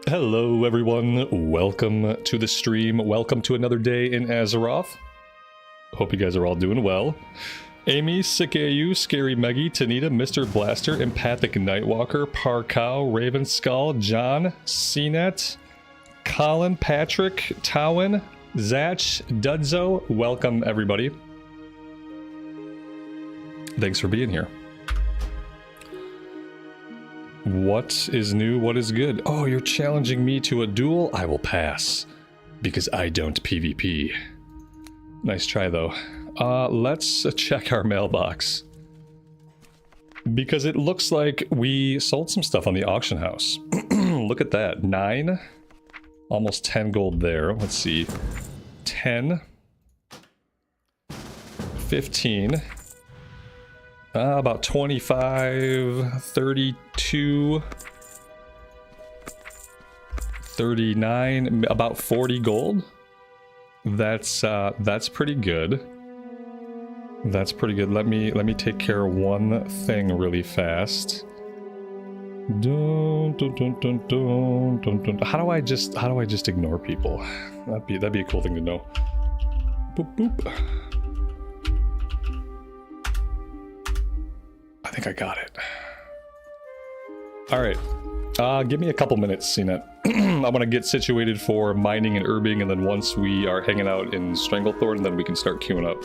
Hello everyone, welcome to the stream, welcome to another day in Azeroth. Hope you guys are all doing well. Amy, Sick AU, Scary Meggy, Tanita, Mr. Blaster, Empathic Nightwalker, Parcow, Raven Skull, John, CNET, Colin, Patrick, Towin, Zach, Dudzo, welcome everybody. Thanks for being here. What is new? What is good? Oh, you're challenging me to a duel? I will pass. Because I don't PvP. Nice try, though. Let's check our mailbox. Because it looks like we sold some stuff on the auction house. Look at that. 9. Almost 10 gold there. Let's see. 10. 15. About 25, 32, 39, about 40 gold. That's pretty good. That's pretty good. Let me take care of one thing really fast. How do I just ignore people? That'd be a cool thing to know. Boop boop. I think I got it. Alright. Give me a couple minutes, CNET. I'm gonna get situated for mining and herbing, and then once we are hanging out in Stranglethorn, then we can start queuing up.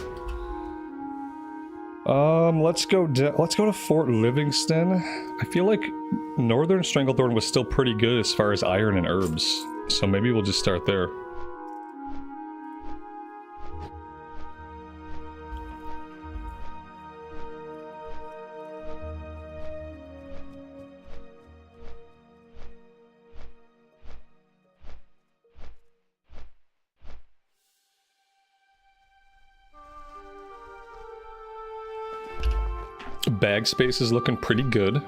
Let's go to Fort Livingston. I feel like Northern Stranglethorn was still pretty good as far as iron and herbs, so maybe we'll just start there. Bag space is looking pretty good.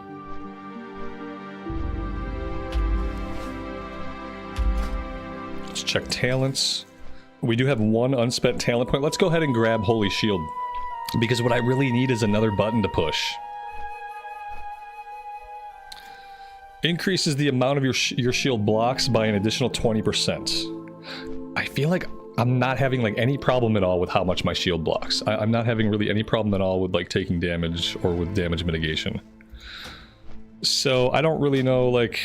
Let's check talents. We do have one unspent talent point. Let's go ahead and grab Holy Shield, because what I really need is another button to push. Increases the amount of your shield blocks by an additional 20%. I feel like I'm not having like any problem at all with how much my shield blocks. I'm not having really any problem at all with like taking damage or with damage mitigation. So I don't really know like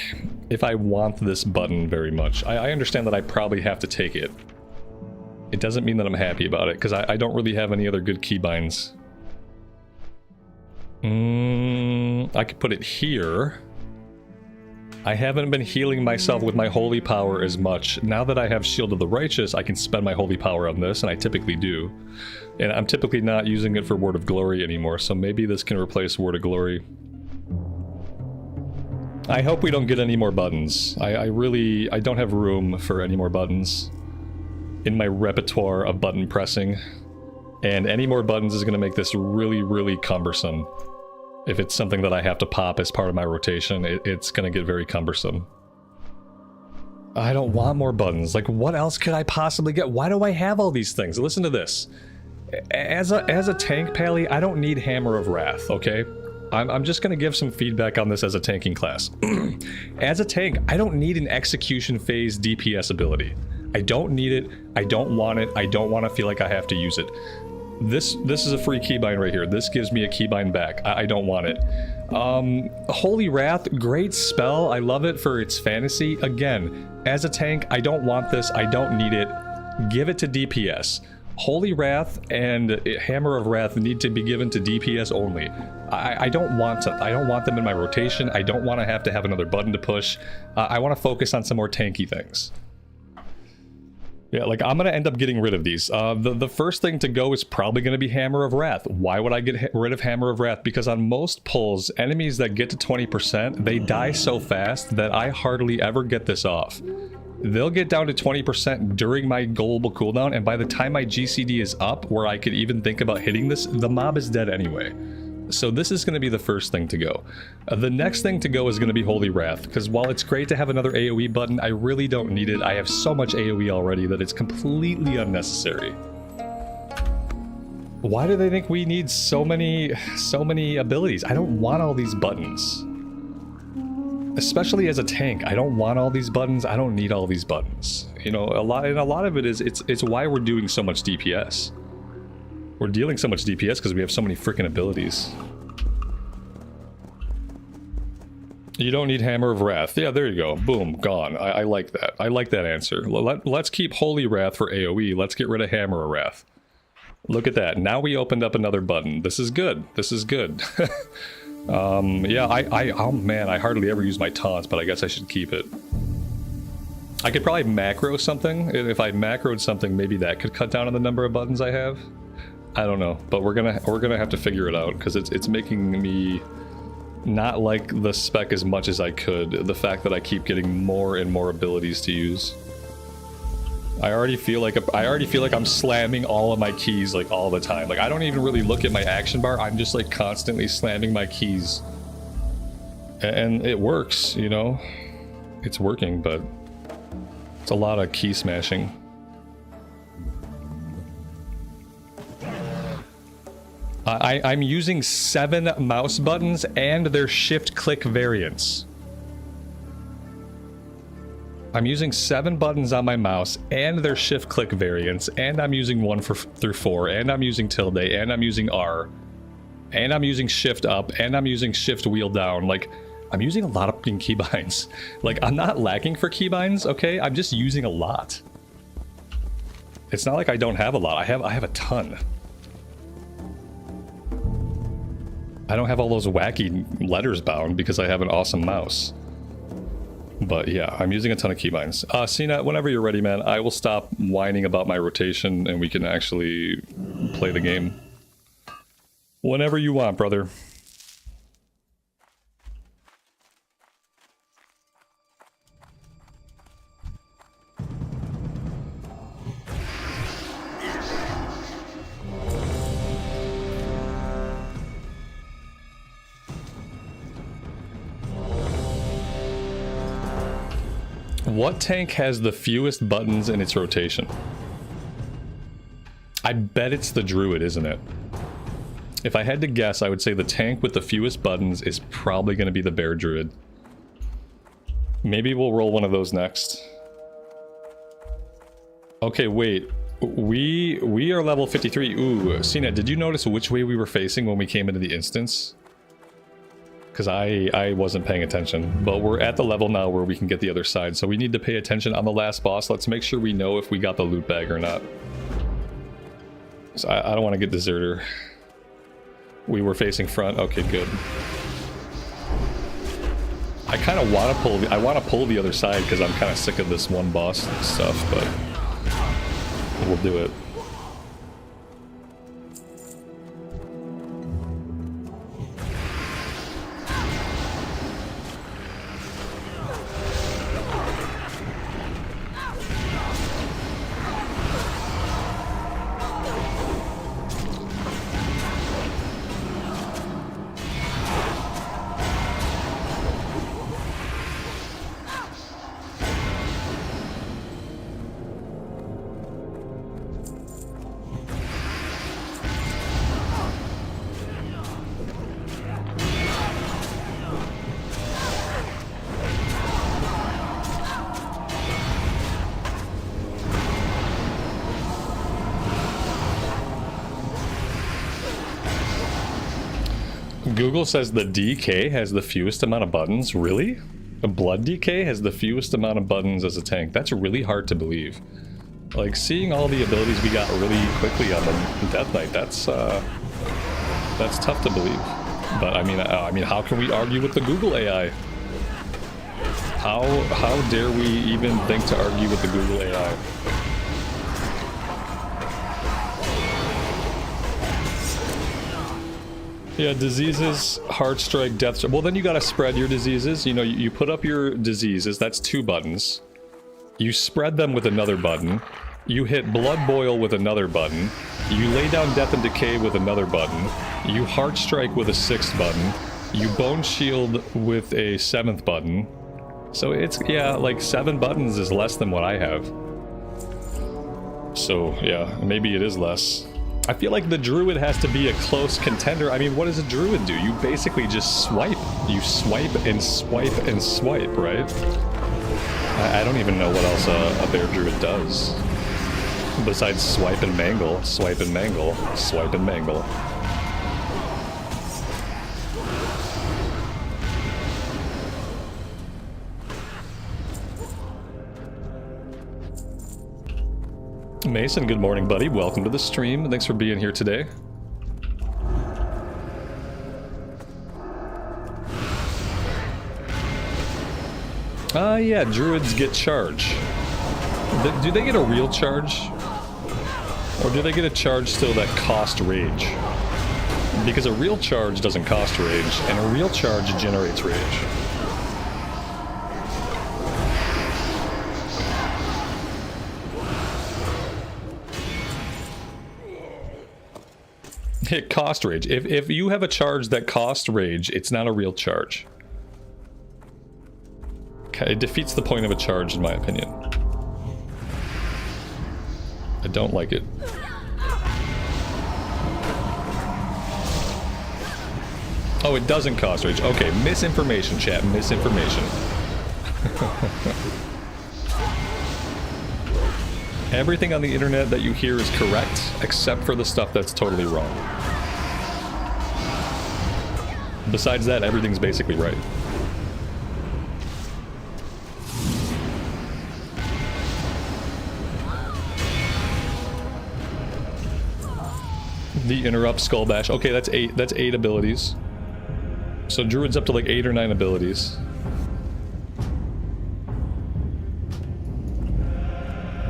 if I want this button very much. I understand that I probably have to take it. It doesn't mean that I'm happy about it because I don't really have any other good keybinds. I could put it here. I haven't been healing myself with my holy power as much. Now that I have Shield of the Righteous, I can spend my holy power on this, and I typically do. And I'm typically not using it for Word of Glory anymore, so maybe this can replace Word of Glory. I hope we don't get any more buttons. I don't have room for any more buttons in my repertoire of button pressing. And any more buttons is going to make this really, really cumbersome. If it's something that I have to pop as part of my rotation, it's gonna get very cumbersome. I don't want more buttons. Like, what else could I possibly get? Why do I have all these things? Listen to this. As a tank pally, I don't need Hammer of Wrath, okay? I'm just gonna give some feedback on this as a tanking class. As a tank, I don't need an execution phase DPS ability. I don't need it. I don't want it. I don't want to feel like I have to use it. This is a free keybind right here. This gives me a keybind back. I don't want it. Holy Wrath, great spell. I love it for its fantasy. Again, as a tank, I don't want this. I don't need it. Give it to DPS. Holy Wrath and Hammer of Wrath need to be given to DPS only. I don't want them in my rotation. I don't want to have another button to push. I want to focus on some more tanky things. Yeah, like, I'm gonna end up getting rid of these. The first thing to go is probably gonna be Hammer of Wrath. Why would I get rid of Hammer of Wrath? Because on most pulls, enemies that get to 20%, they die so fast that I hardly ever get this off. They'll get down to 20% during my global cooldown, and by the time my GCD is up, where I could even think about hitting this, the mob is dead anyway. So this is going to be the first thing to go. The next thing to go is going to be Holy Wrath, because while it's great to have another AoE button, I really don't need it. I have so much AoE already that it's completely unnecessary. Why do they think we need so many abilities? I don't want all these buttons. Especially as a tank, I don't want all these buttons. I don't need all these buttons. You know, a lot of it is it's why we're doing so much DPS. We're dealing so much DPS because we have so many freaking abilities. You don't need Hammer of Wrath. Yeah, there you go. Boom, gone. I like that. I like that answer. Let's keep Holy Wrath for AoE. Let's get rid of Hammer of Wrath. Look at that. Now we opened up another button. This is good. This is good. Yeah, oh man, I hardly ever use my taunts, but I guess I should keep it. I could probably macro something. If I macroed something, maybe that could cut down on the number of buttons I have. I don't know, but we're gonna have to figure it out because it's making me not like the spec as much as I could. The fact that I keep getting more and more abilities to use. I already feel like I'm slamming all of my keys like all the time. Like I don't even really look at my action bar. I'm just like constantly slamming my keys. And it works, you know? It's working, but it's a lot of key smashing. I'm using 7 mouse buttons and their shift-click variants. I'm using 7 buttons on my mouse and their shift-click variants, and I'm using 1 through 4, and I'm using tilde, and I'm using R, and I'm using shift up, and I'm using shift wheel down. Like, I'm using a lot of keybinds. Like, I'm not lacking for keybinds, okay? I'm just using a lot. It's not like I don't have a lot. I have a ton. I don't have all those wacky letters bound because I have an awesome mouse. But yeah, I'm using a ton of keybinds. CNET, whenever you're ready, man, I will stop whining about my rotation and we can actually play the game. Whenever you want, brother. What tank has the fewest buttons in its rotation? I bet it's the Druid, isn't it? If I had to guess, I would say the tank with the fewest buttons is probably going to be the Bear Druid. Maybe we'll roll one of those next. Okay, wait. We are level 53. Ooh, Cena, did you notice which way we were facing when we came into the instance? Because I wasn't paying attention, but we're at the level now where we can get the other side, so we need to pay attention on the last boss. Let's make sure we know if we got the loot bag or not. So I don't want to get deserter. We were facing front. Okay, good. I kind of want to pull. I want to pull the other side because I'm kind of sick of this one boss stuff, but we'll do it. Google says the DK has the fewest amount of buttons. Really? A Blood DK has the fewest amount of buttons as a tank. That's really hard to believe. Like, seeing all the abilities we got really quickly on the Death Knight, that's tough to believe. But I mean, how can we argue with the Google AI? How dare we even think to argue with the Google AI? Yeah, diseases, heart strike, death strike. Well, then you gotta spread your diseases. You know, you put up your diseases, that's 2 buttons. You spread them with another button. You hit blood boil with another button. You lay down death and decay with another button. You heart strike with a 6th button. You bone shield with a 7th button. So it's, yeah, like 7 buttons is less than what I have. So, yeah, maybe it is less. I feel like the Druid has to be a close contender. I mean, what does a Druid do? You basically just swipe. You swipe and swipe and swipe, right? I don't even know what else a bear druid does. Besides swipe and mangle, swipe and mangle, swipe and mangle. Mason, good morning, buddy. Welcome to the stream. Thanks for being here today. Yeah, druids get charge. Do they get a real charge? Or do they get a charge still that cost rage? Because a real charge doesn't cost rage, and a real charge generates rage. It cost rage. If you have a charge that costs rage, it's not a real charge. Okay, it defeats the point of a charge, in my opinion. I don't like it. Oh, it doesn't cost rage. Okay, misinformation, chat. Misinformation. Everything on the internet that you hear is correct, except for the stuff that's totally wrong. Besides that, everything's basically right. The interrupt, skull bash. Okay, that's 8. That's 8 abilities. So druid's up to like 8 or 9 abilities.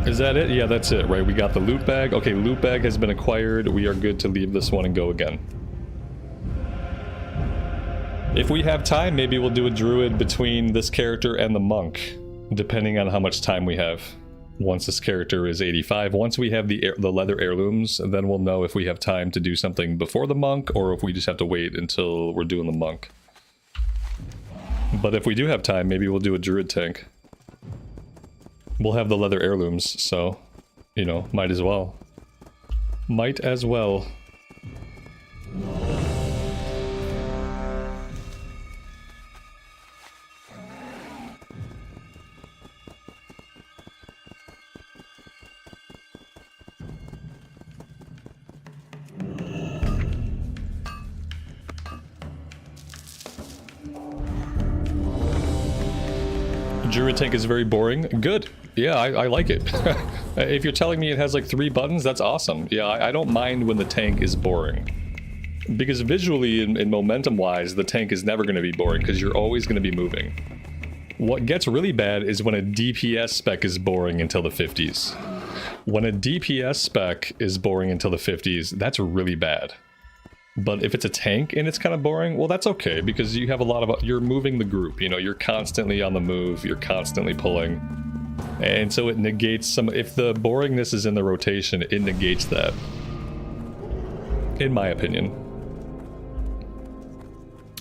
Is that it? Yeah, that's it, right? We got the loot bag. Okay, loot bag has been acquired. We are good to leave this one and go again. If we have time, maybe we'll do a druid between this character and the monk, depending on how much time we have. Once this character is 85, once we have the leather heirlooms, then we'll know if we have time to do something before the monk, or if we just have to wait until we're doing the monk. But if we do have time, maybe we'll do a druid tank. We'll have the leather heirlooms, so, you know, might as well. Might as well. Druid tank is very boring. Good. Yeah, I like it. If you're telling me it has like 3 buttons, that's awesome. Yeah, I don't mind when the tank is boring. Because visually and momentum-wise, the tank is never going to be boring because you're always going to be moving. What gets really bad is when a DPS spec is boring until the 50s. When a DPS spec is boring until the 50s, that's really bad. But if it's a tank and it's kind of boring, well, that's okay, because you have a lot of... You're moving the group, you know, you're constantly on the move, you're constantly pulling. And so it negates some... If the boringness is in the rotation, it negates that. In my opinion.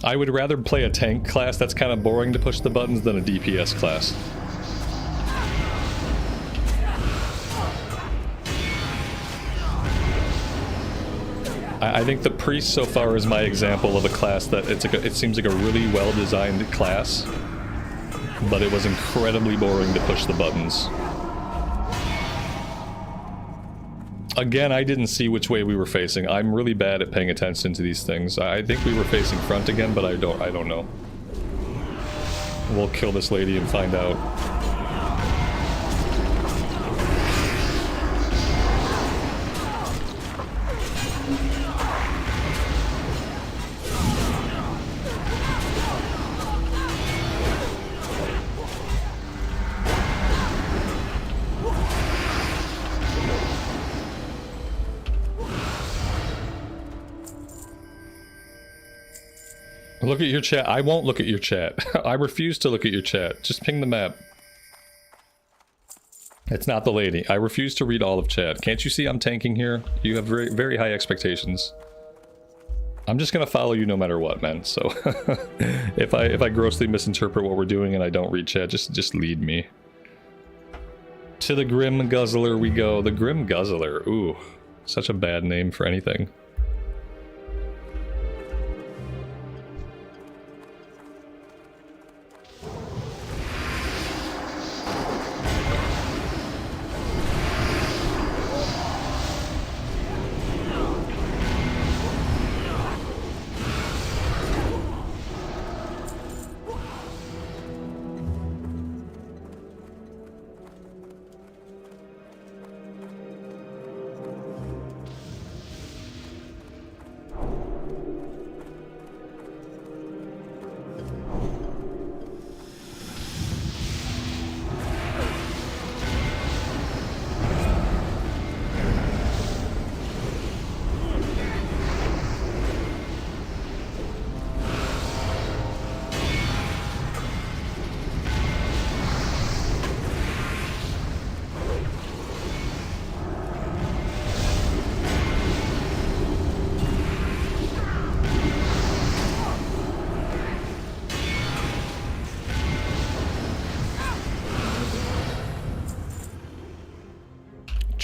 I would rather play a tank class that's kind of boring to push the buttons than a DPS class. I think the priest so far is my example of a class that it seems like a really well-designed class, but it was incredibly boring to push the buttons. Again, I didn't see which way we were facing. I'm really bad at paying attention to these things. I think we were facing front again, but I don't know. We'll kill this lady and find out. Look at your chat. I won't look at your chat. I refuse to look at your chat. Just ping the map. It's not the lady. I refuse to read all of chat. Can't you see I'm tanking here? You have very, very high expectations. I'm just gonna follow you no matter what, man. So if I grossly misinterpret what we're doing and I don't read chat, just lead me. To the Grim Guzzler we go. The Grim Guzzler. Ooh, such a bad name for anything.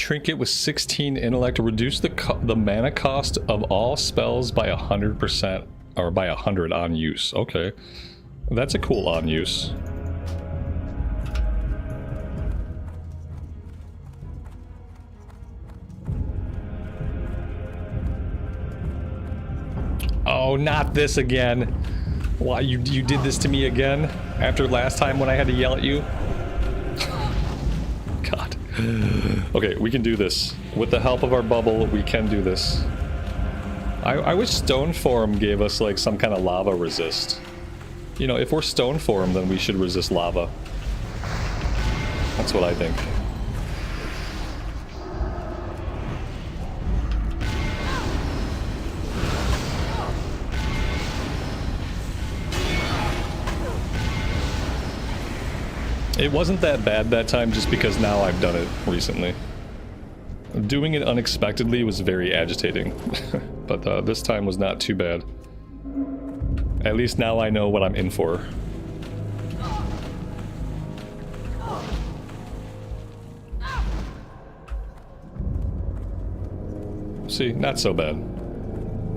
trinket with 16 intellect. Reduce the mana cost of all spells by 100%, or by 100 on use. Okay. That's a cool on use. Oh, not this again. Why, you did this to me again? After last time when I had to yell at you? God. Okay, we can do this. With the help of our bubble, we can do this. I wish Stone Form gave us like some kind of lava resist. You know, if we're Stone Form, then we should resist lava. That's what I think. It wasn't that bad that time just because now I've done it recently. Doing it unexpectedly was very agitating, but this time was not too bad. At least now I know what I'm in for. See, not so bad.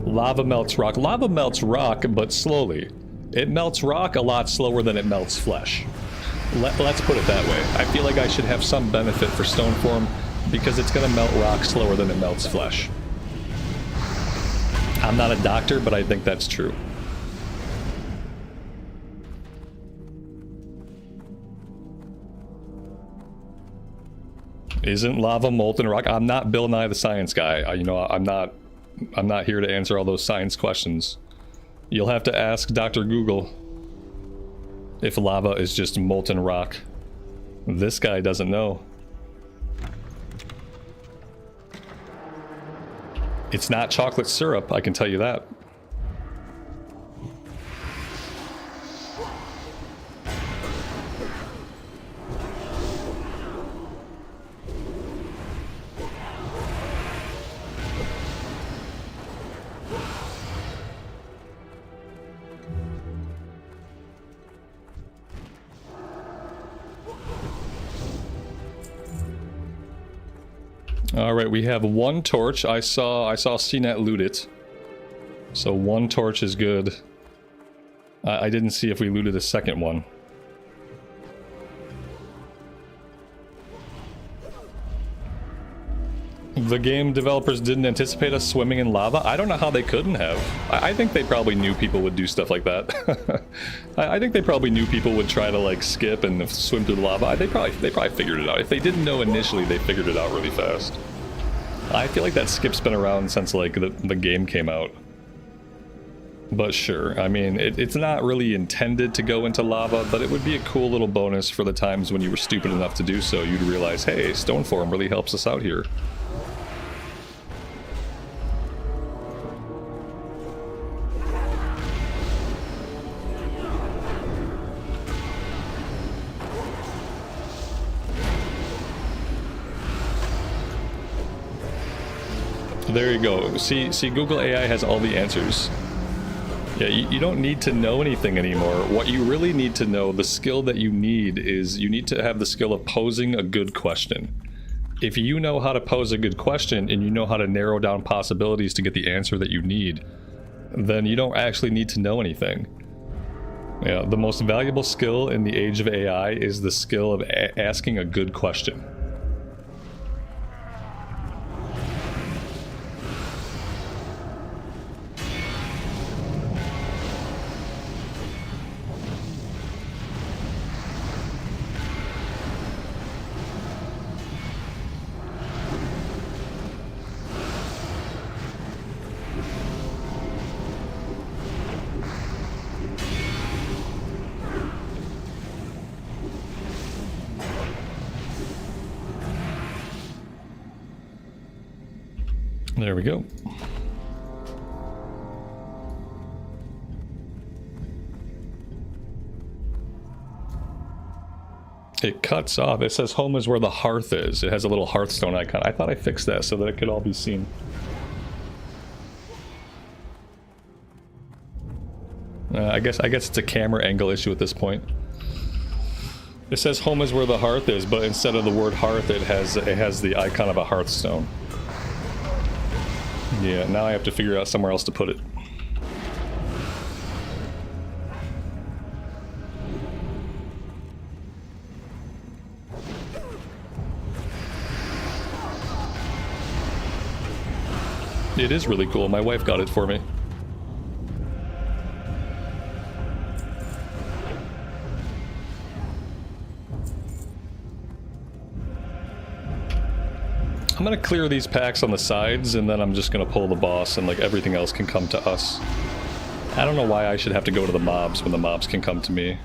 Lava melts rock. Lava melts rock, but slowly. It melts rock a lot slower than it melts flesh. Let's put it that way. I feel like I should have some benefit for Stone Form because it's gonna melt rock slower than it melts flesh. I'm not a doctor, but I think that's true. Isn't lava molten rock? I'm not Bill Nye the Science Guy. You know, I'm not here to answer all those science questions. You'll have to ask Dr. Google if lava is just molten rock. This guy doesn't know. It's not chocolate syrup, I can tell you that. Alright, we have one torch. I saw CNET loot it. So one torch is good. I didn't see if we looted a second one. The game developers didn't anticipate us swimming in lava? I don't know how they couldn't have. I think they probably knew people would do stuff like that. I think they probably knew people would try to like skip and swim through the lava. They probably figured it out. If they didn't know initially, they figured it out really fast. I feel like that skip's been around since like the game came out. But sure, I mean, it's not really intended to go into lava, but it would be a cool little bonus for the times when you were stupid enough to do so. You'd realize, hey, Stone Form really helps us out here. There you go. See, Google AI has all the answers. Yeah, you don't need to know anything anymore. What you really need to know, the skill that you need is you need to have the skill of posing a good question. If you know how to pose a good question and you know how to narrow down possibilities to get the answer that you need, then you don't actually need to know anything. Yeah, the most valuable skill in the age of AI is the skill of asking a good question. There we go. It cuts off. It says home is where the hearth is. It has a little Hearthstone icon. I thought I fixed that so that it could all be seen. I guess it's a camera angle issue at this point. It says home is where the hearth is, but instead of the word hearth, it has the icon of a hearthstone. Yeah, now I have to figure out somewhere else to put it. It is really cool. My wife got it for me. I'm gonna clear these packs on the sides, and then I'm just gonna pull the boss, and like everything else can come to us. I don't know why I should have to go to the mobs when the mobs can come to me.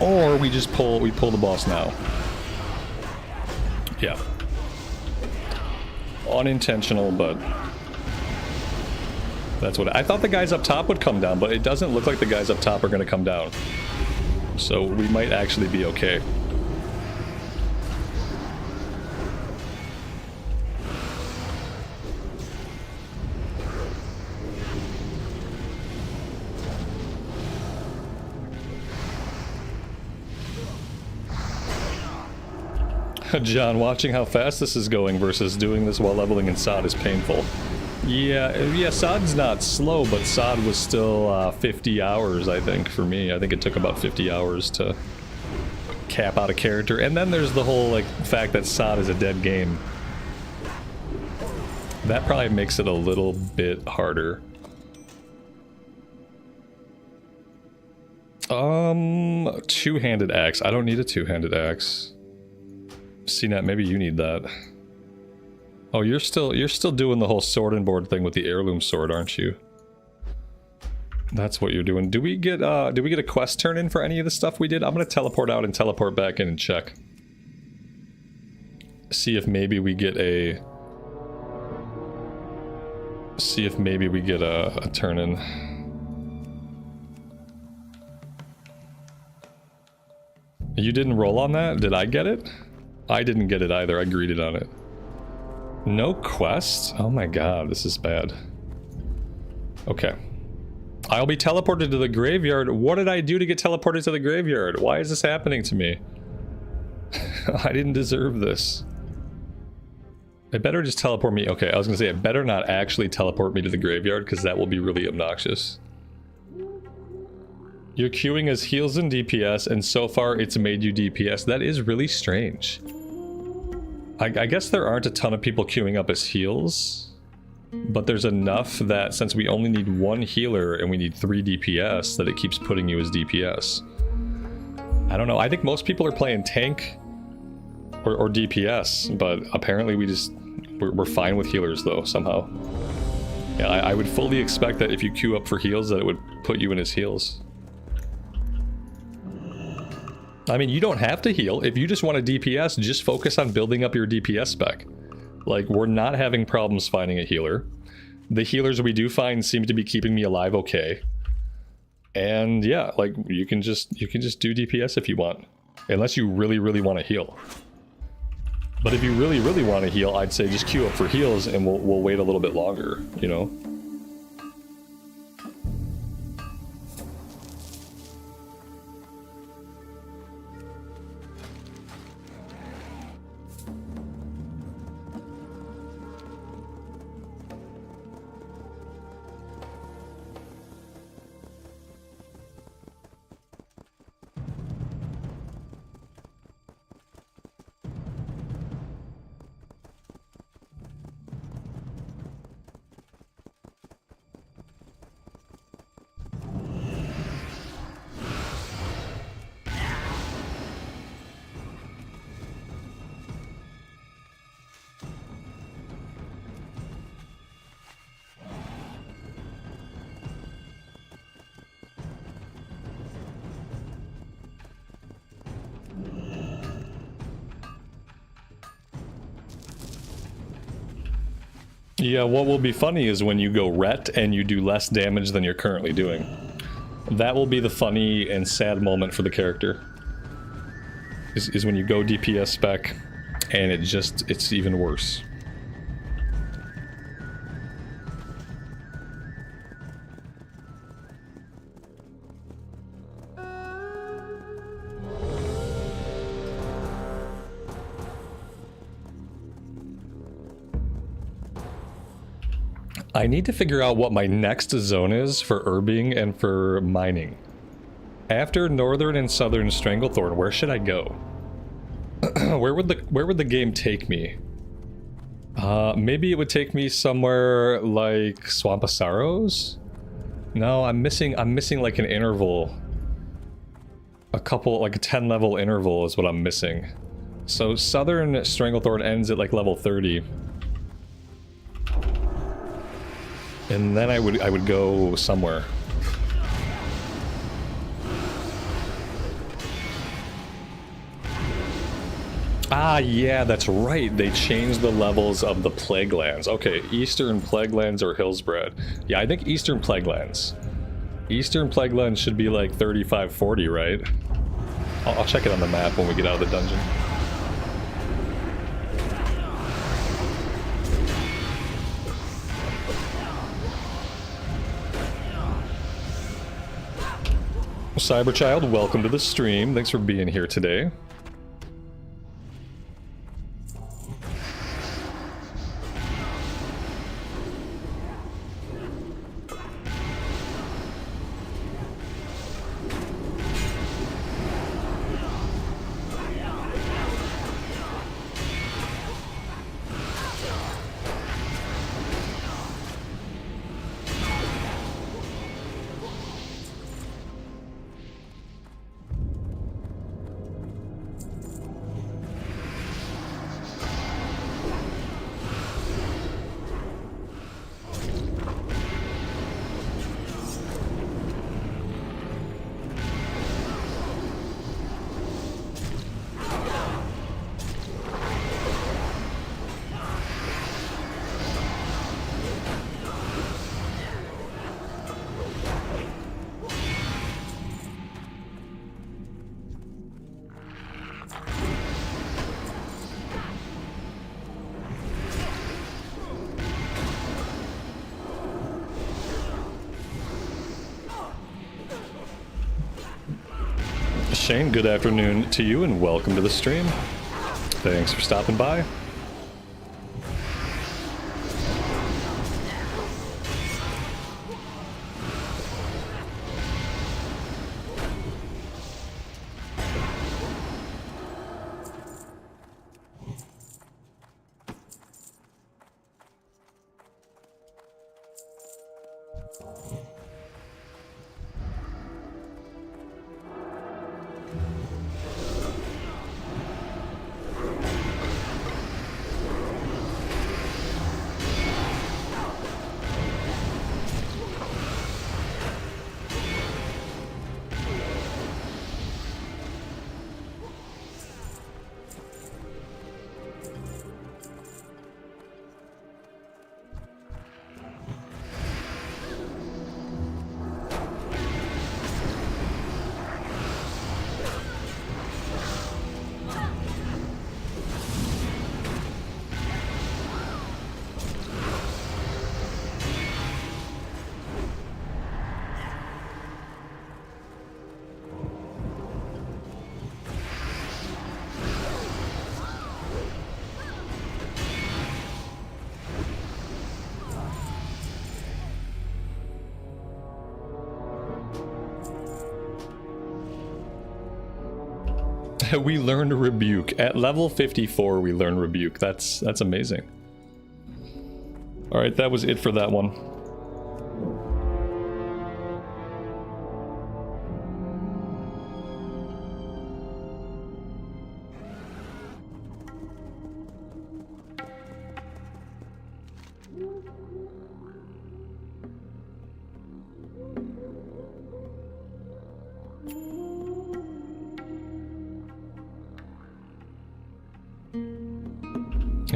Or we just pull the boss now. Yeah. Unintentional, but that's what I thought. The guys up top would come down, but it doesn't look like the guys up top are going to come down. So we might actually be okay. John, watching how fast this is going versus doing this while leveling in SOD is painful. Yeah, SOD's not slow, but SOD was still 50 hours, I think, for me. I think it took about 50 hours to cap out a character. And then there's the whole, like, fact that SOD is a dead game. That probably makes it a little bit harder. Two-handed axe. I don't need a two-handed axe. CNET, maybe you need that. Oh, you're still doing the whole sword and board thing with the heirloom sword, aren't you? That's what you're doing. Do we get a quest turn in for any of the stuff we did? I'm gonna teleport out and teleport back in and check. See if maybe we get a turn in. You didn't roll on that? Did I get it? I didn't get it either. I greeted on it. No quest? Oh my god, this is bad. Okay. I'll be teleported to the graveyard. What did I do to get teleported to the graveyard? Why is this happening to me? I didn't deserve this. It better just teleport me. Okay, I was gonna say it better not actually teleport me to the graveyard, because that will be really obnoxious. You're queuing as heals and DPS, and so far it's made you DPS. That is really strange. I guess there aren't a ton of people queuing up as heals, but there's enough that since we only need one healer and we need 3 DPS, that it keeps putting you as DPS. I don't know. I think most people are playing tank or DPS, but apparently we're fine with healers though, somehow. Yeah, I would fully expect that if you queue up for heals that it would put you in as heals. I mean, you don't have to heal. If you just want a DPS, just focus on building up your DPS spec. Like, we're not having problems finding a healer. The healers we do find seem to be keeping me alive okay. And yeah, like, you can just do DPS if you want. Unless you really, really want to heal. But if you really, really want to heal, I'd say just queue up for heals and we'll wait a little bit longer, you know? Yeah, what will be funny is when you go ret and you do less damage than you're currently doing. That will be the funny and sad moment for the character. Is when you go DPS spec and it's even worse. I need to figure out what my next zone is for herbing and for mining. After Northern and Southern Stranglethorn, where should I go? Where would the game take me? Maybe it would take me somewhere like Swamp of Sorrows? No, I'm missing like an interval. A couple, like a 10 level interval is what I'm missing. So Southern Stranglethorn ends at like level 30. And then I would go somewhere. Ah, yeah, that's right. They changed the levels of the Plaguelands. Okay, Eastern Plaguelands or Hillsbred. Yeah, I think Eastern Plaguelands. Eastern Plaguelands should be like 35, 40, right? I'll check it on the map when we get out of the dungeon. Cyberchild, welcome to the stream. Thanks for being here today. Shane, good afternoon to you and welcome to the stream. Thanks for stopping by. We learned Rebuke. At level 54, we learned Rebuke. That's amazing. Alright, that was it for that one.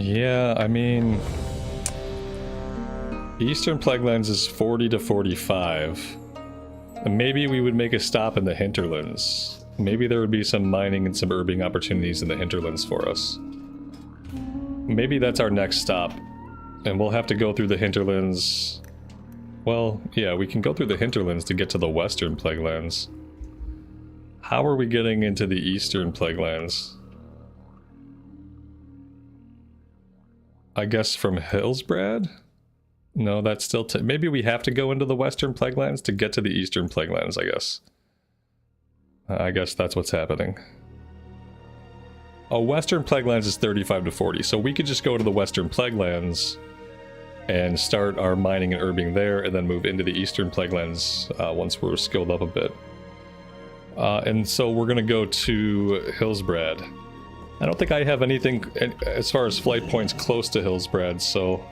Yeah, I mean, Eastern Plaguelands is 40 to 45. Maybe we would make a stop in the hinterlands. Maybe there would be some mining and some herbing opportunities in the hinterlands for us. Maybe that's our next stop. And we'll have to go through the hinterlands. Well, yeah, we can go through the hinterlands to get to the Western Plaguelands. How are we getting into the Eastern Plaguelands? I guess from Hillsbrad? No, that's still... maybe we have to go into the Western Plaguelands to get to the Eastern Plaguelands, I guess. I guess that's what's happening. Oh, Western Plaguelands is 35 to 40, so we could just go to the Western Plaguelands and start our mining and herbing there, and then move into the Eastern Plaguelands once we're skilled up a bit. And so we're gonna go to Hillsbrad. I don't think I have anything as far as flight points close to Hillsbrad, so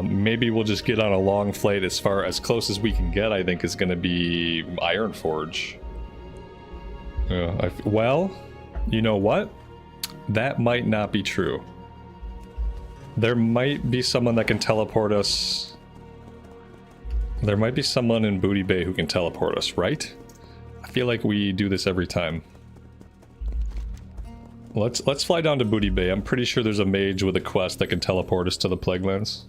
maybe we'll just get on a long flight as close as we can get. I think is gonna be Ironforge. Yeah, well, you know what? That might not be true. There might be someone that can teleport us. There might be someone in Booty Bay who can teleport us, right? I feel like we do this every time. Let's fly down to Booty Bay. I'm pretty sure there's a mage with a quest that can teleport us to the Plaguelands.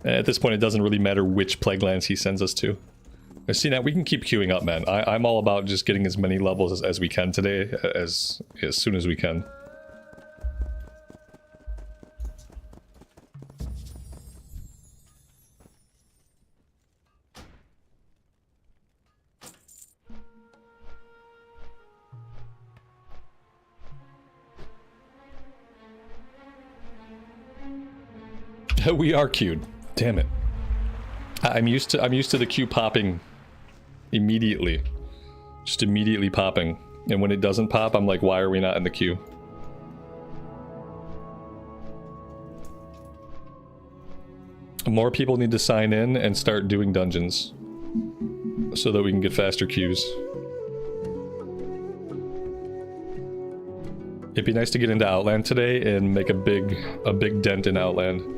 At this point, it doesn't really matter which Plaguelands he sends us to. See, now we can keep queuing up, man. I'm all about just getting as many levels as we can today, as soon as we can. We are queued. Damn it. I'm used to the queue popping immediately. Just immediately popping. And when it doesn't pop, I'm like, why are we not in the queue? More people need to sign in and start doing dungeons so that we can get faster queues. It'd be nice to get into Outland today and make a big dent in Outland.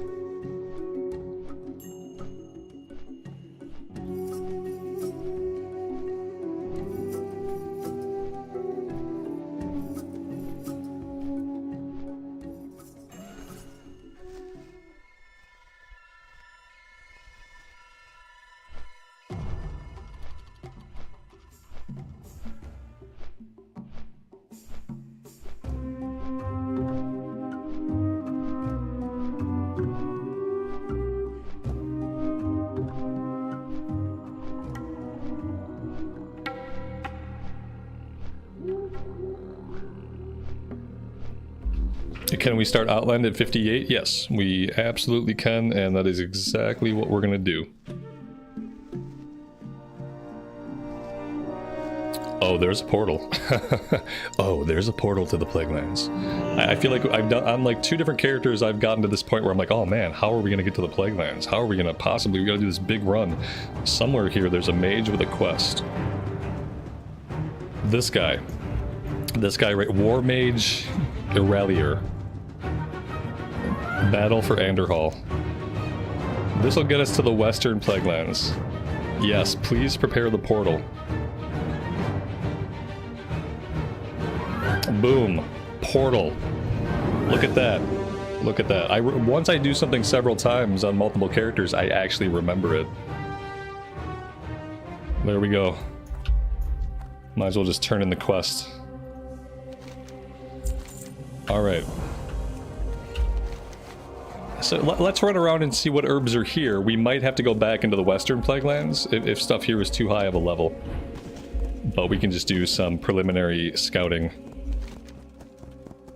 Can we start Outland at 58? Yes, we absolutely can, and that is exactly what we're gonna do. Oh, there's a portal. Oh, there's a portal to the Plaguelands. I feel like I'm like 2 different characters. I've gotten to this point where I'm like, oh man, how are we gonna get to the Plaguelands? How are we gonna possibly? We gotta do this big run. Somewhere here, there's a mage with a quest. This guy right, War Mage Irelier. Battle for Anderhall. This will get us to the Western Plaguelands. Yes, please prepare the portal. Boom. Portal. Look at that. Look at that. Once I do something several times on multiple characters, I actually remember it. There we go. Might as well just turn in the quest. Alright. So let's run around and see what herbs are here. We might have to go back into the Western Plaguelands if stuff here is too high of a level. But we can just do some preliminary scouting.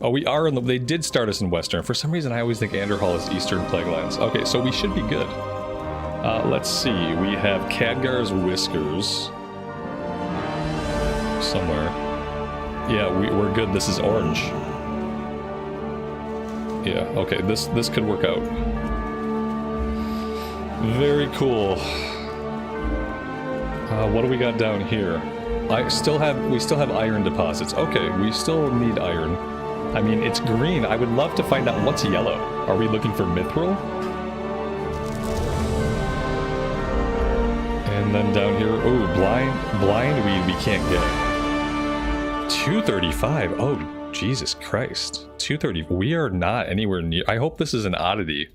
Oh, we are in the... They did start us in Western. For some reason, I always think Anderhall is Eastern Plaguelands. Okay, so we should be good. Let's see. We have Khadgar's Whiskers. Somewhere. Yeah, we're good. This is orange. Yeah, okay, this could work out. Very cool. What do we got down here? We still have iron deposits. Okay, we still need iron. I mean, it's green. I would love to find out what's yellow. Are we looking for mithril? And then down here, oh, blind weed we can't get. 235. Oh, Jesus Christ. 230. We are not anywhere near. I hope this is an oddity,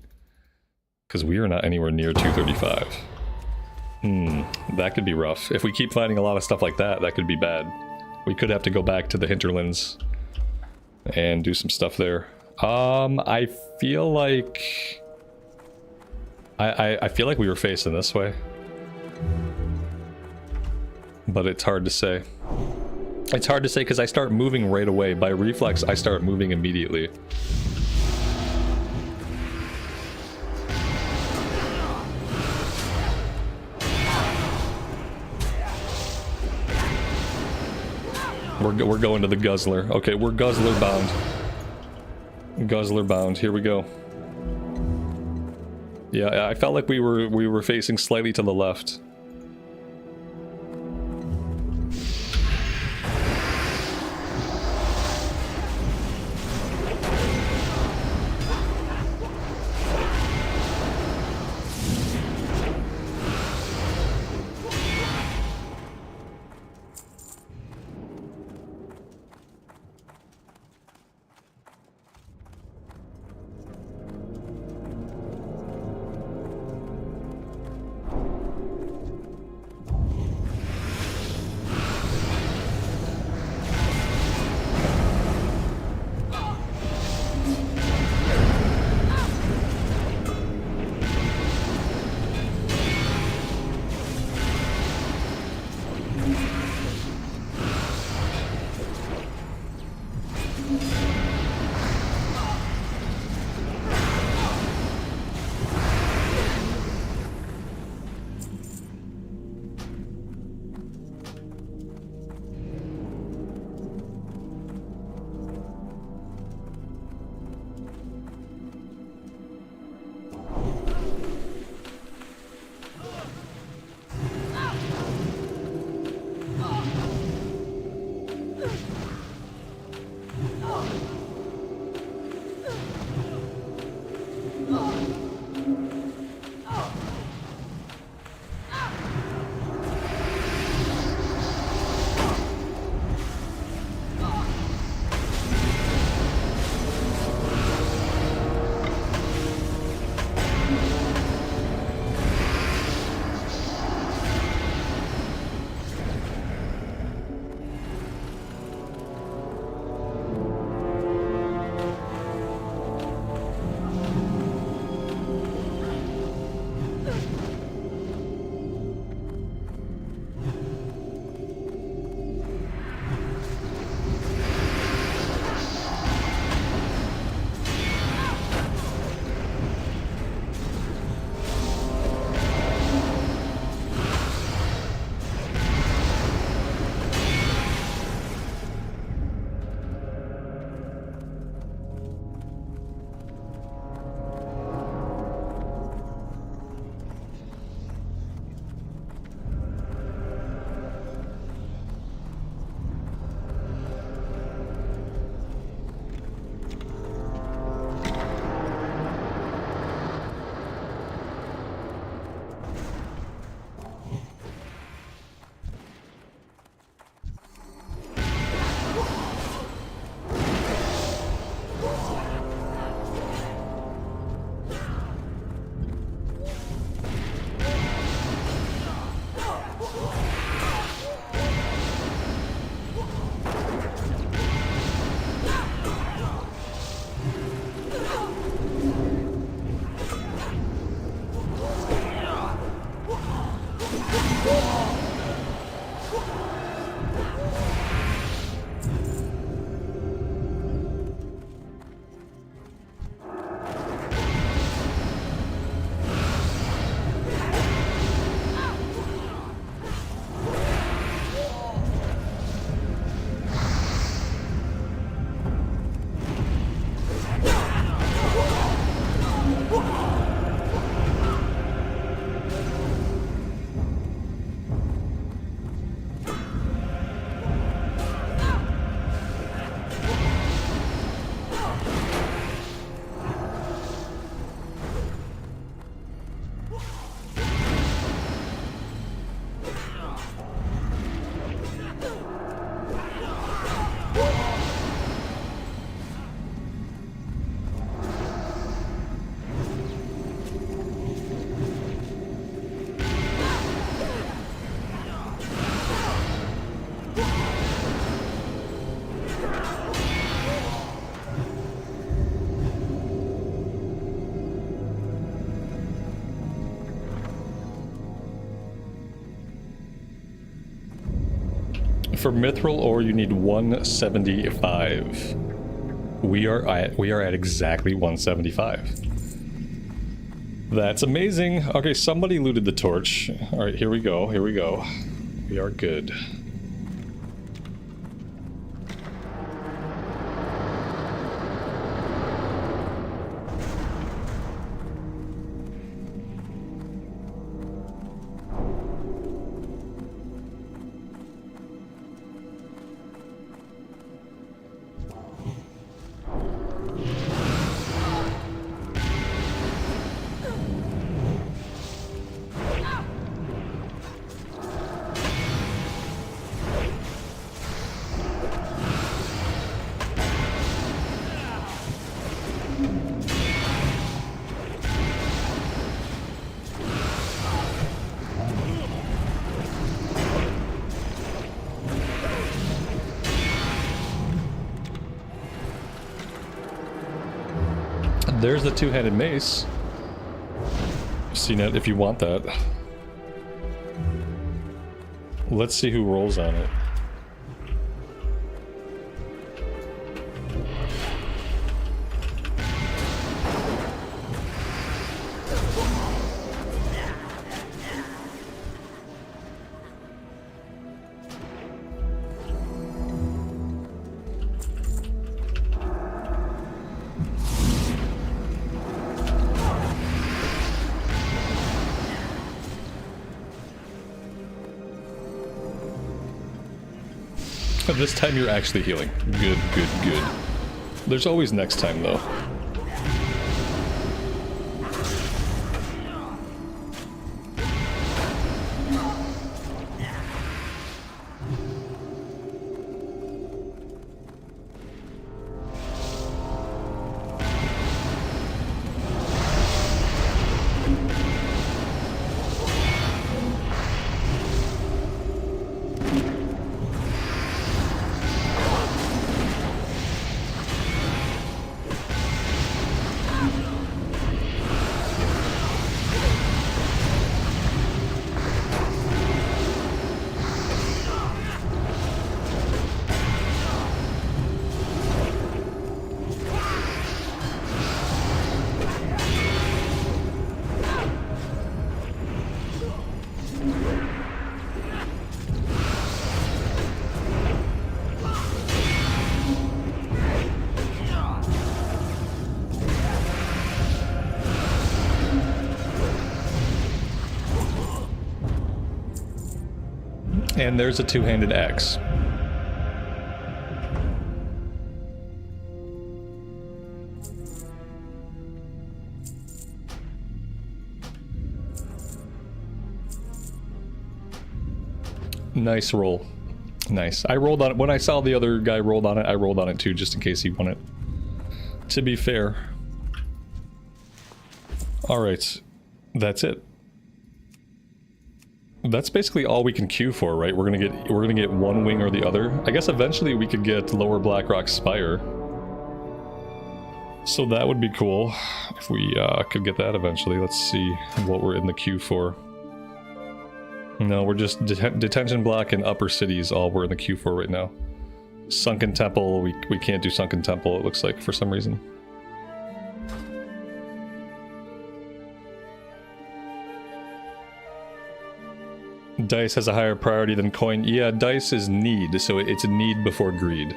because we are not anywhere near 235. That could be rough. If we keep finding a lot of stuff like that, that could be bad. We could have to go back to the hinterlands and do some stuff there. I feel like... I feel like we were facing this way. But it's hard to say. It's hard to say because I start moving right away. By reflex, I start moving immediately. We're going to the Guzzler. Okay, we're Guzzler bound. Guzzler bound. Here we go. Yeah, I felt like we were facing slightly to the left. For mithril ore, you need 175. We are at exactly 175. That's amazing. Okay, somebody looted the torch. All right, here we go. Here we go. We are good. There's the two-handed mace. CNET if you want that. Let's see who rolls on it. This time you're actually healing. Good, good, good. There's always next time, though. And there's a two-handed axe. Nice roll. Nice. I rolled on it. When I saw the other guy rolled on it, I rolled on it too, just in case he won it. To be fair. Alright. That's it. That's basically all we can queue for, right? We're gonna get one wing or the other. I guess eventually we could get Lower Blackrock Spire. So that would be cool if we could get that eventually. Let's see what we're in the queue for. No, we're just Detention Block and Upper Cities all we're in the queue for right now. Sunken Temple, we can't do Sunken Temple, it looks like, for some reason. Dice has a higher priority than coin. Yeah, dice is need, so it's a need before greed.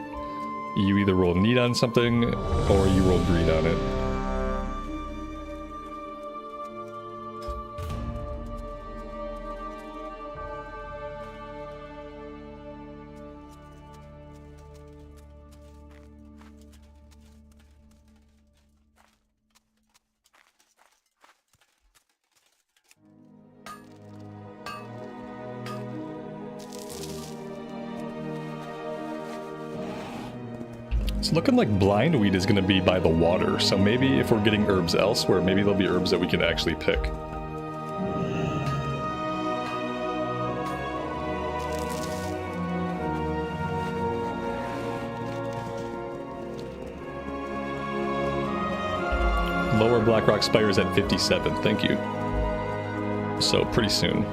You either roll need on something, or you roll greed on it. It's looking like Blindweed is going to be by the water, so maybe if we're getting herbs elsewhere, maybe there'll be herbs that we can actually pick. Lower Blackrock Spire is at 57, thank you. So pretty soon.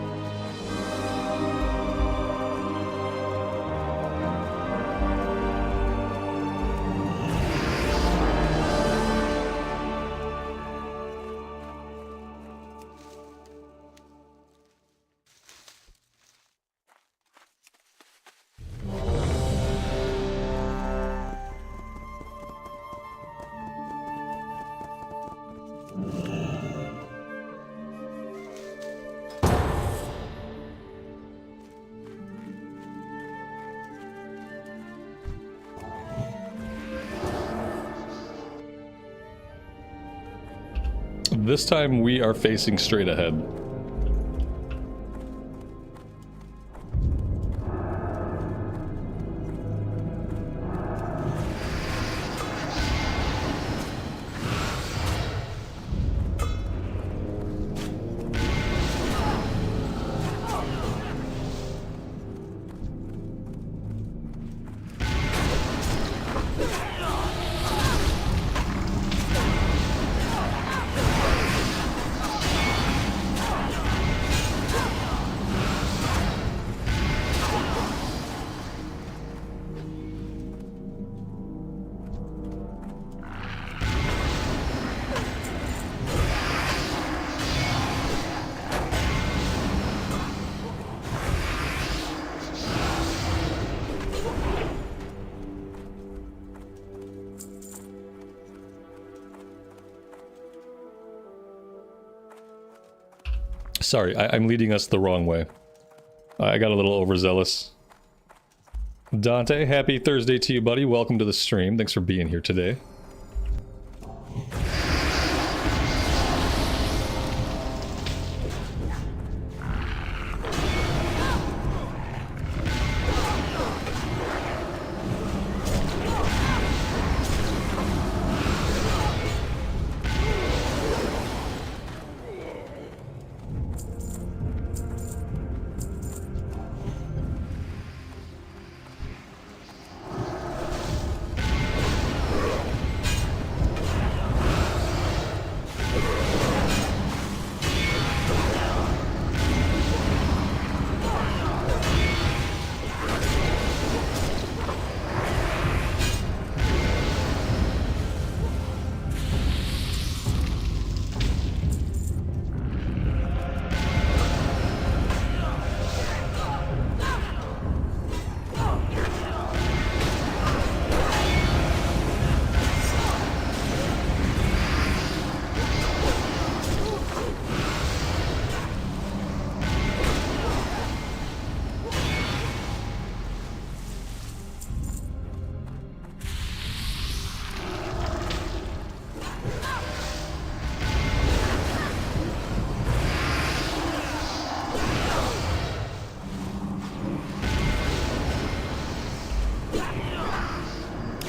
This time we are facing straight ahead. Sorry, I'm leading us the wrong way. I got a little overzealous. Dante, happy Thursday to you, buddy. Welcome to the stream. Thanks for being here today.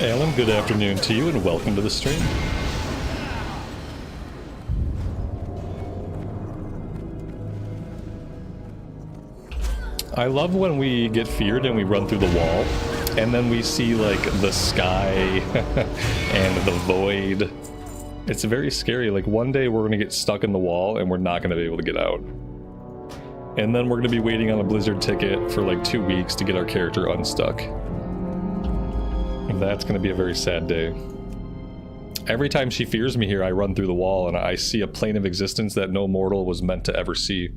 Alan, good afternoon to you and welcome to the stream. I love when we get feared and we run through the wall and then we see like the sky and the void. It's very scary. Like one day we're gonna get stuck in the wall and we're not gonna be able to get out. And then we're gonna be waiting on a blizzard ticket for like 2 weeks to get our character unstuck. That's going to be a very sad day. Every time she fears me here, I run through the wall and I see a plane of existence that no mortal was meant to ever see.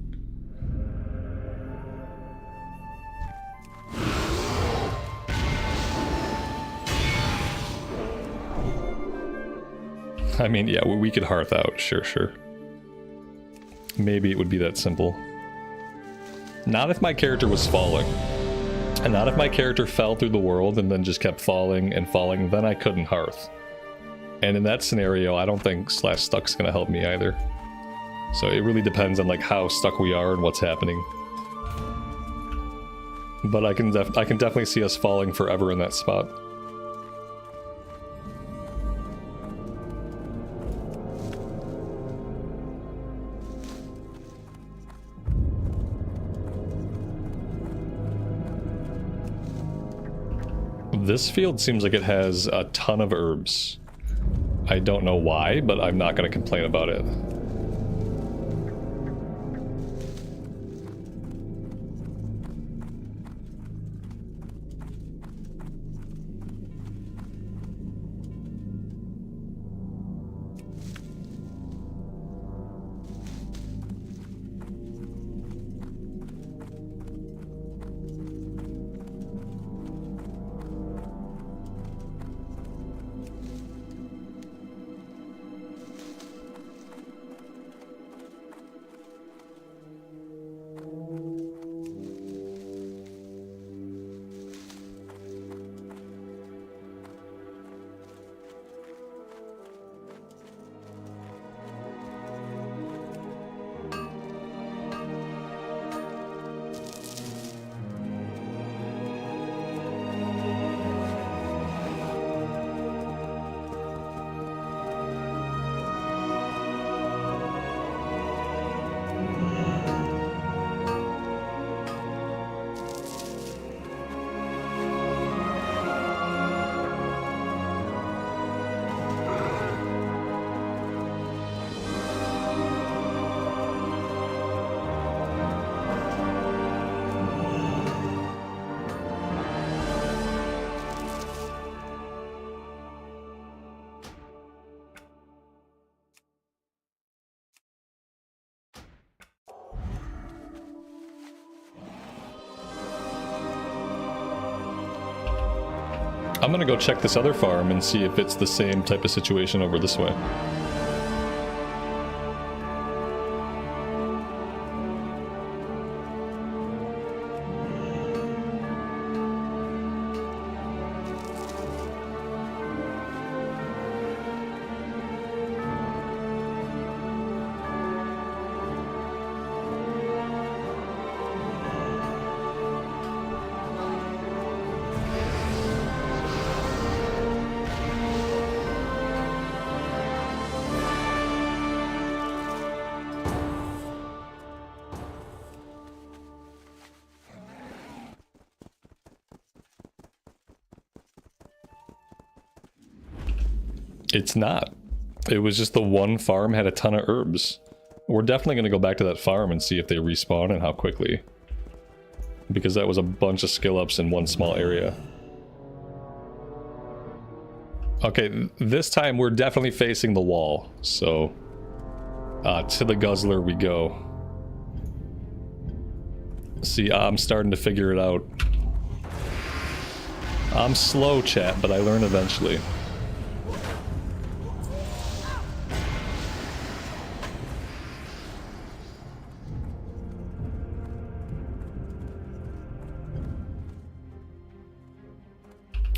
I mean, yeah, we could hearth out, sure. Maybe it would be that simple. Not if my character was falling. And not if my character fell through the world and then just kept falling and falling, then I couldn't hearth. And in that scenario, I don't think /stuck's gonna help me either. So it really depends on like how stuck we are and what's happening. But I can definitely see us falling forever in that spot. This field seems like it has a ton of herbs. I don't know why, but I'm not going to complain about it. I'm gonna go check this other farm and see if it's the same type of situation over this way. It's not. It was just the one farm had a ton of herbs. We're definitely going to go back to that farm and see if they respawn and how quickly. Because that was a bunch of skill ups in one small area. Okay, this time we're definitely facing the wall. So, to the guzzler we go. See, I'm starting to figure it out. I'm slow, chat, but I learn eventually.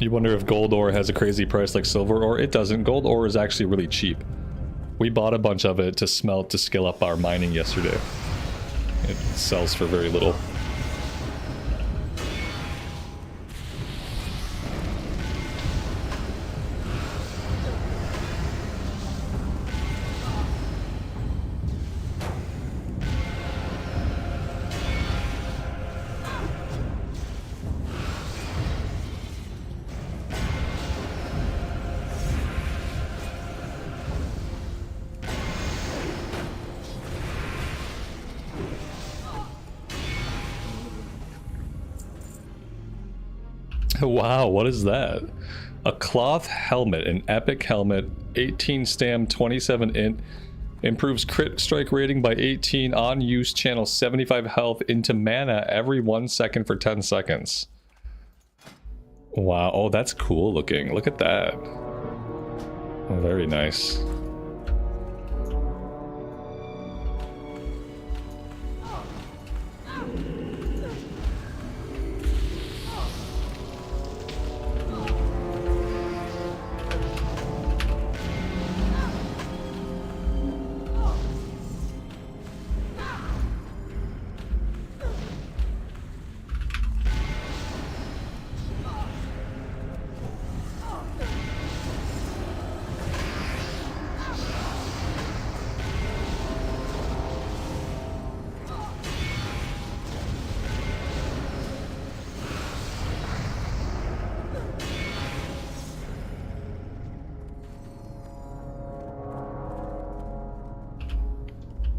You wonder if gold ore has a crazy price like silver ore. It doesn't. Gold ore is actually really cheap. We bought a bunch of it to smelt to scale up our mining yesterday. It sells for very little. Wow, what is that? A cloth helmet, an epic helmet, 18 stam, 27 int, improves crit strike rating by 18, on use channels 75 health into mana every 1 second for 10 seconds. Wow, oh that's cool looking, look at that. Oh, very nice.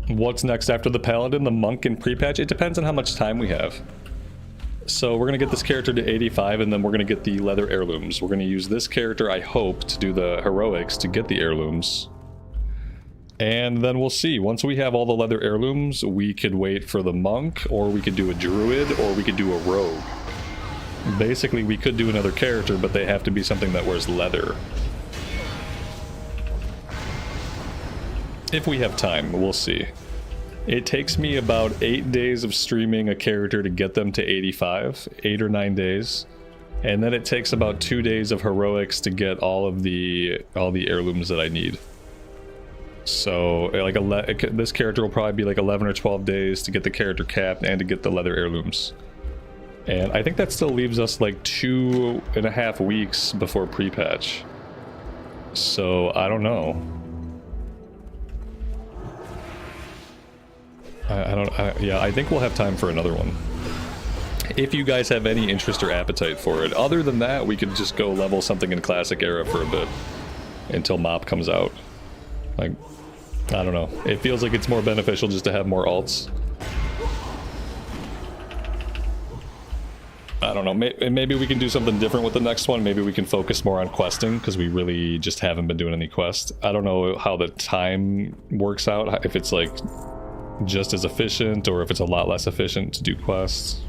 What's next after the Paladin? The Monk and pre-patch? It depends on how much time we have. So we're going to get this character to 85 and then we're going to get the leather heirlooms. We're going to use this character, I hope, to do the heroics to get the heirlooms. And then we'll see. Once we have all the leather heirlooms, we could wait for the Monk, or we could do a druid, or we could do a rogue. Basically, we could do another character, but they have to be something that wears leather. If we have time, we'll see. It takes me about 8 days of streaming a character to get them to 85, 8 or 9 days. And then it takes about 2 days of heroics to get all the heirlooms that I need. So like this character will probably be like 11 or 12 days to get the character capped and to get the leather heirlooms. And I think that still leaves us like 2.5 weeks before pre-patch. So I don't know. Yeah, I think we'll have time for another one. If you guys have any interest or appetite for it. Other than that, we could just go level something in Classic Era for a bit. Until MoP comes out. Like, I don't know. It feels like it's more beneficial just to have more alts. I don't know. Maybe we can do something different with the next one. Maybe we can focus more on questing, because we really just haven't been doing any quests. I don't know how the time works out. If it's like just as efficient or if it's a lot less efficient to do quests.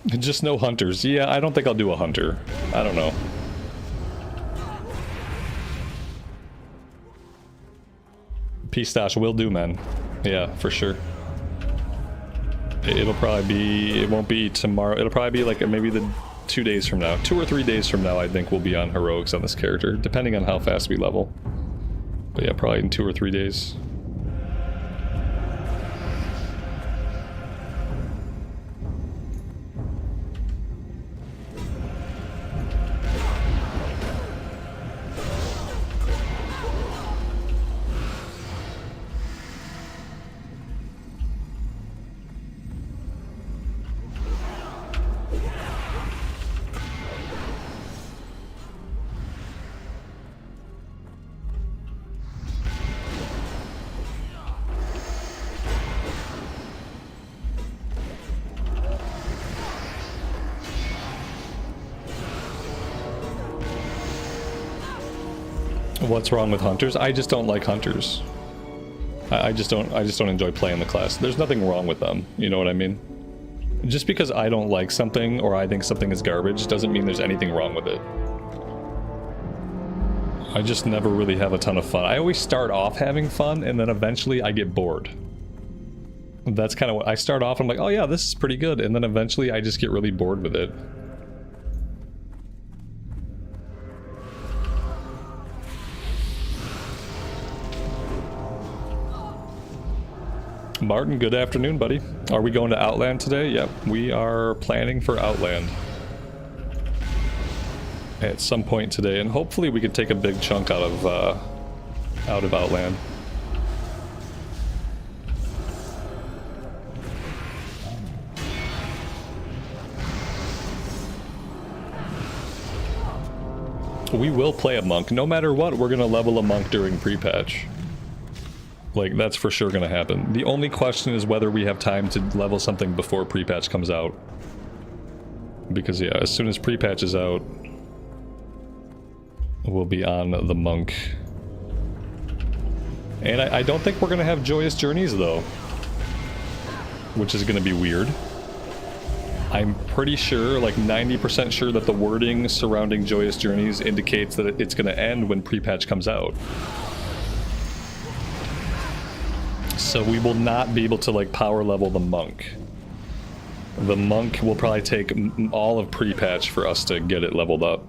Just no hunters. Yeah, I don't think I'll do a hunter. I don't know. Pistache will do, man. Yeah, for sure. It'll probably be... It won't be tomorrow. It'll probably be like maybe the 2 days from now. 2 or 3 days from now, I think we'll be on heroics on this character, depending on how fast we level. But yeah, probably in 2 or 3 days. What's wrong with hunters? I just don't like hunters. I just don't enjoy playing the class. There's nothing wrong with them, you know what I mean? Just because I don't like something or I think something is garbage doesn't mean there's anything wrong with it. I just never really have a ton of fun. I always start off having fun and then eventually I get bored. That's kind of what I start off, I'm like, oh yeah, this is pretty good, and then eventually I just get really bored with it. Martin, good afternoon, buddy. Are we going to Outland today? Yep, we are planning for Outland at some point today, and hopefully we can take a big chunk out of Outland. We will play a monk. No matter what, we're gonna level a monk during pre-patch. Like, that's for sure gonna happen. The only question is whether we have time to level something before pre-patch comes out. Because, yeah, as soon as pre-patch is out, we'll be on the monk. And I don't think we're gonna have Joyous Journeys, though. Which is gonna be weird. I'm pretty sure, like 90% sure, that the wording surrounding Joyous Journeys indicates that it's gonna end when pre-patch comes out. So we will not be able to, like, power level the monk. The monk will probably take all of pre-patch for us to get it leveled up.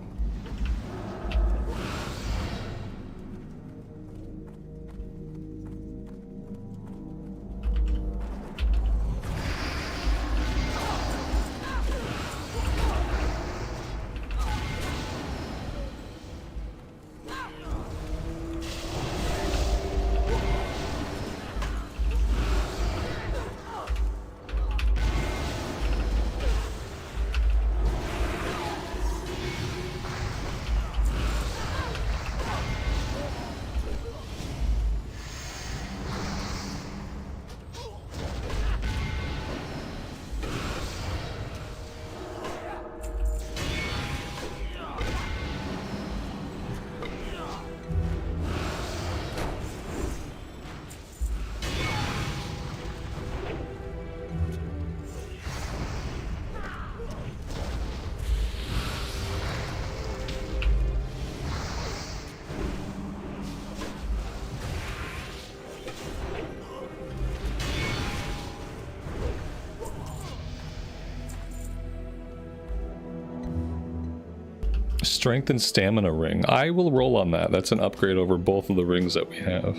Strength and Stamina ring. I will roll on that. That's an upgrade over both of the rings that we have.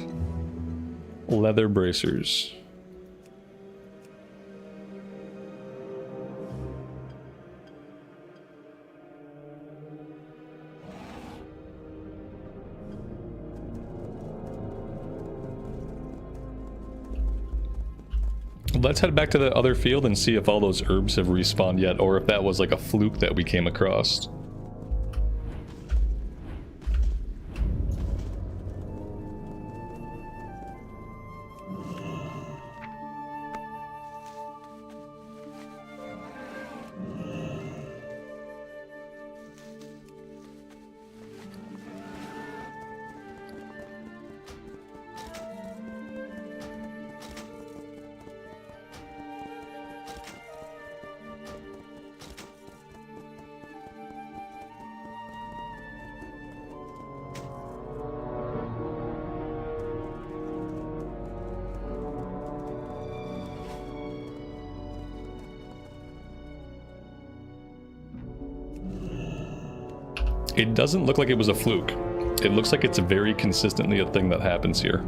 Leather bracers. Let's head back to the other field and see if all those herbs have respawned yet, or if that was like a fluke that we came across. It doesn't look like it was a fluke. It looks like it's very consistently a thing that happens here.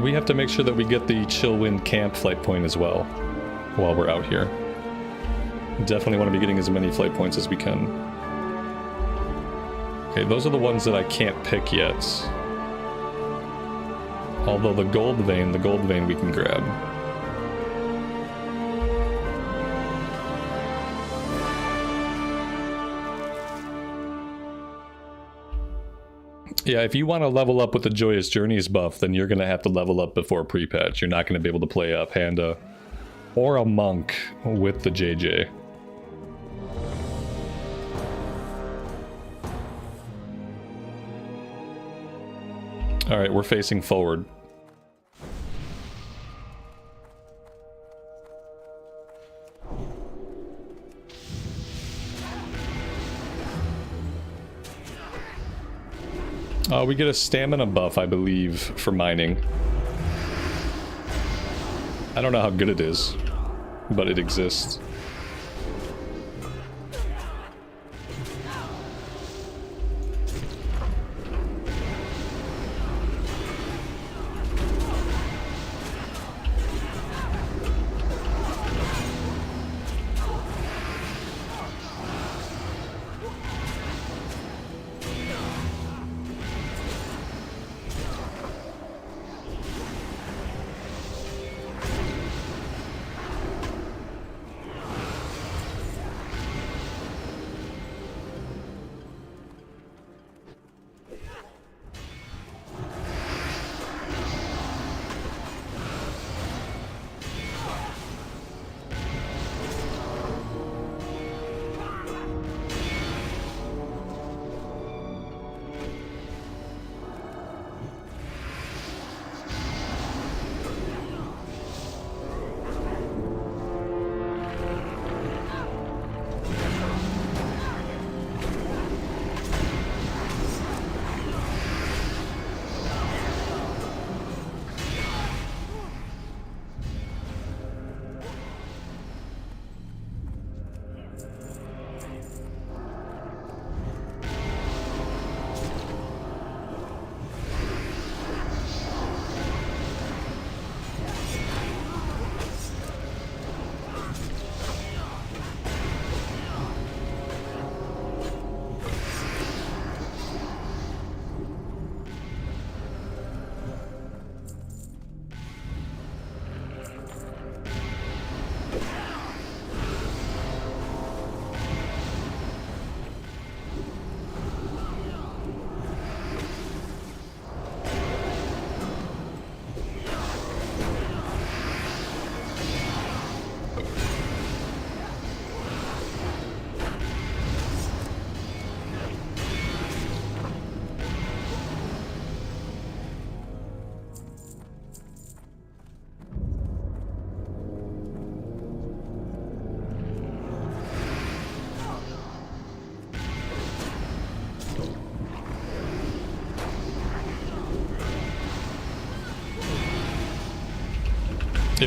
We have to make sure that we get the Chillwind camp flight point as well while we're out here. Definitely want to be getting as many flight points as we can. Okay, those are the ones that I can't pick yet. Although the gold vein we can grab. Yeah, if you want to level up with the Joyous Journeys buff, then you're going to have to level up before pre-patch. You're not going to be able to play a Panda or a Monk with the JJ. Alright, we're facing forward. We get a stamina buff, I believe, for mining. I don't know how good it is, but it exists.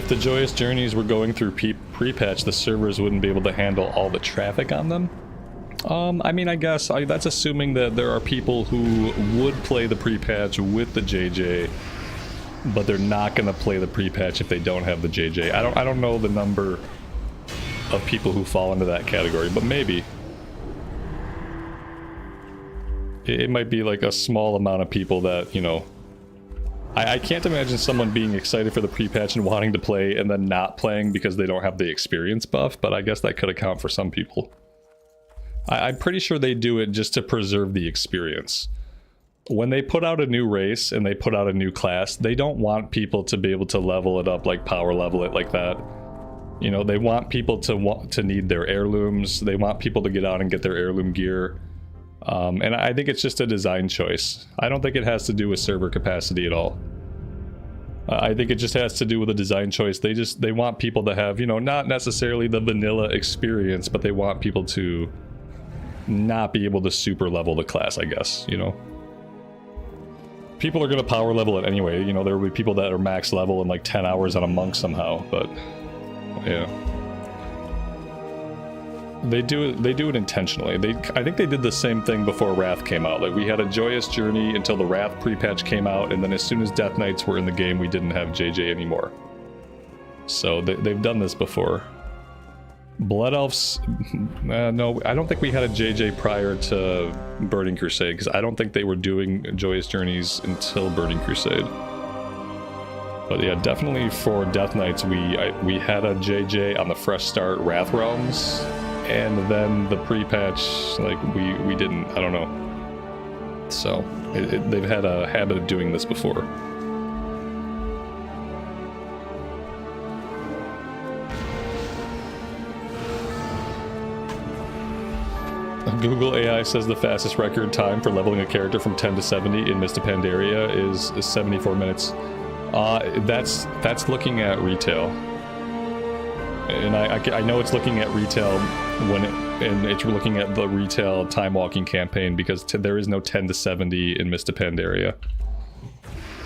If the Joyous Journeys were going through pre-patch, the servers wouldn't be able to handle all the traffic on them. I mean, I guess that's assuming that there are people who would play the pre-patch with the JJ, but they're not going to play the pre-patch if they don't have the JJ. I don't know the number of people who fall into that category, but maybe. It might be like a small amount of people that, you know... I can't imagine someone being excited for the pre-patch and wanting to play and then not playing because they don't have the experience buff, but I guess that could account for some people. I'm pretty sure they do it just to preserve the experience. When they put out a new race and they put out a new class, they don't want people to be able to level it up, like power level it like that. You know, they want people to need their heirlooms. They want people to get out and get their heirloom gear. And I think it's just a design choice. I don't think it has to do with server capacity at all. I think it just has to do with a design choice. They want people to have, you know, not necessarily the vanilla experience, but they want people to not be able to super level the class, I guess, you know. People are going to power level it anyway. You know, there will be people that are max level in like 10 hours on a monk somehow, but yeah. They do it intentionally. I think they did the same thing before Wrath came out. Like, we had a Joyous Journey until the Wrath pre-patch came out, and then as soon as Death Knights were in the game, we didn't have JJ anymore. So they've done this before. Blood Elves... no, I don't think we had a JJ prior to Burning Crusade, because I don't think they were doing Joyous Journeys until Burning Crusade. But yeah, definitely for Death Knights, we had a JJ on the Fresh Start Wrath Realms, and then the pre-patch, like, we didn't, I don't know. So, they've had a habit of doing this before. Google AI says the fastest record time for leveling a character from 10 to 70 in Mist of Pandaria is 74 minutes. That's looking at retail. And I know it's looking at retail and it's looking at the retail time walking campaign, because there is no 10 to 70 in Mist of Pandaria.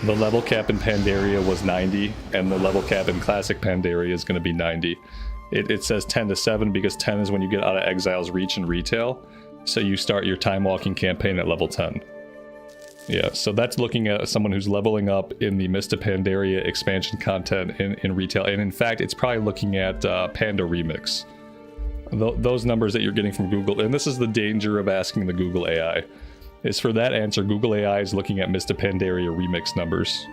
The level cap in Pandaria was 90, and the level cap in Classic Pandaria is going to be 90. It says 10 to 7 because 10 is when you get out of Exile's reach in retail, so you start your time walking campaign at level 10. Yeah, so that's looking at someone who's leveling up in the Mist of Pandaria expansion content in retail, and in fact, it's probably looking at Panda Remix. Those numbers that you're getting from Google, and this is the danger of asking the Google AI, is for that answer, Google AI is looking at Mist of Pandaria Remix numbers.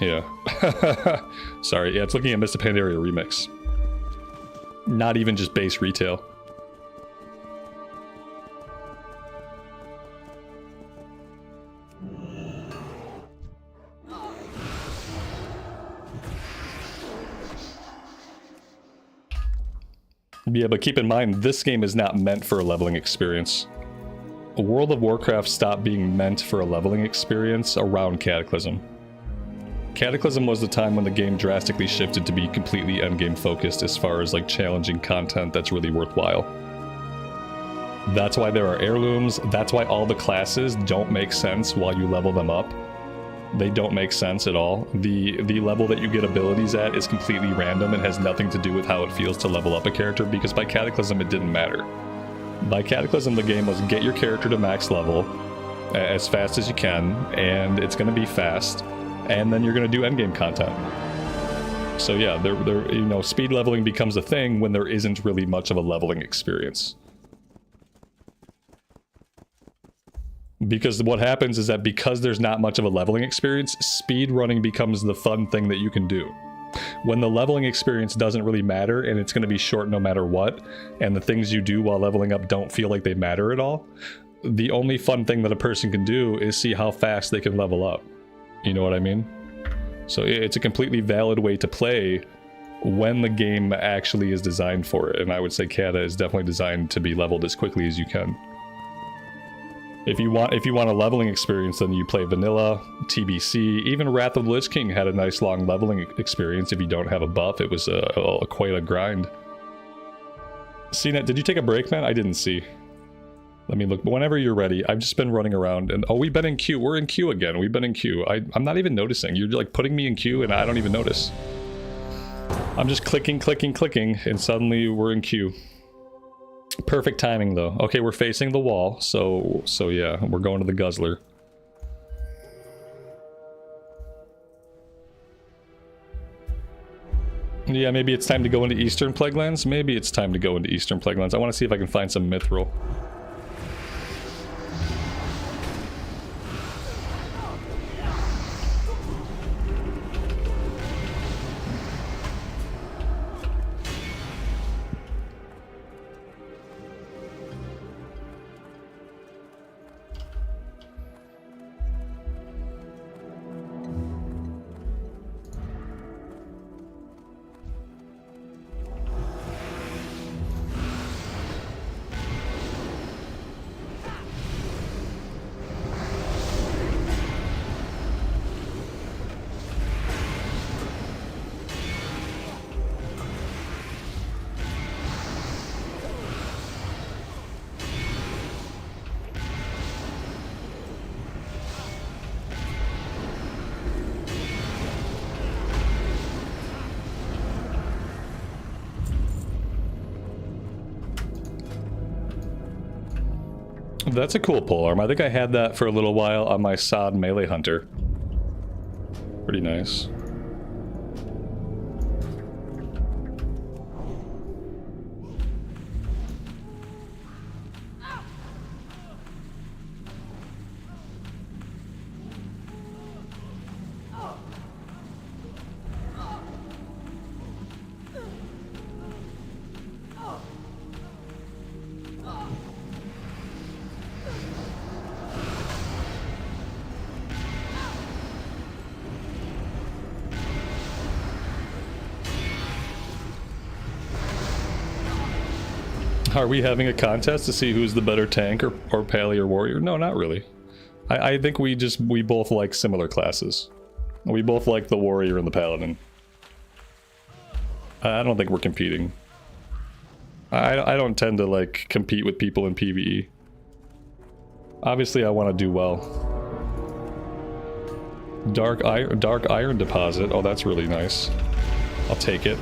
Yeah. Sorry, yeah, it's looking at Mist of Pandaria Remix. Not even just base retail. Yeah, but keep in mind, this game is not meant for a leveling experience. World of Warcraft stopped being meant for a leveling experience around Cataclysm. Cataclysm was the time when the game drastically shifted to be completely endgame focused as far as like challenging content that's really worthwhile. That's why there are heirlooms, that's why all the classes don't make sense while you level them up. They don't make sense at all. The level that you get abilities at is completely random and has nothing to do with how it feels to level up a character, because by Cataclysm it didn't matter. By Cataclysm the game was get your character to max level as fast as you can, and it's going to be fast, and then you're going to do endgame content. So yeah, you know, speed leveling becomes a thing when there isn't really much of a leveling experience. Because what happens is that because there's not much of a leveling experience, speed running becomes the fun thing that you can do. When the leveling experience doesn't really matter and it's going to be short no matter what, and the things you do while leveling up don't feel like they matter at all, the only fun thing that a person can do is see how fast they can level up. You know what I mean? So it's a completely valid way to play when the game actually is designed for it, and I would say Cata is definitely designed to be leveled as quickly as you can. If you want a leveling experience, then you play vanilla, TBC. Even Wrath of the Lich King had a nice long leveling experience. If you don't have a buff, it was quite a grind. CNET, did you take a break, man? I didn't see. Let me look. Whenever you're ready. I've just been running around and... Oh, we've been in queue. We're in queue again. We've been in queue. I'm not even noticing. You're like putting me in queue and I don't even notice. I'm just clicking, clicking, clicking, and suddenly we're in queue. Perfect timing, though. Okay, we're facing the wall, so yeah, we're going to the guzzler. Yeah, maybe it's time to go into Eastern Plaguelands. Maybe it's time to go into Eastern Plaguelands. I want to see if I can find some mithril. That's a cool polearm. I think I had that for a little while on my Sod melee hunter. Pretty nice. Are we having a contest to see who's the better tank or pally or warrior? No, not really. I think we both like similar classes. We both like the warrior and the paladin. I don't think we're competing. I don't tend to like compete with people in PvE. Obviously I want to do well. Dark iron deposit. Oh, that's really nice. I'll take it.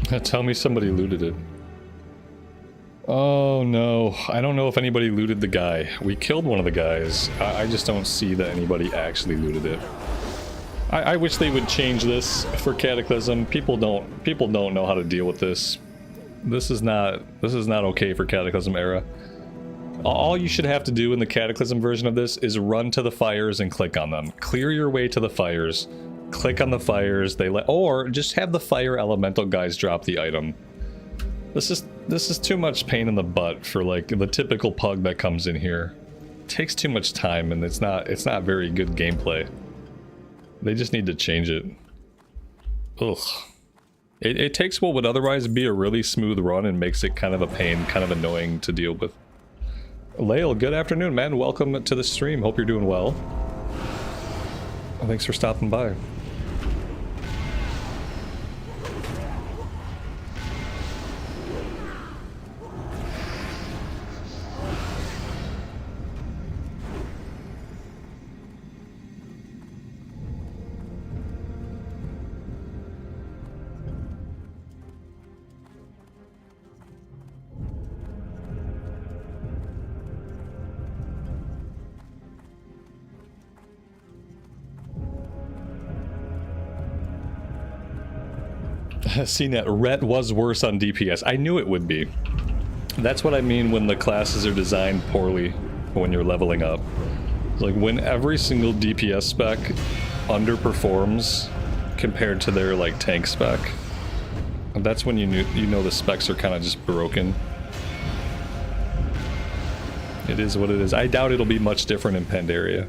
Tell me somebody looted it. Oh no, I don't know if anybody looted the guy. We killed one of the guys. I just don't see that anybody actually looted it. I wish they would change this for Cataclysm. People don't know how to deal with this. This is not okay for Cataclysm era. All you should have to do in the Cataclysm version of this is run to the fires and click on them. Clear your way to the fires. Click on the fires. Or just have the fire elemental guys drop the item. This is too much pain in the butt for like the typical pug that comes in here. It takes too much time and it's not very good gameplay. They just need to change it. Ugh. It takes what would otherwise be a really smooth run and makes it kind of a pain, kind of annoying to deal with. Lael, good afternoon, man. Welcome to the stream. Hope you're doing well. Thanks for stopping by. CNET, Ret was worse on DPS. I knew it would be. That's what I mean when the classes are designed poorly when you're leveling up. It's like when every single DPS spec underperforms compared to their like tank spec. That's when you know the specs are kind of just broken. It is what it is. I doubt it'll be much different in Pandaria.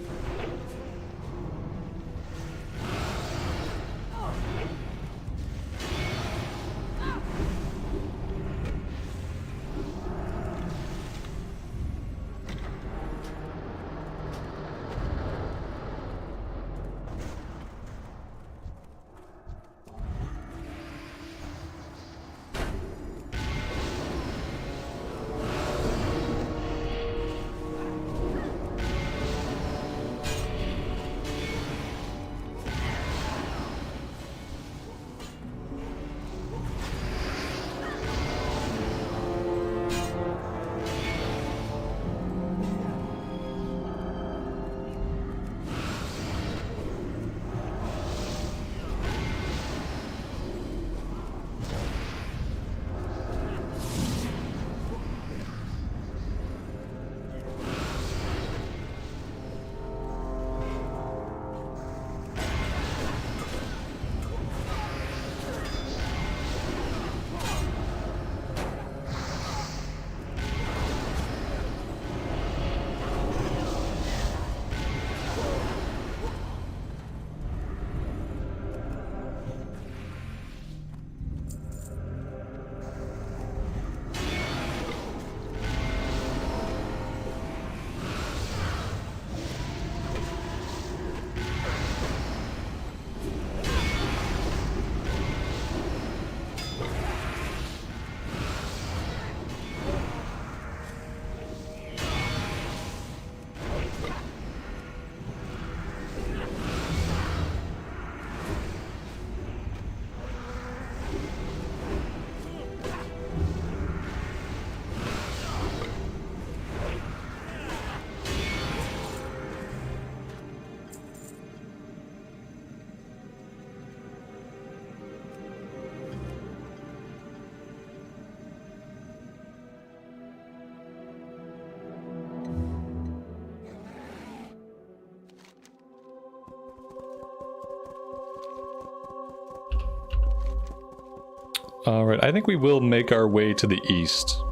Alright, I think we will make our way to the east.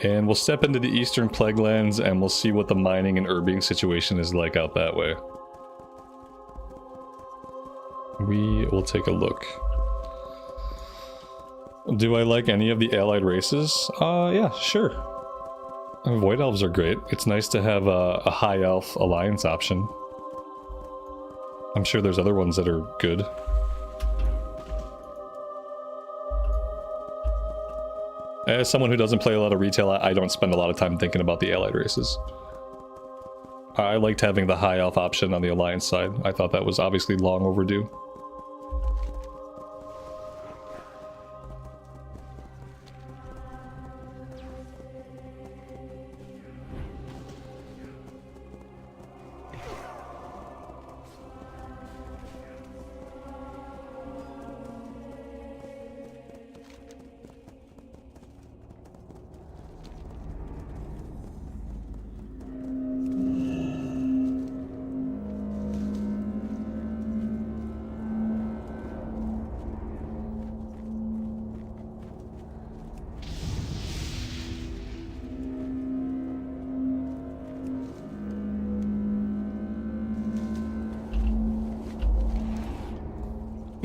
And we'll step into the eastern plague lands and we'll see what the mining and herbing situation is like out that way. We will take a look. Do I like any of the allied races? Yeah, sure. Void Elves are great. It's nice to have a high elf alliance option. I'm sure there's other ones that are good. As someone who doesn't play a lot of retail, I don't spend a lot of time thinking about the allied races. I liked having the high elf option on the alliance side. I thought that was obviously long overdue.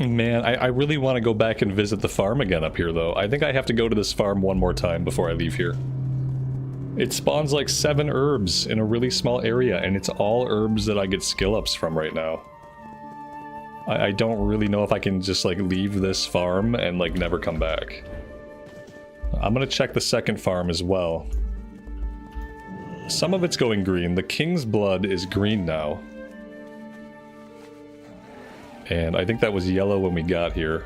Man, I really want to go back and visit the farm again up here, though. I think I have to go to this farm one more time before I leave here. It spawns like 7 herbs in a really small area, and it's all herbs that I get skill ups from right now. I don't really know if I can just like leave this farm and like never come back. I'm gonna check the second farm as well. Some of it's going green. The King's Blood is green now. And I think that was yellow when we got here.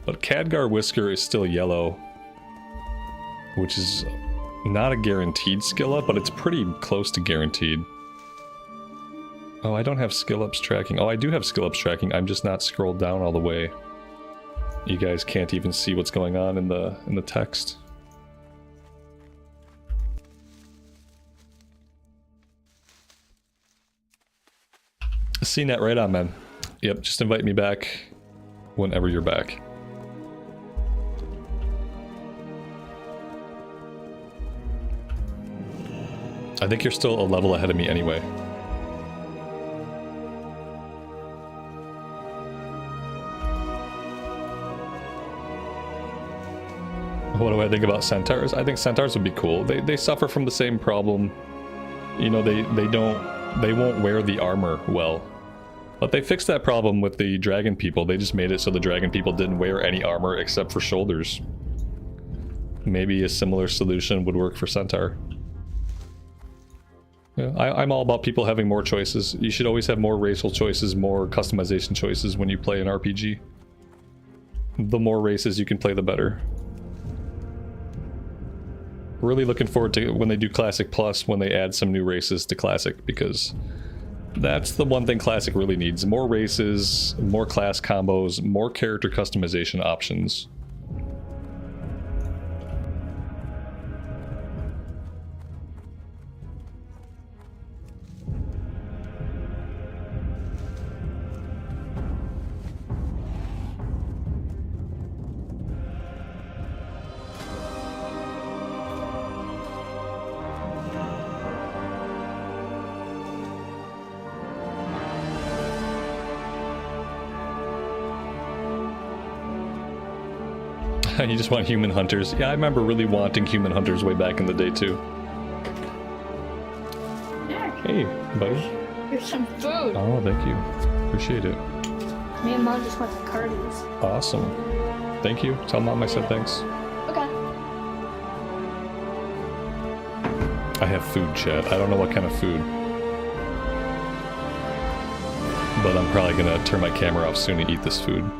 But Khadgar Whisker is still yellow, which is not a guaranteed skill up, but it's pretty close to guaranteed. Oh, I don't have skill ups tracking. Oh, I do have skill ups tracking. I'm just not scrolled down all the way. You guys can't even see what's going on in the text. CNET, right on, man. Yep, just invite me back whenever you're back. I think you're still a level ahead of me anyway. What do I think about centaurs? I think centaurs would be cool. They suffer from the same problem. You know, they won't wear the armor well. But they fixed that problem with the dragon people. They just made it so the dragon people didn't wear any armor except for shoulders. Maybe a similar solution would work for centaur. Yeah, I'm all about people having more choices. You should always have more racial choices, more customization choices when you play an RPG. The more races you can play, the better. Really looking forward to when they do Classic Plus, when they add some new races to Classic, because that's the one thing Classic really needs. More races, more class combos, more character customization options. You just want human hunters. Yeah, I remember really wanting human hunters way back in the day, too. Yeah. Hey, buddy. Here's some food. Oh, thank you. Appreciate it. Me and Mom just went to Cardi's. Awesome. Thank you. Tell Mom I said thanks. Okay. I have food, chat. I don't know what kind of food. But I'm probably gonna turn my camera off soon to eat this food.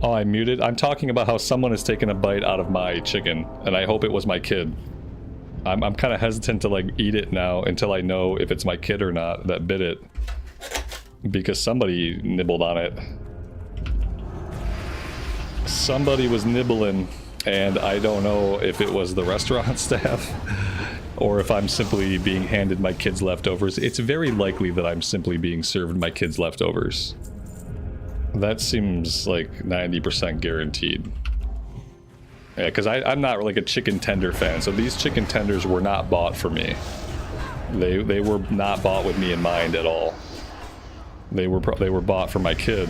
Oh, I muted? I'm talking about how someone has taken a bite out of my chicken, and I hope it was my kid. I'm kind of hesitant to like eat it now until I know if it's my kid or not that bit it. Because somebody nibbled on it. Somebody was nibbling, and I don't know if it was the restaurant staff or if I'm simply being handed my kid's leftovers. It's very likely that I'm simply being served my kid's leftovers. That seems like 90% guaranteed. Yeah, because I'm not like a chicken tender fan, so these chicken tenders were not bought for me. They were not bought with me in mind at all. They were bought for my kid,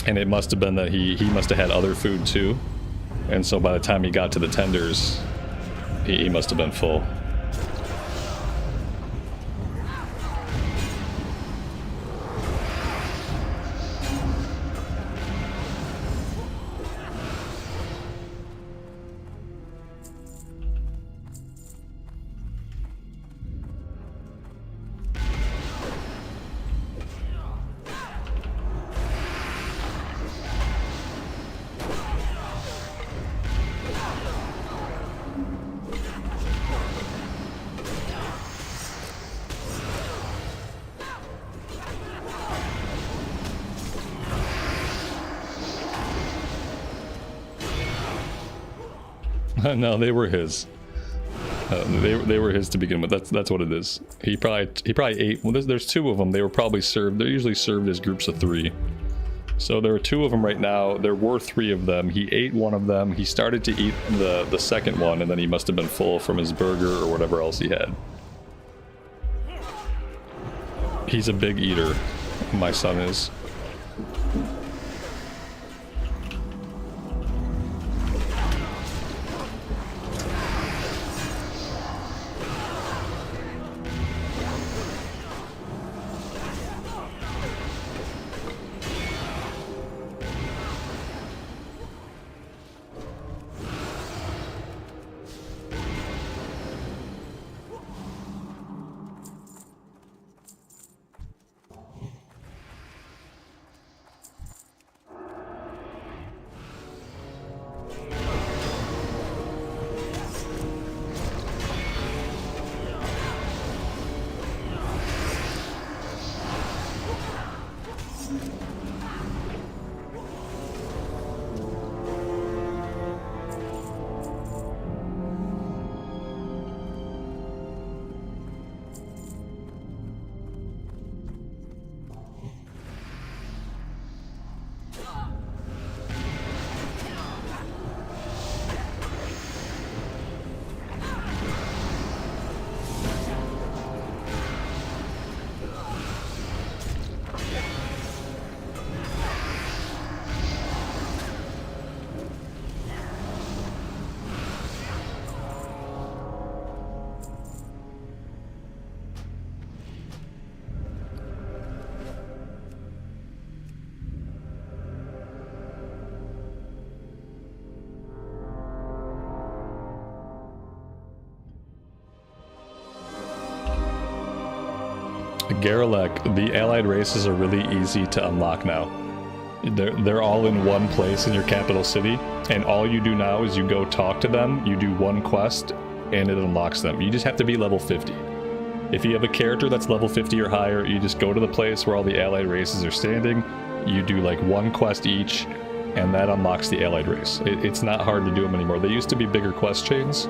and it must have been that he must have had other food too, and so by the time he got to the tenders, he must have been full. No, they were his. They were his to begin with. That's what it is. He probably ate. Well, there's two of them. They were probably served. They're usually served as groups of 3. So there are 2 of them right now. There were 3 of them. He ate one of them. He started to eat the second one, and then he must have been full from his burger or whatever else he had. He's a big eater. My son is. Garrelek, the allied races are really easy to unlock now. They're all in one place in your capital city, and all you do now is you go talk to them, you do one quest, and it unlocks them. You just have to be level 50. If you have a character that's level 50 or higher, you just go to the place where all the allied races are standing, you do like one quest each, and that unlocks the allied race. It's not hard to do them anymore. They used to be bigger quest chains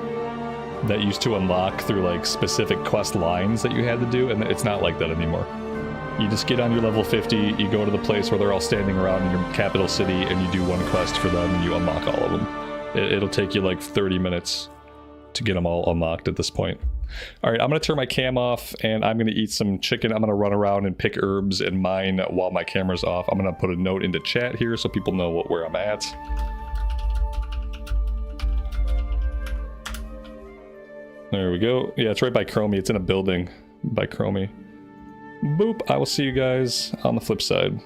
that used to unlock through like specific quest lines that you had to do, and it's not like that anymore. You just get on your level 50, you go to the place where they're all standing around in your capital city, and you do one quest for them, and you unlock all of them. It'll take you like 30 minutes to get them all unlocked at this point. Alright, I'm going to turn my cam off, and I'm going to eat some chicken. I'm going to run around and pick herbs and mine while my camera's off. I'm going to put a note into chat here so people know where I'm at. There we go. Yeah, it's right by Chromie. It's in a building by Chromie. Boop. I will see you guys on the flip side.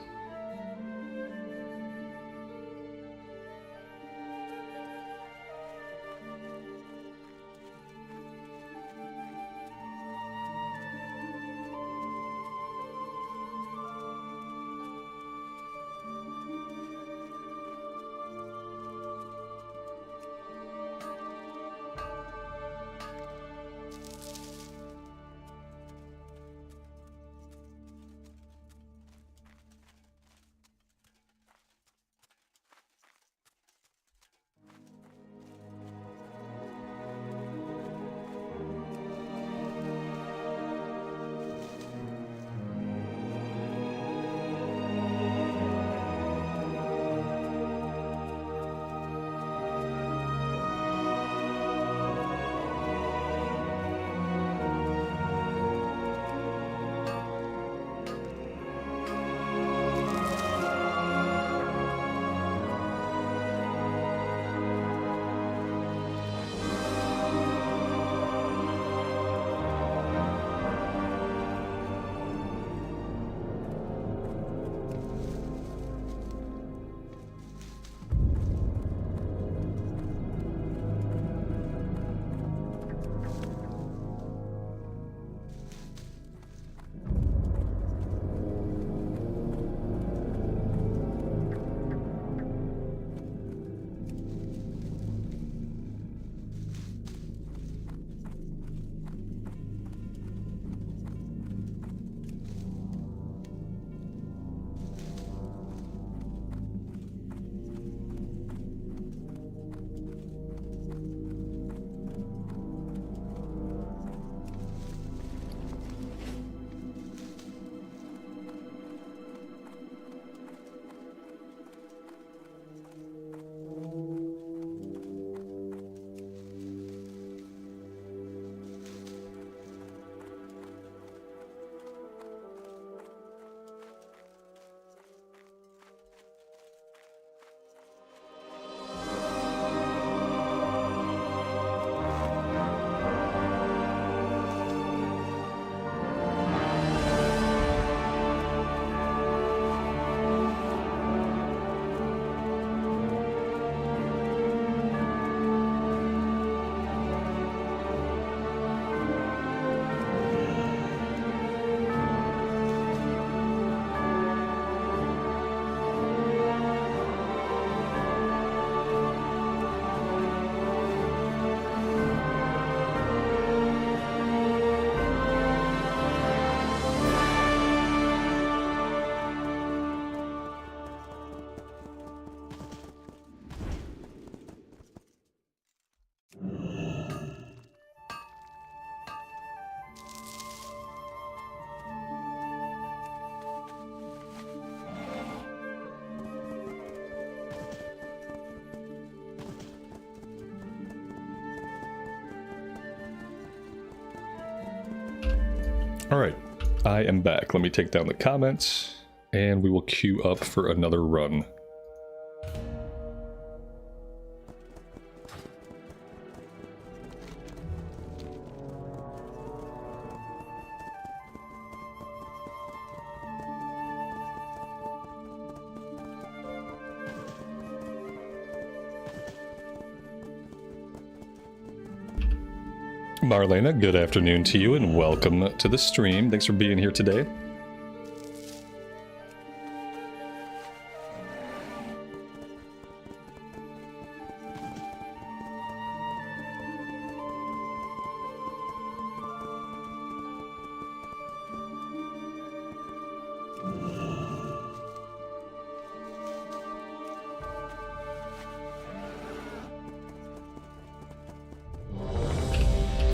All right, I am back. Let me take down the comments, and we will queue up for another run. Marlena, good afternoon to you and welcome to the stream. Thanks for being here today.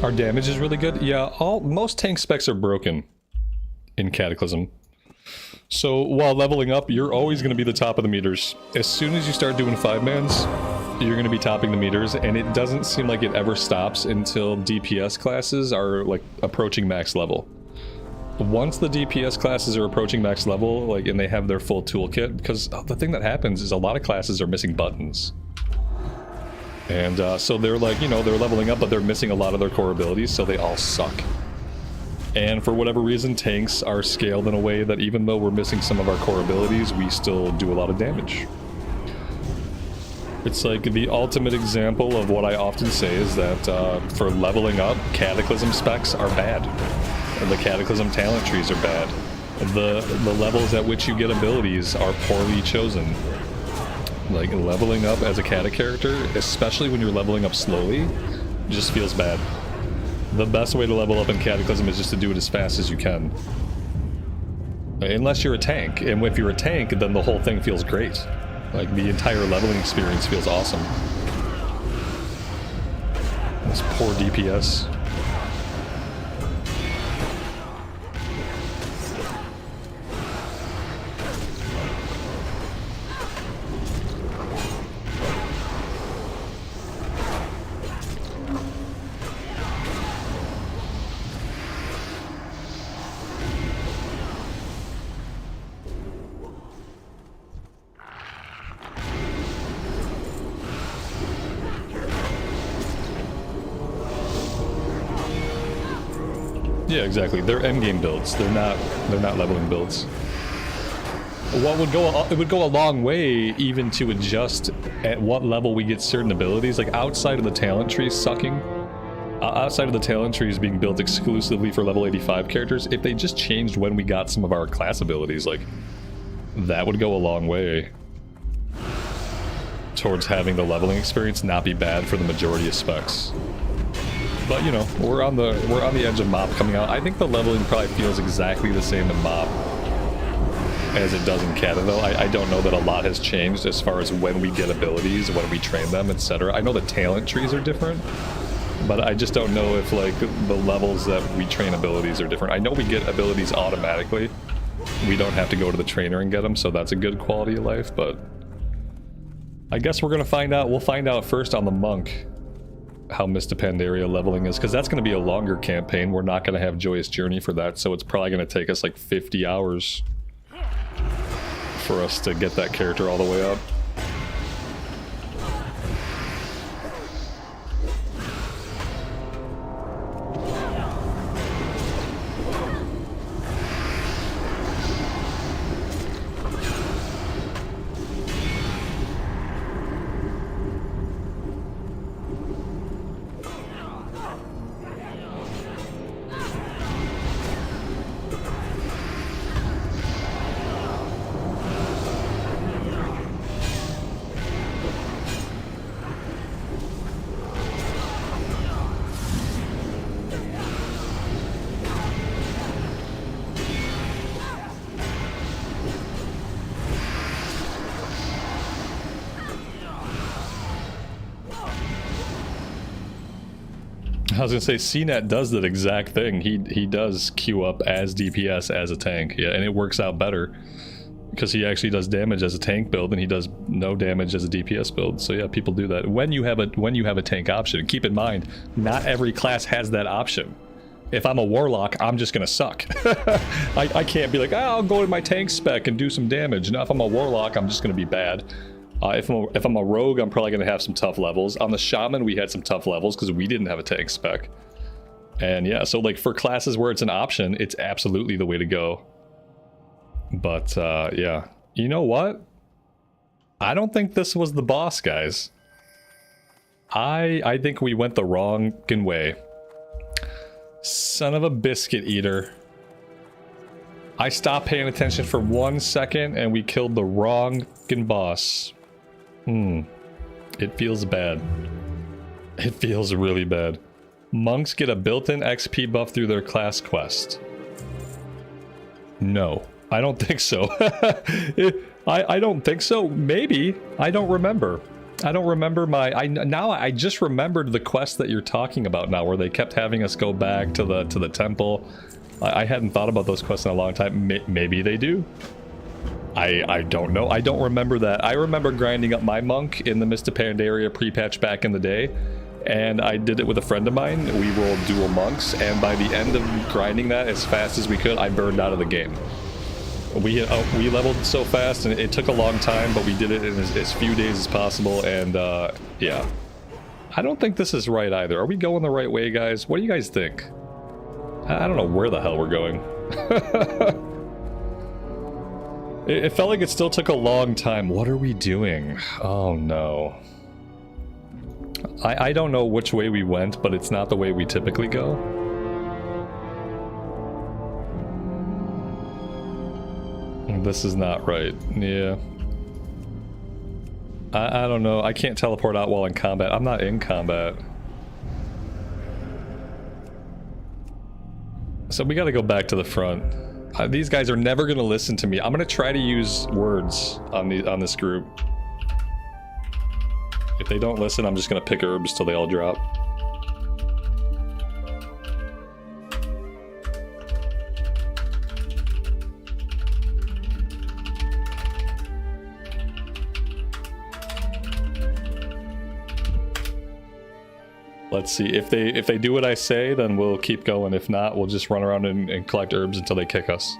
Our damage is really good. Yeah, most tank specs are broken in Cataclysm. So while leveling up, you're always going to be the top of the meters. As soon as you start doing 5-mans, you're going to be topping the meters, and it doesn't seem like it ever stops until DPS classes are like approaching max level. Once the DPS classes are approaching max level, like, and they have their full toolkit, because the thing that happens is a lot of classes are missing buttons. And so they're like, you know, they're leveling up, but they're missing a lot of their core abilities, so they all suck. And for whatever reason, tanks are scaled in a way that even though we're missing some of our core abilities, we still do a lot of damage. It's like the ultimate example of what I often say is that for leveling up, Cataclysm specs are bad. And the Cataclysm talent trees are bad. The levels at which you get abilities are poorly chosen. Like, leveling up as a Cata character, especially when you're leveling up slowly, just feels bad. The best way to level up in Cataclysm is just to do it as fast as you can. Unless you're a tank, and if you're a tank, then the whole thing feels great. Like, the entire leveling experience feels awesome. This poor DPS. Yeah, exactly. They're endgame builds. They're not leveling builds. What it would go a long way even to adjust at what level we get certain abilities. Like, outside of the talent trees sucking, outside of the talent trees being built exclusively for level 85 characters, if they just changed when we got some of our class abilities, like, that would go a long way towards having the leveling experience not be bad for the majority of specs. But, you know, we're on the edge of MoP coming out. I think the leveling probably feels exactly the same in MoP as it does in Cata, though. I don't know that a lot has changed as far as when we get abilities, when we train them, etc. I know the talent trees are different, but I just don't know if, like, the levels that we train abilities are different. I know we get abilities automatically. We don't have to go to the trainer and get them, so that's a good quality of life, but I guess we're gonna find out. We'll find out first on the Monk how Mista Pandaria leveling is, because that's going to be a longer campaign. We're not going to have Joyous Journey for that, so it's probably going to take us like 50 hours for us to get that character all the way up. I was gonna say, CNET does that exact thing. He does queue up as DPS as a tank, yeah, and it works out better because he actually does damage as a tank build and he does no damage as a DPS build. So yeah, people do that when you have a tank option. Keep in mind, not every class has that option. If I'm a warlock, I'm just gonna suck. I can't be like, I'll go in my tank spec and do some damage. Now, if I'm a warlock, I'm just gonna be bad. If I'm a rogue, I'm probably gonna have some tough levels. On the shaman, we had some tough levels because we didn't have a tank spec. And yeah, so like for classes where it's an option, it's absolutely the way to go. But yeah, you know what? I don't think this was the boss, guys. I think we went the wrong way. Son of a biscuit eater. I stopped paying attention for 1 second and we killed the wrong boss. It feels bad. It feels really bad. Monks get a built-in XP buff through their class quest. No, I don't think so. I don't think so. Maybe. I don't remember. I don't remember now I just remembered the quest that you're talking about now, where they kept having us go back to the temple. I hadn't thought about those quests in a long time. Maybe they do. I don't know. I don't remember that. I remember grinding up my monk in the Mr. Pandaria pre-patch back in the day, and I did it with a friend of mine. We rolled dual monks, and by the end of grinding that as fast as we could, I burned out of the game. We leveled so fast, and it took a long time, but we did it in as few days as possible, and yeah. I don't think this is right either. Are we going the right way, guys? What do you guys think? I don't know where the hell we're going. It felt like it still took a long time. What are we doing? Oh no. I don't know which way we went, but it's not the way we typically go. This is not right. Yeah. I don't know. I can't teleport out while in combat. I'm not in combat. So we gotta go back to the front. These guys are never gonna listen to me. I'm gonna try to use words on this group. If they don't listen, I'm just gonna pick herbs till they all drop. Let's see, if they do what I say, then we'll keep going. If not, we'll just run around and collect herbs until they kick us.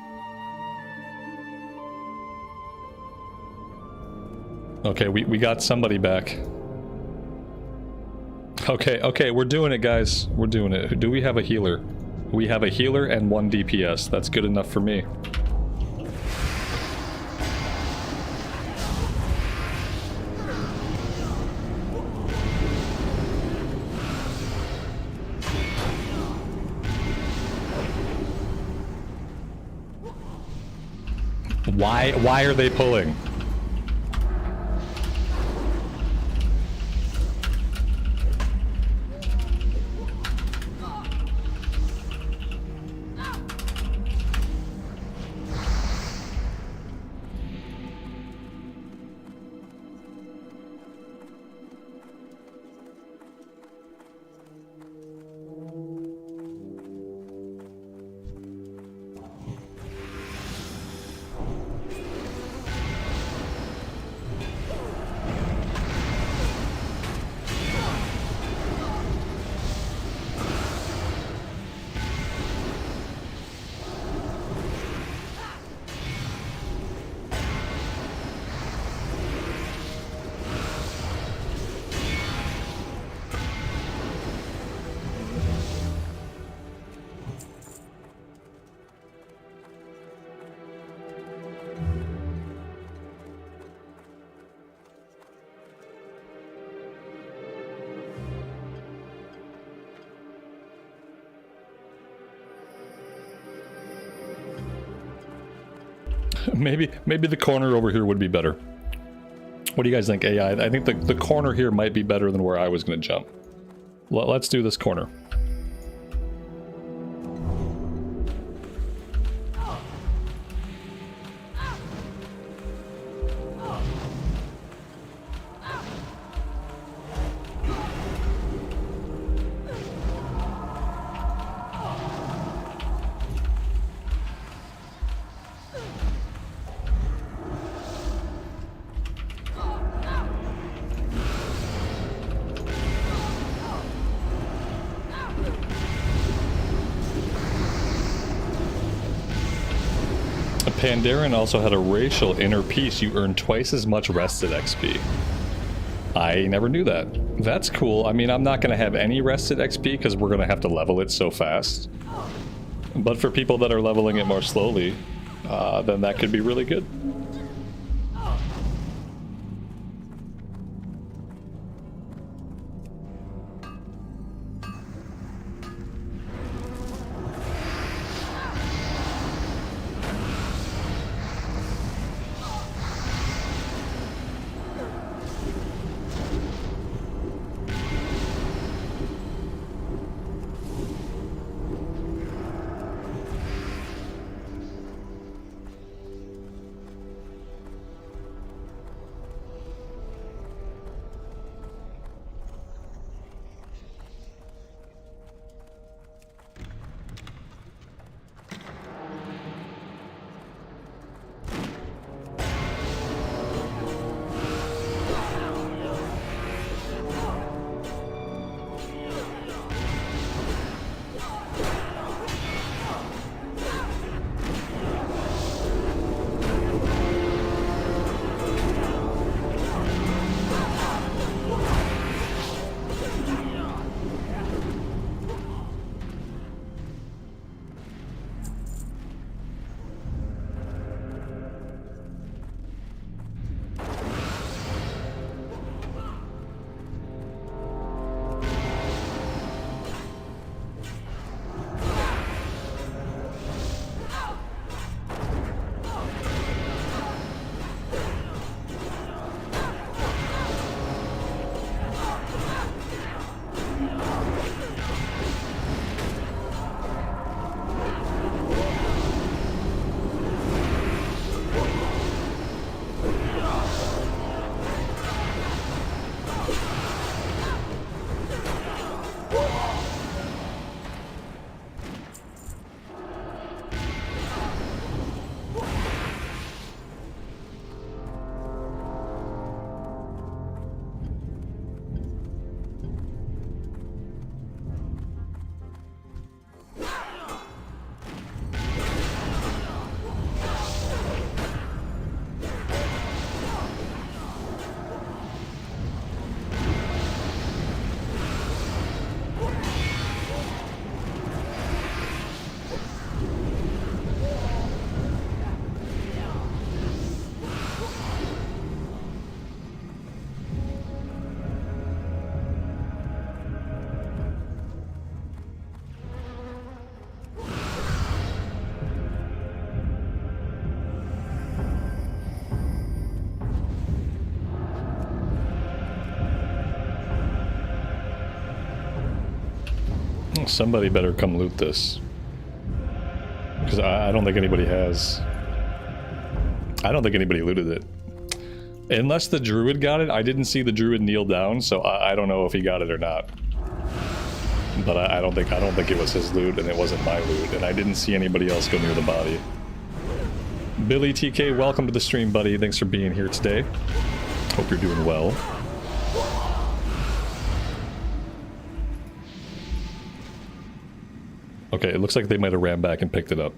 Okay, we got somebody back. Okay, we're doing it, guys. We're doing it. Do we have a healer? We have a healer and 1 DPS. That's good enough for me. Why are they pulling? Maybe the corner over here would be better. What do you guys think, AI? I think the corner here might be better than where I was going to jump. Let's do this corner. Pandaren also had a racial inner peace. You earn twice as much rested XP. I never knew that. That's cool. I mean, I'm not going to have any rested XP because we're going to have to level it so fast. But for people that are leveling it more slowly, then that could be really good. Somebody better come loot this. Because I don't think anybody has. I don't think anybody looted it. Unless the druid got it. I didn't see the druid kneel down, so I don't know if he got it or not. But I don't think it was his loot, and it wasn't my loot, and I didn't see anybody else go near the body. Billy TK, welcome to the stream, buddy. Thanks for being here today. Hope you're doing well. Okay, it looks like they might have ran back and picked it up.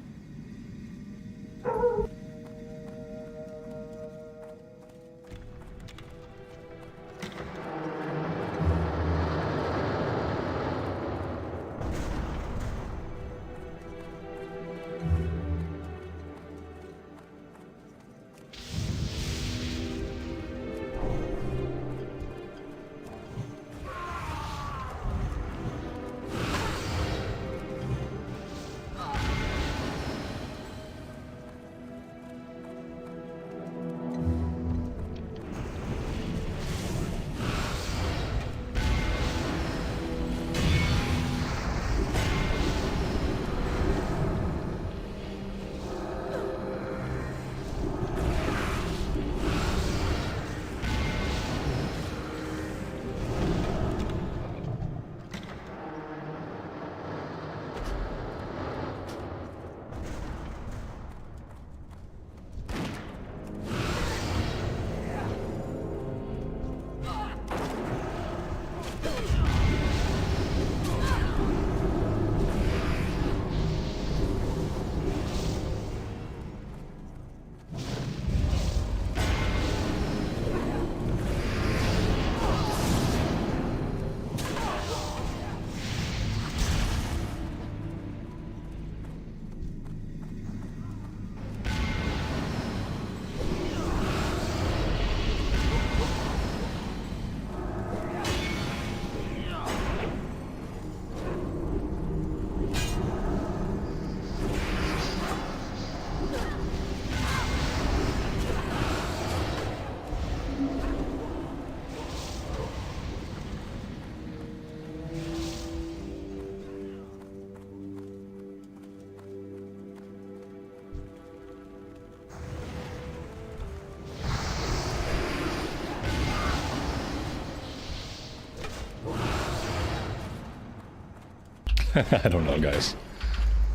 I don't know, guys.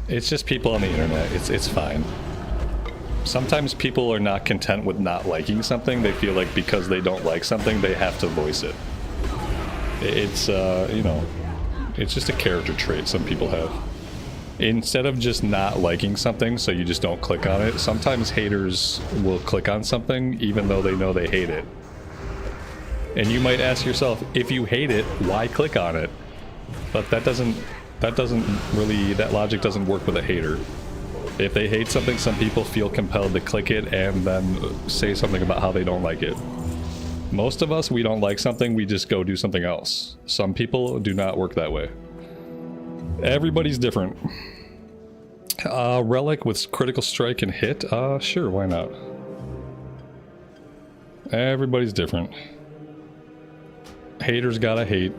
It's just people on the internet. It's fine. Sometimes people are not content with not liking something. They feel like because they don't like something, they have to voice it. It's, you know, it's just a character trait some people have. Instead of just not liking something so you just don't click on it, sometimes haters will click on something even though they know they hate it. And you might ask yourself, if you hate it, why click on it? But that logic doesn't work with a hater. If they hate something, some people feel compelled to click it and then say something about how they don't like it. Most of us, we don't like something, we just go do something else. Some people do not work that way. Everybody's different. Relic with critical strike and hit? Sure, why not? Everybody's different. Haters gotta hate.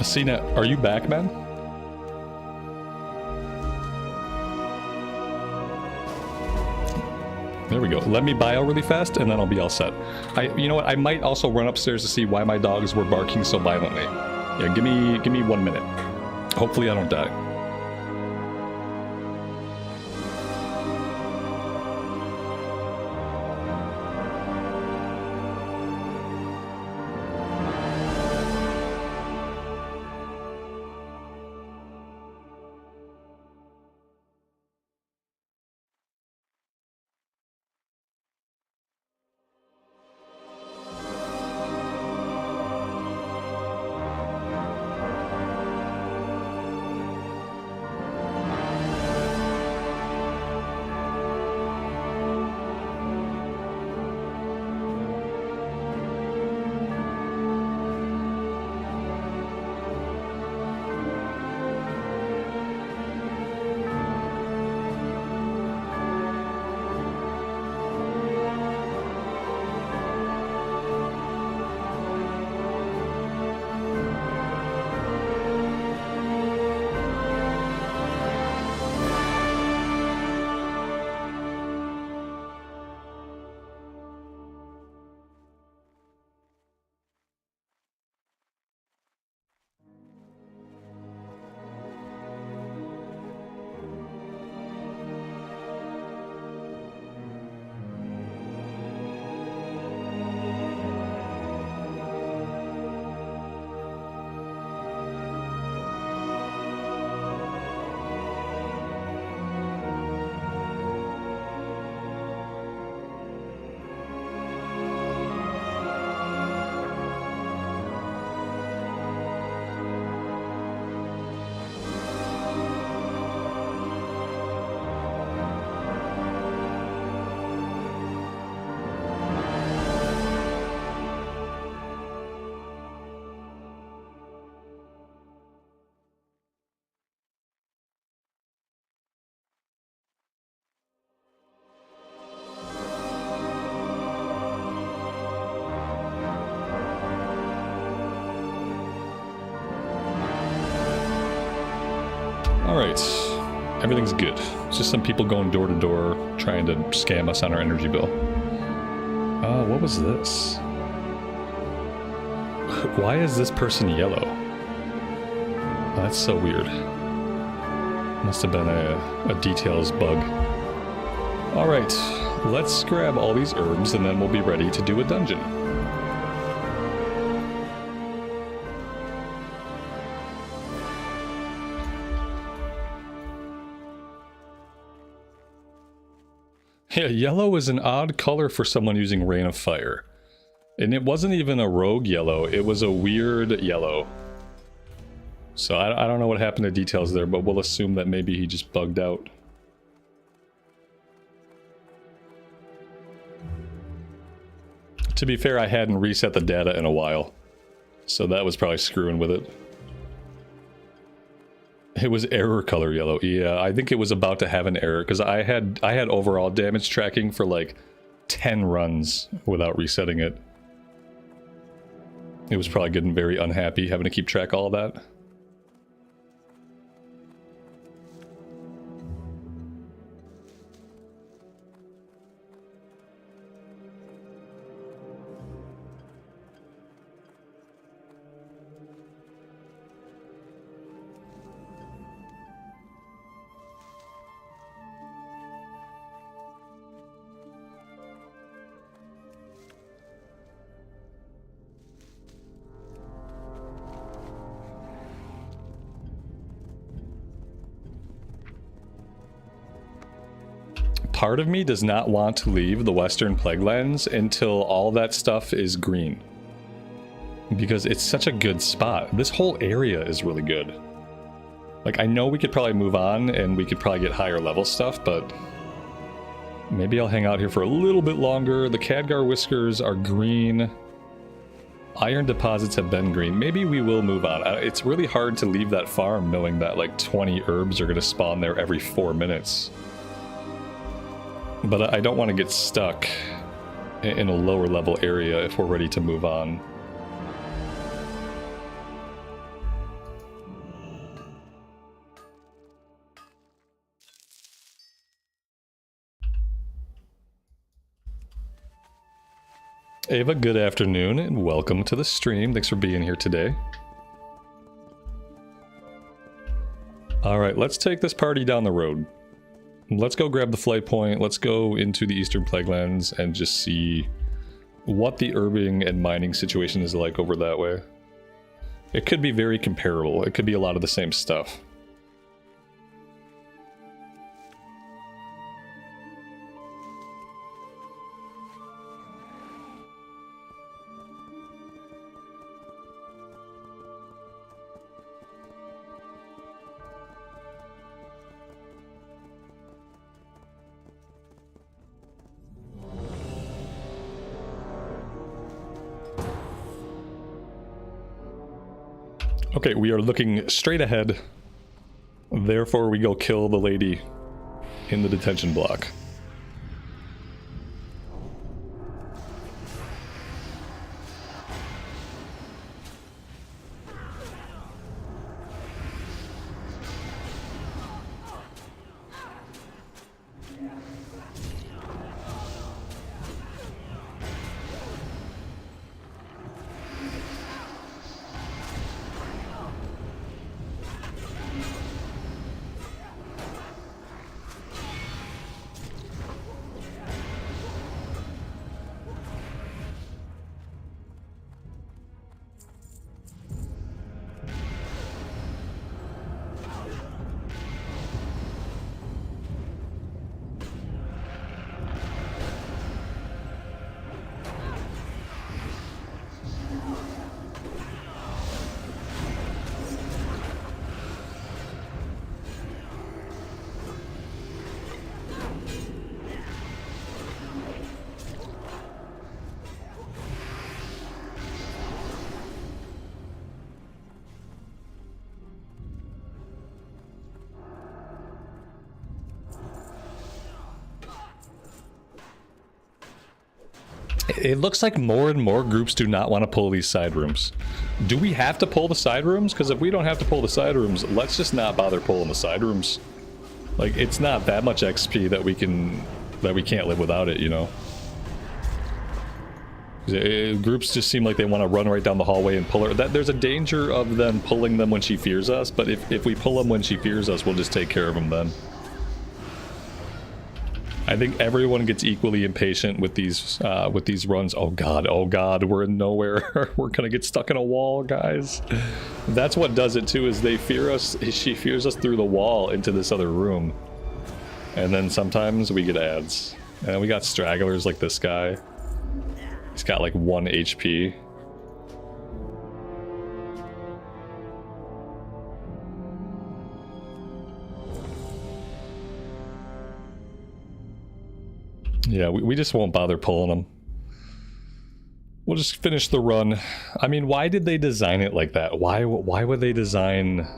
Cena, are you back, man? There we go. Let me bio really fast, and then I'll be all set. You know what? I might also run upstairs to see why my dogs were barking so violently. Yeah, give me 1 minute. Hopefully I don't die. Alright, everything's good. It's just some people going door to door trying to scam us on our energy bill. What was this? Why is this person yellow? Oh, that's so weird. Must have been a details bug. Alright, let's grab all these herbs and then we'll be ready to do a dungeon. Yeah, yellow is an odd color for someone using Rain of Fire. And it wasn't even a rogue yellow, it was a weird yellow. So I don't know what happened to details there, but we'll assume that maybe he just bugged out. To be fair, I hadn't reset the data in a while, so that was probably screwing with it. It was error color yellow. Yeah, I think it was about to have an error because I had overall damage tracking for like 10 runs without resetting it. It was probably getting very unhappy having to keep track of all that. Part of me does not want to leave the Western Plaguelands until all that stuff is green. Because it's such a good spot. This whole area is really good. Like, I know we could probably move on and we could probably get higher level stuff, but maybe I'll hang out here for a little bit longer. The Khadgar Whiskers are green. Iron deposits have been green. Maybe we will move on. It's really hard to leave that farm knowing that like 20 herbs are going to spawn there every 4 minutes. But I don't want to get stuck in a lower level area if we're ready to move on. Ava, good afternoon and welcome to the stream. Thanks for being here today. Alright, let's take this party down the road. Let's go grab the flight point, let's go into the Eastern Plaguelands and just see what the herbing and mining situation is like over that way. It could be very comparable, it could be a lot of the same stuff. Okay, we are looking straight ahead. Therefore, we go kill the lady in the detention block. It looks like more and more groups do not want to pull these side rooms. Do we have to pull the side rooms? Because if we don't have to pull the side rooms, let's just not bother pulling the side rooms. Like, it's not that much XP that we can't live without it, you know? Groups just seem like they want to run right down the hallway and pull her. There's a danger of them pulling them when she fears us, but if we pull them when she fears us, we'll just take care of them then. I think everyone gets equally impatient with these runs. Oh god, we're in nowhere. We're gonna get stuck in a wall, guys. That's what does it too, is they fear us. She fears us through the wall into this other room. And then sometimes we get ads. And we got stragglers like this guy. He's got like 1 HP. Yeah, we just won't bother pulling them. We'll just finish the run. I mean, why did they design it like that? Why would they design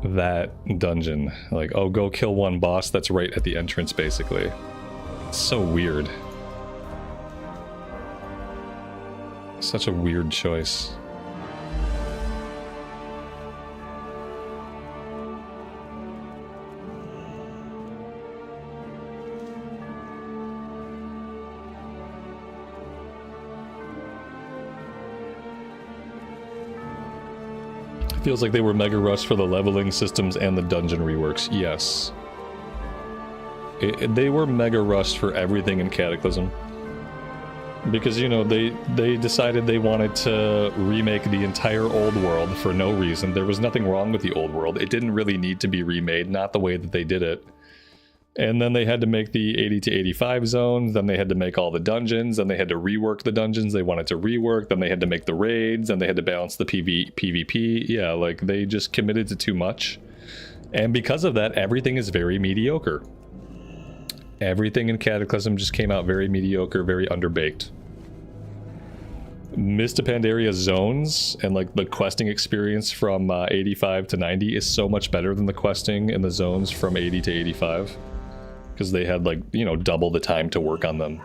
that dungeon? Like, oh, go kill one boss that's right at the entrance, basically. It's so weird. Such a weird choice. Feels like they were mega rushed for the leveling systems and the dungeon reworks. Yes. They were mega rushed for everything in Cataclysm. Because, you know, they decided they wanted to remake the entire old world for no reason. There was nothing wrong with the old world. It didn't really need to be remade, not the way that they did it. And then they had to make the 80 to 85 zones, then they had to make all the dungeons, then they had to rework the dungeons they wanted to rework, then they had to make the raids, then they had to balance the PvP. Yeah, like, they just committed to too much. And because of that, everything is very mediocre. Everything in Cataclysm just came out very mediocre, very underbaked. Mist to Pandaria zones and like the questing experience from 85 to 90 is so much better than the questing in the zones from 80 to 85. Because they had, like, you know, double the time to work on them.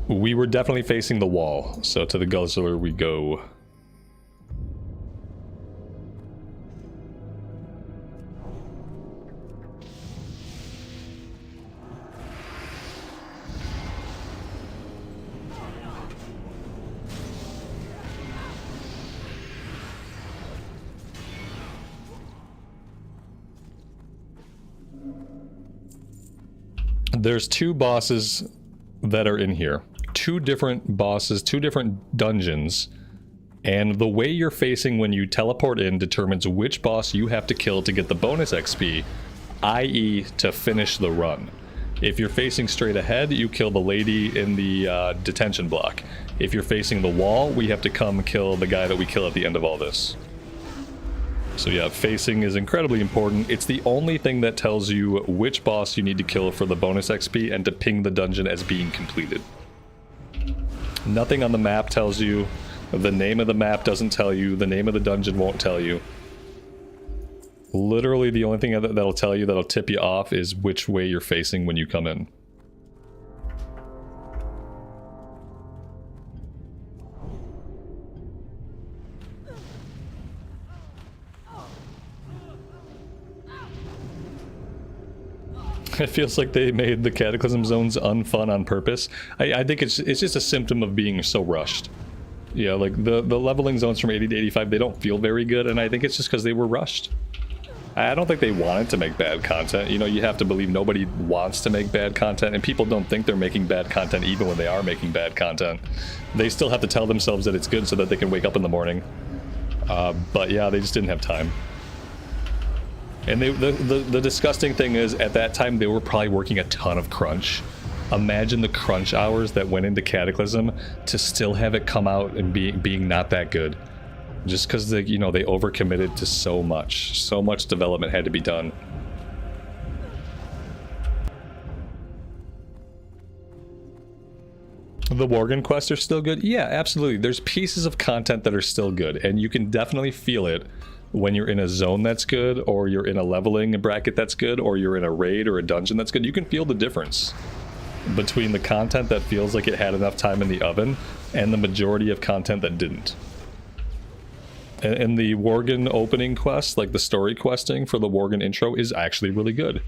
We were definitely facing the wall, so to the Guzzler we go. There's two bosses that are in here. Two different bosses, two different dungeons. And the way you're facing when you teleport in determines which boss you have to kill to get the bonus XP, i.e. to finish the run. If you're facing straight ahead, you kill the lady in the detention block. If you're facing the wall, we have to come kill the guy that we kill at the end of all this. So yeah, facing is incredibly important. It's the only thing that tells you which boss you need to kill for the bonus XP and to ping the dungeon as being completed. Nothing on the map tells you. The name of the map doesn't tell you. The name of the dungeon won't tell you. Literally the only thing that'll tell you, that'll tip you off, is which way you're facing when you come in. It feels like they made the Cataclysm zones unfun on purpose. I think it's just a symptom of being so rushed. Yeah, like the leveling zones from 80 to 85, they don't feel very good, and I think it's just because they were rushed. I don't think they wanted to make bad content. You know, you have to believe nobody wants to make bad content, and people don't think they're making bad content even when they are making bad content. They still have to tell themselves that it's good so that they can wake up in the morning. But yeah, they just didn't have time. And the disgusting thing is, at that time, they were probably working a ton of crunch. Imagine the crunch hours that went into Cataclysm to still have it come out and being not that good. Just because, they overcommitted to so much. So much development had to be done. The Worgen quests are still good? Yeah, absolutely. There's pieces of content that are still good, and you can definitely feel it when you're in a zone that's good, or you're in a leveling bracket that's good, or you're in a raid or a dungeon that's good. You can feel the difference between the content that feels like it had enough time in the oven and the majority of content that didn't. And the Worgen opening quest, like the story questing for the Worgen intro, is actually really good.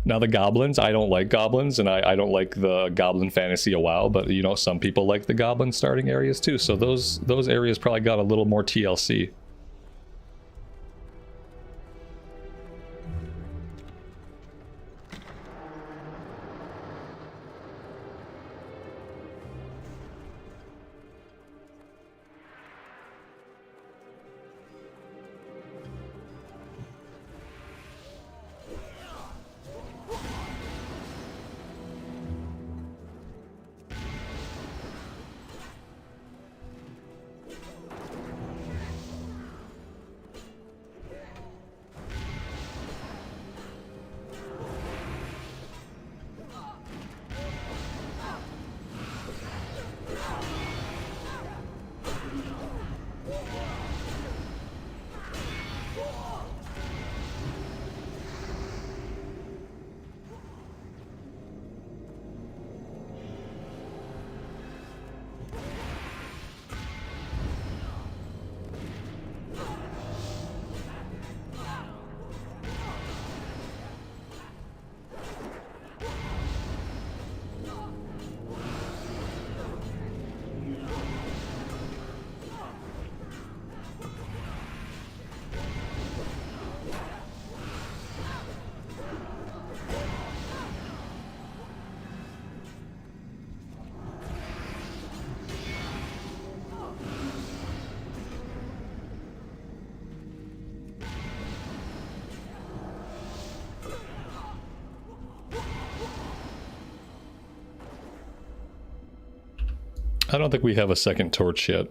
Now the goblins, I don't like goblins, and I don't like the goblin fantasy a while, but you know, some people like the goblin starting areas too, so those areas probably got a little more TLC. I don't think we have a second torch yet.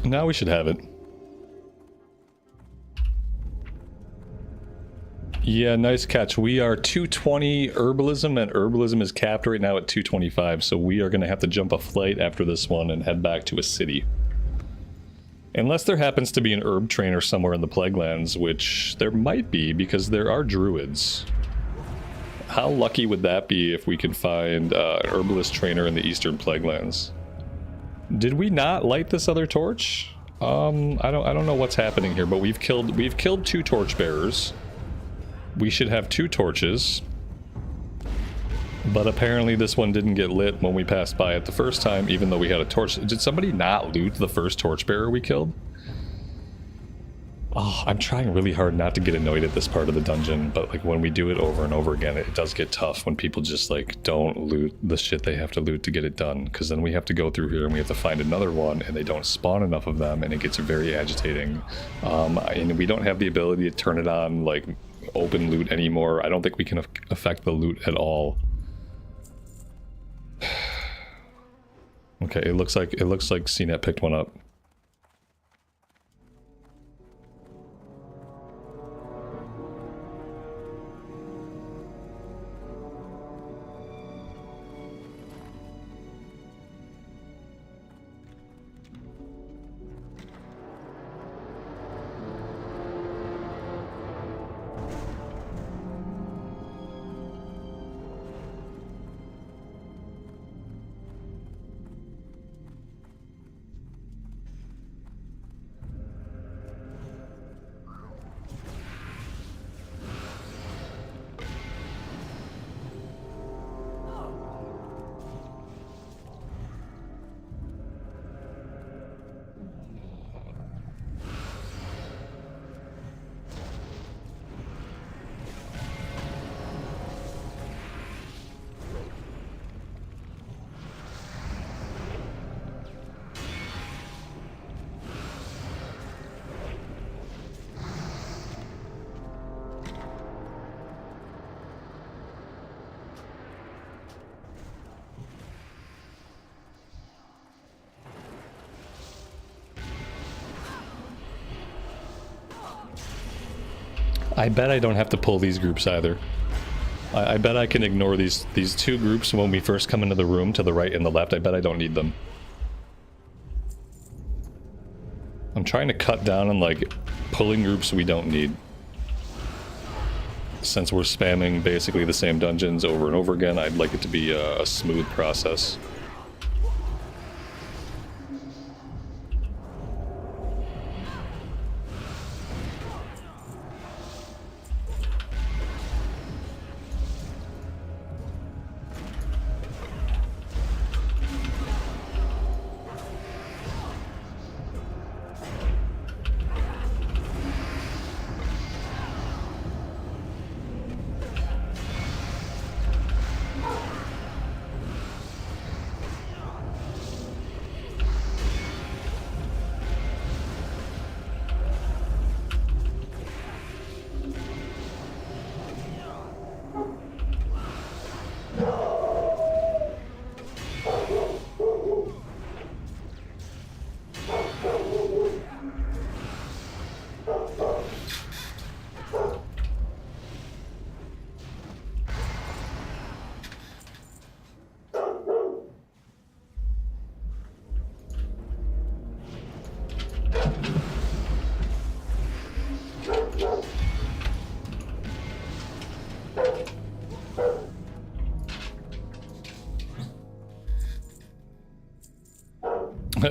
Now we should have it. Yeah, nice catch. We are 220 herbalism, and herbalism is capped right now at 225, so we are going to have to jump a flight after this one and head back to a city. Unless there happens to be an herb trainer somewhere in the Plaguelands, which there might be, because there are druids. How lucky would that be if we could find an herbalist trainer in the Eastern Plaguelands? Did we not light this other torch? I don't know what's happening here, but we've killed 2 torchbearers. We should have 2 torches. But apparently this one didn't get lit when we passed by it the first time, even though we had a torch. Did somebody not loot the first torchbearer we killed? Oh, I'm trying really hard not to get annoyed at this part of the dungeon, but like when we do it over and over again, it does get tough when people just like don't loot the shit they have to loot to get it done, because then we have to go through here and we have to find another one, and they don't spawn enough of them, and it gets very agitating. And we don't have the ability to turn it on like open loot anymore. I don't think we can affect the loot at all. Okay, it looks like CNET picked one up. I bet I don't have to pull these groups either. I bet I can ignore these 2 groups when we first come into the room to the right and the left. I bet I don't need them. I'm trying to cut down on like pulling groups we don't need, since we're spamming basically the same dungeons over and over again. I'd like it to be a smooth process.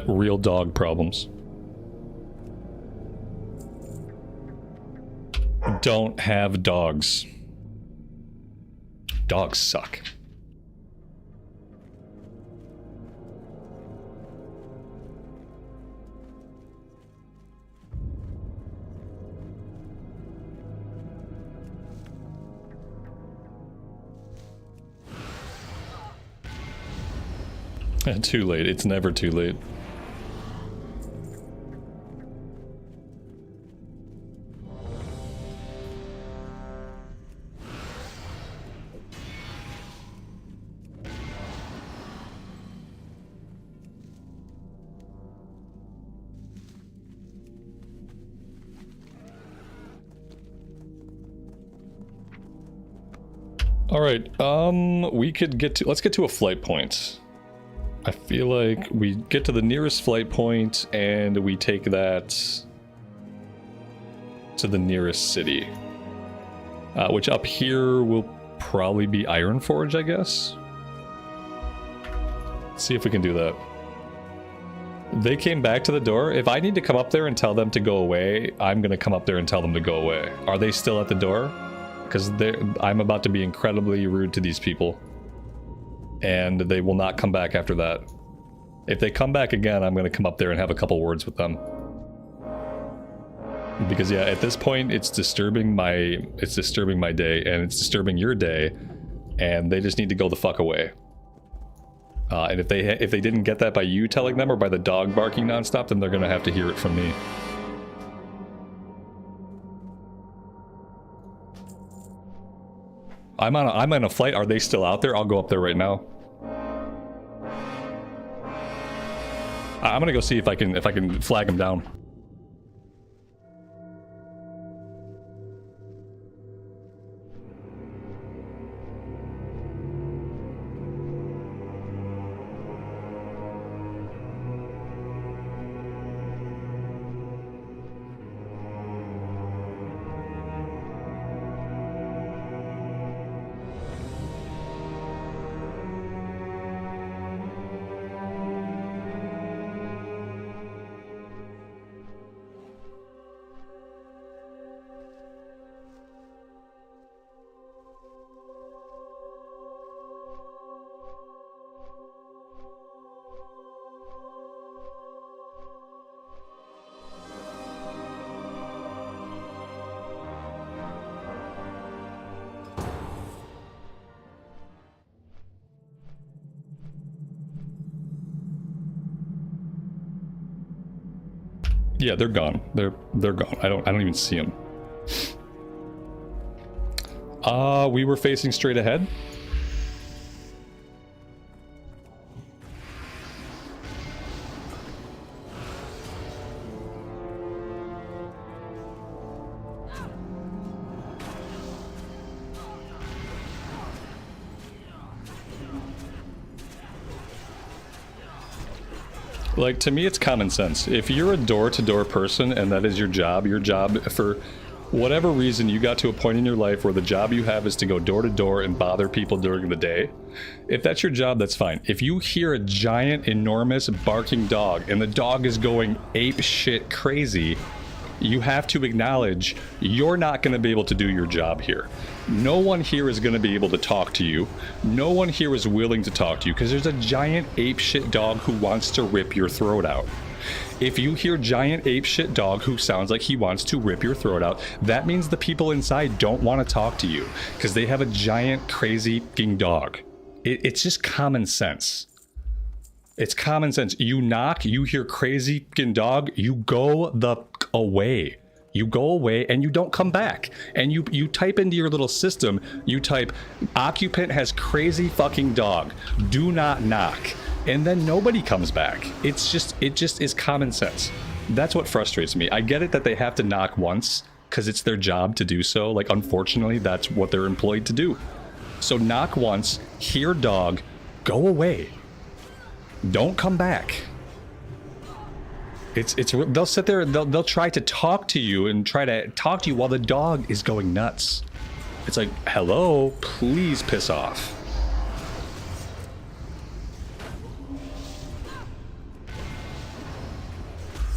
Real dog problems. Don't have dogs. Dogs suck. Too late. It's never too late. All right, we could get to, let's get to a flight point. I feel like we get to the nearest flight point and we take that to the nearest city. Which up here will probably be Ironforge, I guess. Let's see if we can do that. They came back to the door. If I need to come up there and tell them to go away, I'm gonna come up there and tell them to go away. Are they still at the door? Because I'm about to be incredibly rude to these people. And they will not come back after that. If they come back again, I'm going to come up there and have a couple words with them. Because yeah, at this point, it's disturbing my day, and it's disturbing your day, and they just need to go the fuck away. And if they didn't get that by you telling them or by the dog barking nonstop, then they're going to have to hear it from me. I'm on a flight. Are they still out there? I'll go up there right now. I'm gonna go see if I can flag them down. Yeah, they're gone. They're gone. I don't even see them. We were facing straight ahead. Like, to me, it's common sense. If you're a door-to-door person and that is your job for whatever reason you got to a point in your life where the job you have is to go door-to-door and bother people during the day, if that's your job, that's fine. If you hear a giant, enormous, barking dog and the dog is going ape shit crazy, you have to acknowledge you're not going to be able to do your job here. No one here is going to be able to talk to you. No one here is willing to talk to you because there's a giant apeshit dog who wants to rip your throat out. If you hear giant apeshit dog who sounds like he wants to rip your throat out, that means the people inside don't want to talk to you because they have a giant crazy fucking dog. It's just common sense. It's common sense. You knock, you hear crazy fucking dog, you go the fuck away. You go away and you don't come back. And you type into your little system, you type, occupant has crazy fucking dog. Do not knock. And then nobody comes back. It just is common sense. That's what frustrates me. I get it that they have to knock once because it's their job to do so. Like, unfortunately, that's what they're employed to do. So knock once, hear dog, go away. Don't come back. They'll sit there and they'll try to talk to you and try to talk to you while the dog is going nuts. It's like, hello, please piss off.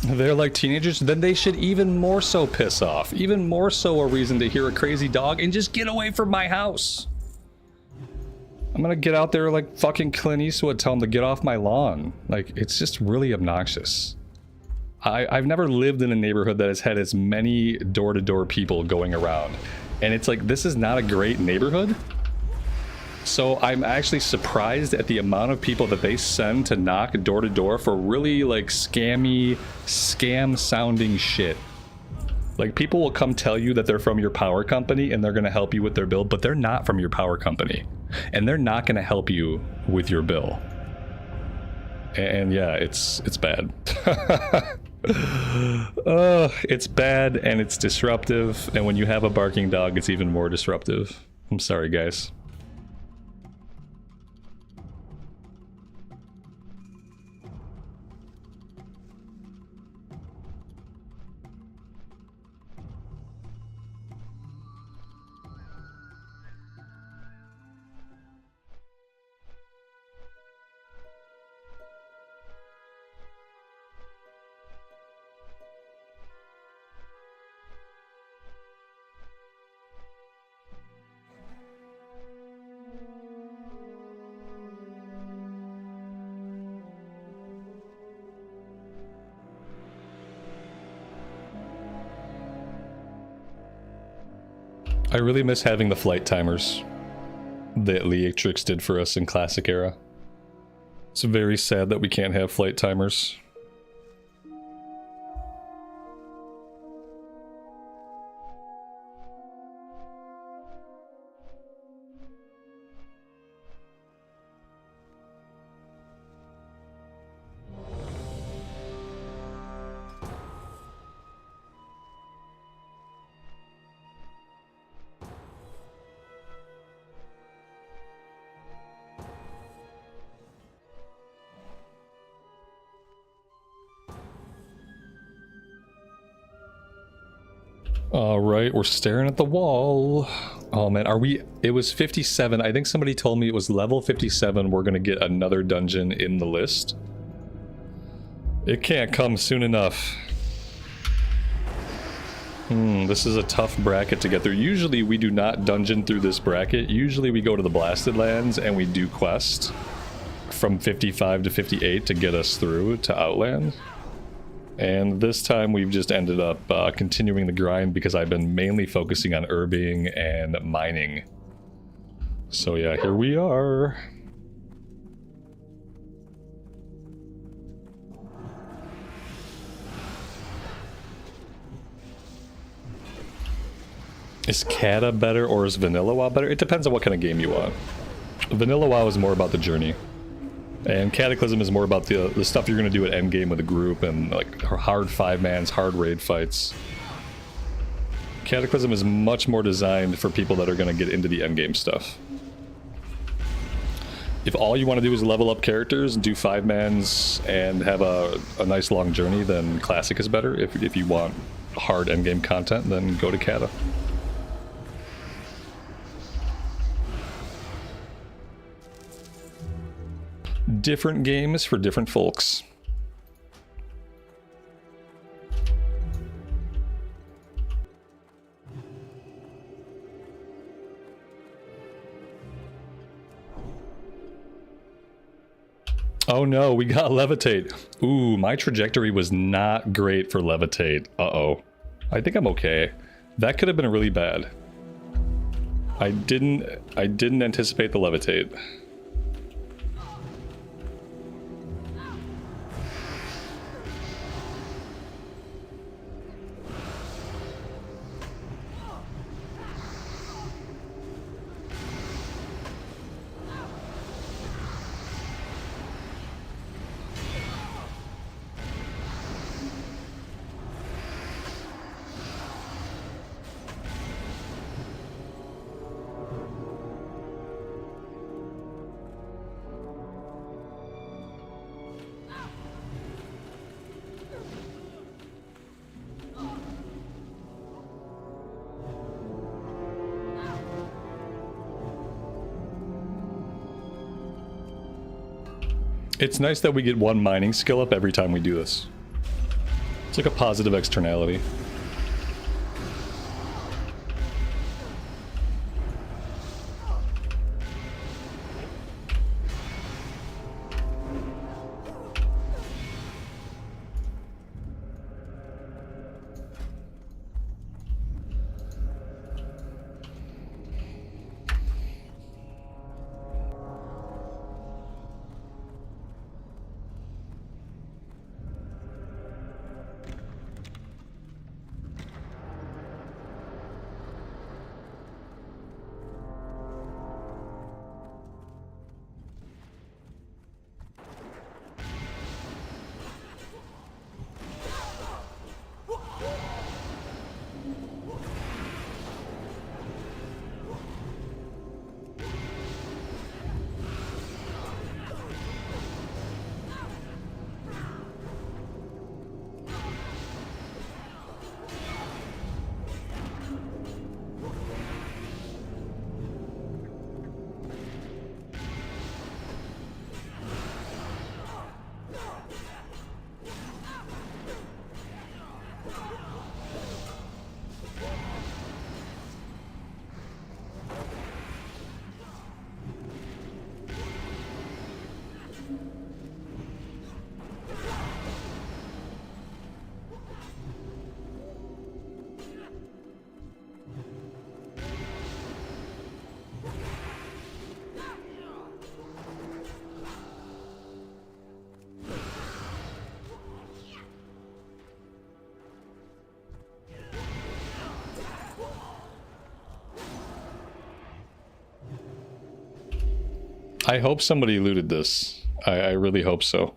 They're like teenagers, then they should even more so piss off. Even more so a reason to hear a crazy dog and just get away from my house. I'm gonna get out there like fucking Clint Eastwood, tell him to get off my lawn. Like, it's just really obnoxious. I've never lived in a neighborhood that has had as many door-to-door people going around. And it's like, this is not a great neighborhood? So I'm actually surprised at the amount of people that they send to knock door to door for really like scam sounding shit. Like people will come tell you that they're from your power company and they're going to help you with their bill, but they're not from your power company and they're not going to help you with your bill. And yeah, it's bad. It's bad and it's disruptive, and when you have a barking dog, it's even more disruptive. I'm sorry, guys. I really miss having the flight timers that Leatrix did for us in Classic Era. It's very sad that we can't have flight timers. Alright, we're staring at the wall. Oh man, are we... It was 57. I think somebody told me it was level 57. We're gonna get another dungeon in the list. It can't come soon enough. This is a tough bracket to get through. Usually we do not dungeon through this bracket. Usually we go to the Blasted Lands and we do quest from 55 to 58 to get us through to Outland. And this time we've just ended up continuing the grind because I've been mainly focusing on herbing and mining. So yeah, here we are. Is Cata better or is Vanilla WoW better? It depends on what kind of game you want. Vanilla WoW is more about the journey. And Cataclysm is more about the stuff you're going to do at endgame with a group and like hard 5-mans, hard raid fights. Cataclysm is much more designed for people that are going to get into the endgame stuff. If all you want to do is level up characters, do 5-mans, and have a nice long journey, then Classic is better. If you want hard endgame content, then go to Cata. Different games for different folks. Oh no, we got Levitate. Ooh, my trajectory was not great for Levitate. Uh-oh. I think I'm okay. That could have been really bad. I didn't anticipate the Levitate. It's nice that we get one mining skill up every time we do this. It's like a positive externality. I hope somebody looted this. I really hope so.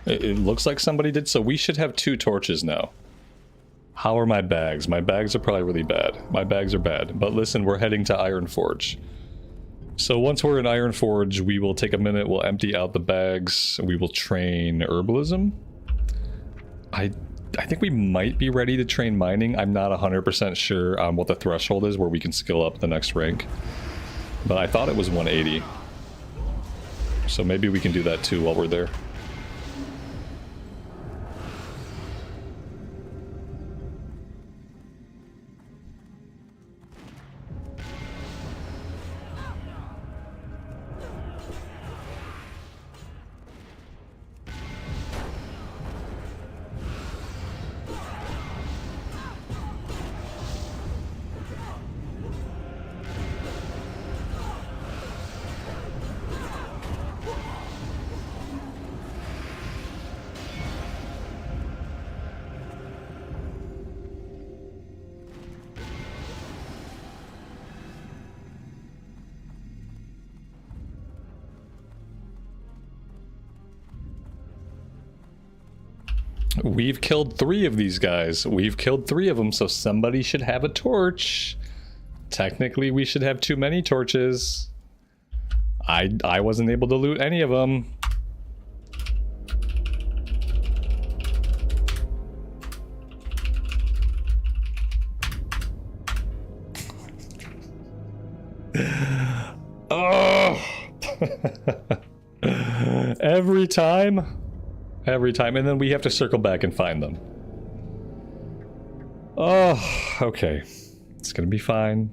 It looks like somebody did, so we should have 2 torches now. How are my bags? My bags are probably really bad. My bags are bad. But listen, we're heading to Ironforge. So once we're in Ironforge, we will take a minute, we'll empty out the bags, we will train herbalism. I think we might be ready to train mining. I'm not 100% sure on what the threshold is where we can skill up the next rank. But I thought it was 180. So maybe we can do that too while we're there. We've killed 3 of these guys. We've killed 3 of them, so somebody should have a torch. Technically, we should have too many torches. I wasn't able to loot any of them. Oh! Every time. Every time, and then we have to circle back and find them. Oh, okay. It's gonna be fine.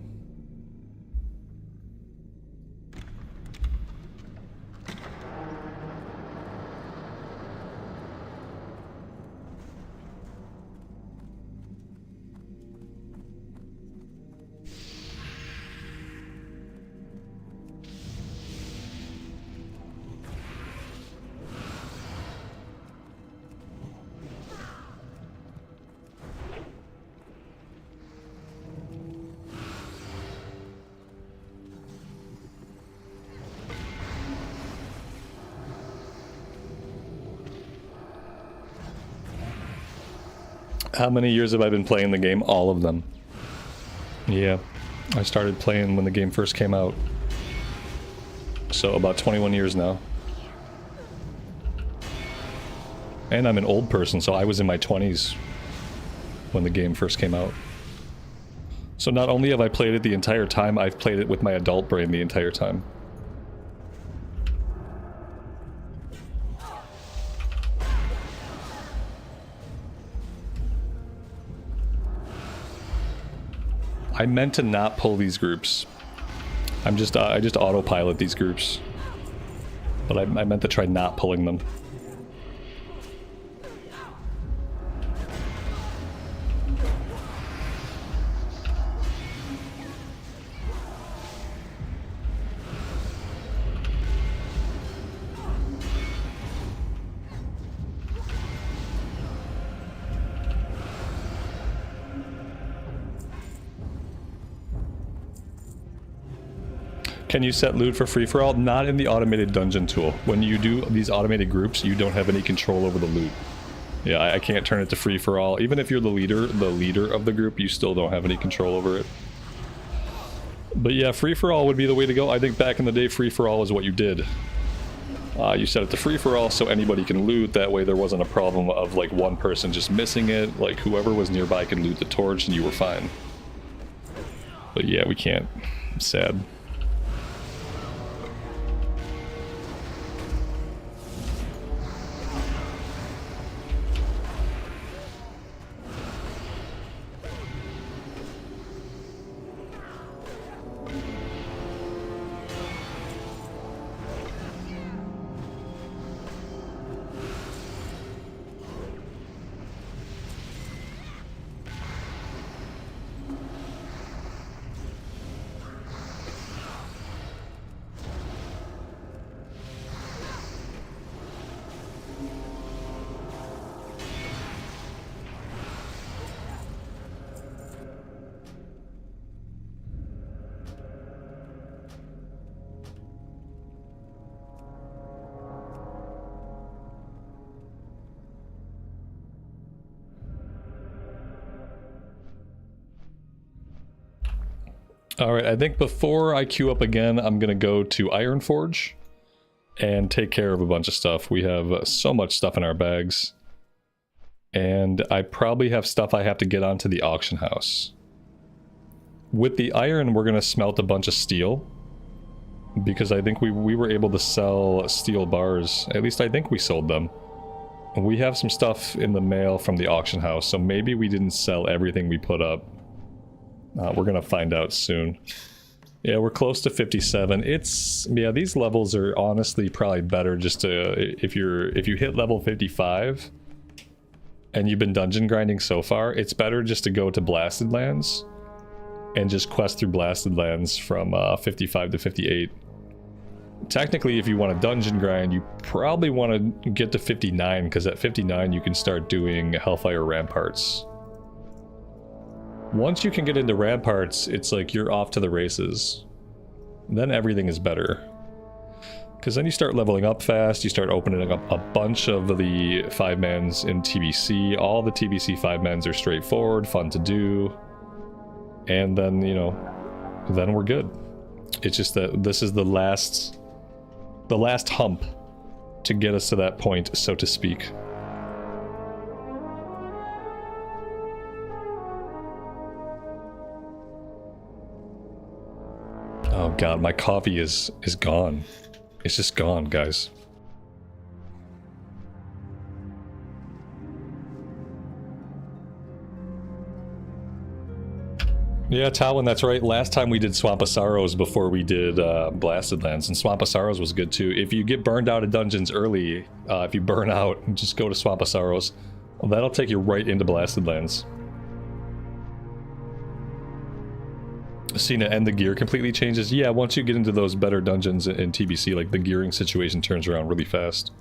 How many years have I been playing the game? All of them. Yeah. I started playing when the game first came out. So about 21 years now. And I'm an old person, so I was in my 20s when the game first came out. So not only have I played it the entire time, I've played it with my adult brain the entire time. I meant to not pull these groups. I just autopilot these groups. But I meant to try not pulling them. Can you set loot for free-for-all? Not in the automated dungeon tool. When you do these automated groups, you don't have any control over the loot. Yeah, I can't turn it to free-for-all. Even if you're the leader of the group, you still don't have any control over it. But yeah, free-for-all would be the way to go. I think back in the day, free-for-all is what you did. You set it to free-for-all so anybody can loot. That way there wasn't a problem of like one person just missing it. Like whoever was nearby could loot the torch and you were fine. But yeah, we can't. I'm sad. Alright, I think before I queue up again, I'm gonna go to Ironforge and take care of a bunch of stuff. We have so much stuff in our bags. And I probably have stuff I have to get onto the auction house. With the iron, we're gonna smelt a bunch of steel. Because I think we were able to sell steel bars. At least I think we sold them. We have some stuff in the mail from the auction house, so maybe we didn't sell everything we put up. We're gonna find out soon. Yeah, we're close to 57. Yeah, these levels are honestly probably better just to, if you hit level 55 and you've been dungeon grinding so far, it's better just to go to Blasted Lands and just quest through Blasted Lands from 55 to 58. Technically, if you want to dungeon grind, you probably want to get to 59, because at 59 you can start doing Hellfire Ramparts. Once you can get into Ramparts, it's like you're off to the races. Then everything is better. Because then you start leveling up fast, you start opening up a bunch of the 5-mans in TBC. All the TBC 5-mans are straightforward, fun to do. And then, you know, then we're good. It's just that this is the last hump to get us to that point, so to speak. Oh god, my coffee is gone. It's just gone, guys. Yeah, Talwin, that's right. Last time we did Swamp of Sorrows before we did Blasted Lands, and Swamp of Sorrows was good too. If you get burned out of dungeons early, if you burn out, just go to Swamp of Sorrows. Well, that'll take you right into Blasted Lands. Cena, and the gear completely changes? Yeah, once you get into those better dungeons in TBC, like the gearing situation turns around really fast.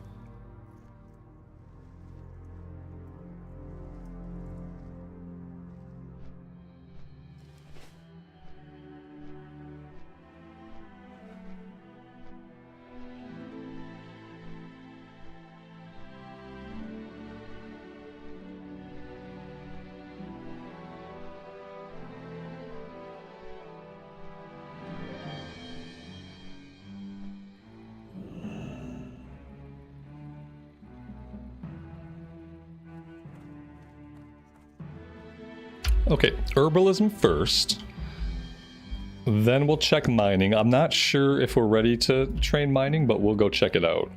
Okay, herbalism first. Then we'll check mining. I'm not sure if we're ready to train mining, but we'll go check it out.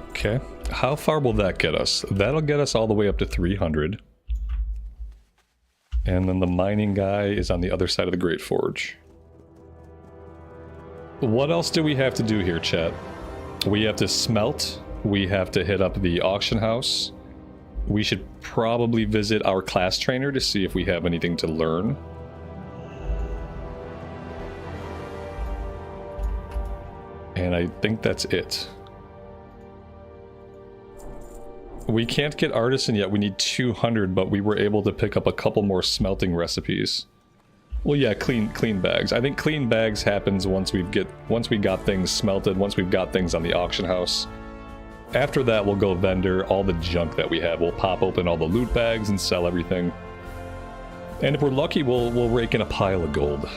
Okay, how far will that get us? That'll get us all the way up to 300. And then the mining guy is on the other side of the Great Forge. What else do we have to do here, chat? We have to smelt. We have to hit up the auction house. We should probably visit our class trainer to see if we have anything to learn. And I think that's it. We can't get artisan yet. We need 200, but we were able to pick up a couple more smelting recipes. Well, yeah, clean bags. I think clean bags happens once we got things smelted, once we've got things on the auction house. After that, we'll go vendor all the junk that we have. We'll pop open all the loot bags and sell everything. And if we're lucky, we'll rake in a pile of gold.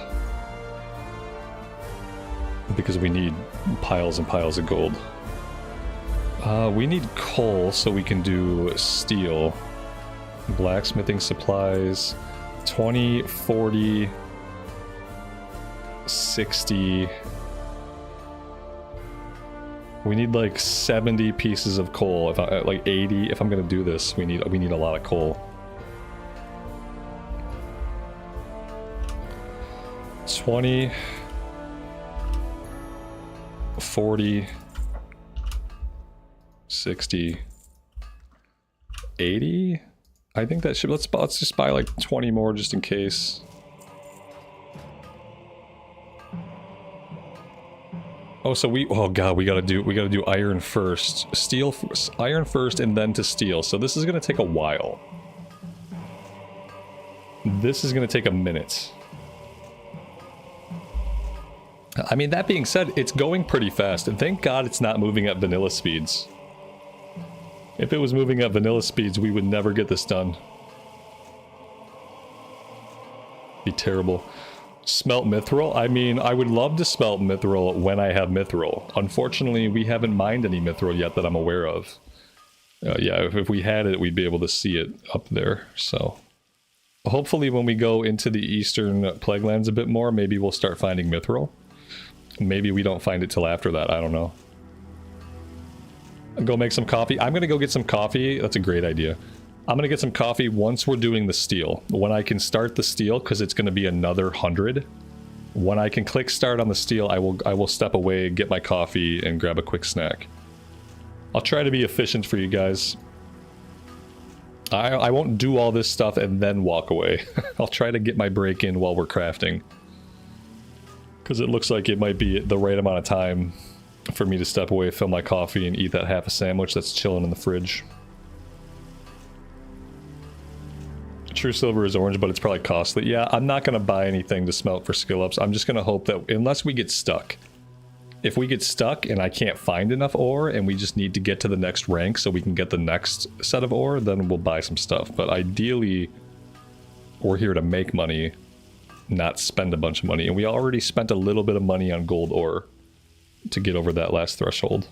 Because we need piles and piles of gold. We need coal so we can do steel. Blacksmithing supplies. 20, 40, 60. We need like 70 pieces of coal. If like 80, if I'm gonna do this, we need a lot of coal. 20, 40, 60, 80. I think that should, let's just buy like 20 more just in case. Oh, so oh god, we gotta do iron first. Steel, iron first and then to steel. So this is gonna take a while. This is gonna take a minute. I mean, that being said, it's going pretty fast, and thank god it's not moving at vanilla speeds. If it was moving at vanilla speeds, we would never get this done. Be terrible. Smelt mithril? I mean, I would love to smelt mithril when I have mithril. Unfortunately, we haven't mined any mithril yet that I'm aware of. Yeah, if we had it, we'd be able to see it up there, so... Hopefully when we go into the eastern Plaguelands a bit more, maybe we'll start finding mithril. Maybe we don't find it till after that, I don't know. Go make some coffee. I'm gonna go get some coffee. That's a great idea. I'm gonna get some coffee once we're doing the steel. When I can start the steel, because it's gonna be another 100. When I can click start on the steel, I will step away, get my coffee, and grab a quick snack. I'll try to be efficient for you guys. I won't do all this stuff and then walk away. I'll try to get my break in while we're crafting. Because it looks like it might be the right amount of time for me to step away, fill my coffee, and eat that half a sandwich that's chilling in the fridge. True silver is orange, but it's probably costly. Yeah, I'm not going to buy anything to smelt for skill ups. I'm just going to hope that, unless we get stuck. If we get stuck and I can't find enough ore and we just need to get to the next rank so we can get the next set of ore, then we'll buy some stuff. But ideally, we're here to make money, not spend a bunch of money. And we already spent a little bit of money on gold ore to get over that last threshold.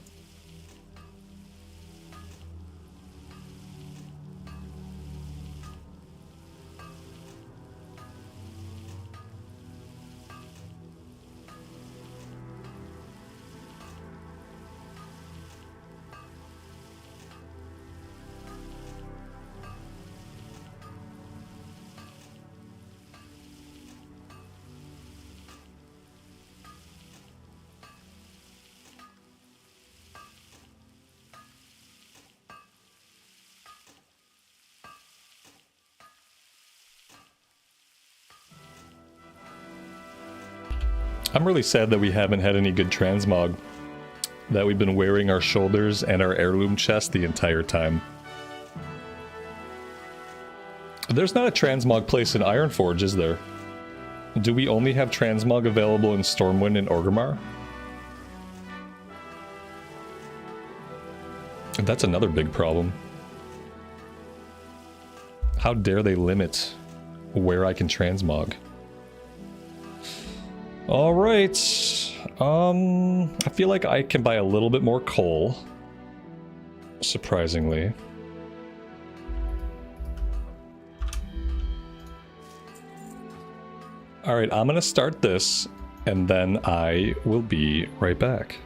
I'm really sad that we haven't had any good transmog. That we've been wearing our shoulders and our heirloom chest the entire time. There's not a transmog place in Ironforge, is there? Do we only have transmog available in Stormwind and Orgrimmar? That's another big problem. How dare they limit where I can transmog? Alright, I feel like I can buy a little bit more coal, surprisingly. Alright, I'm gonna start this, and then I will be right back.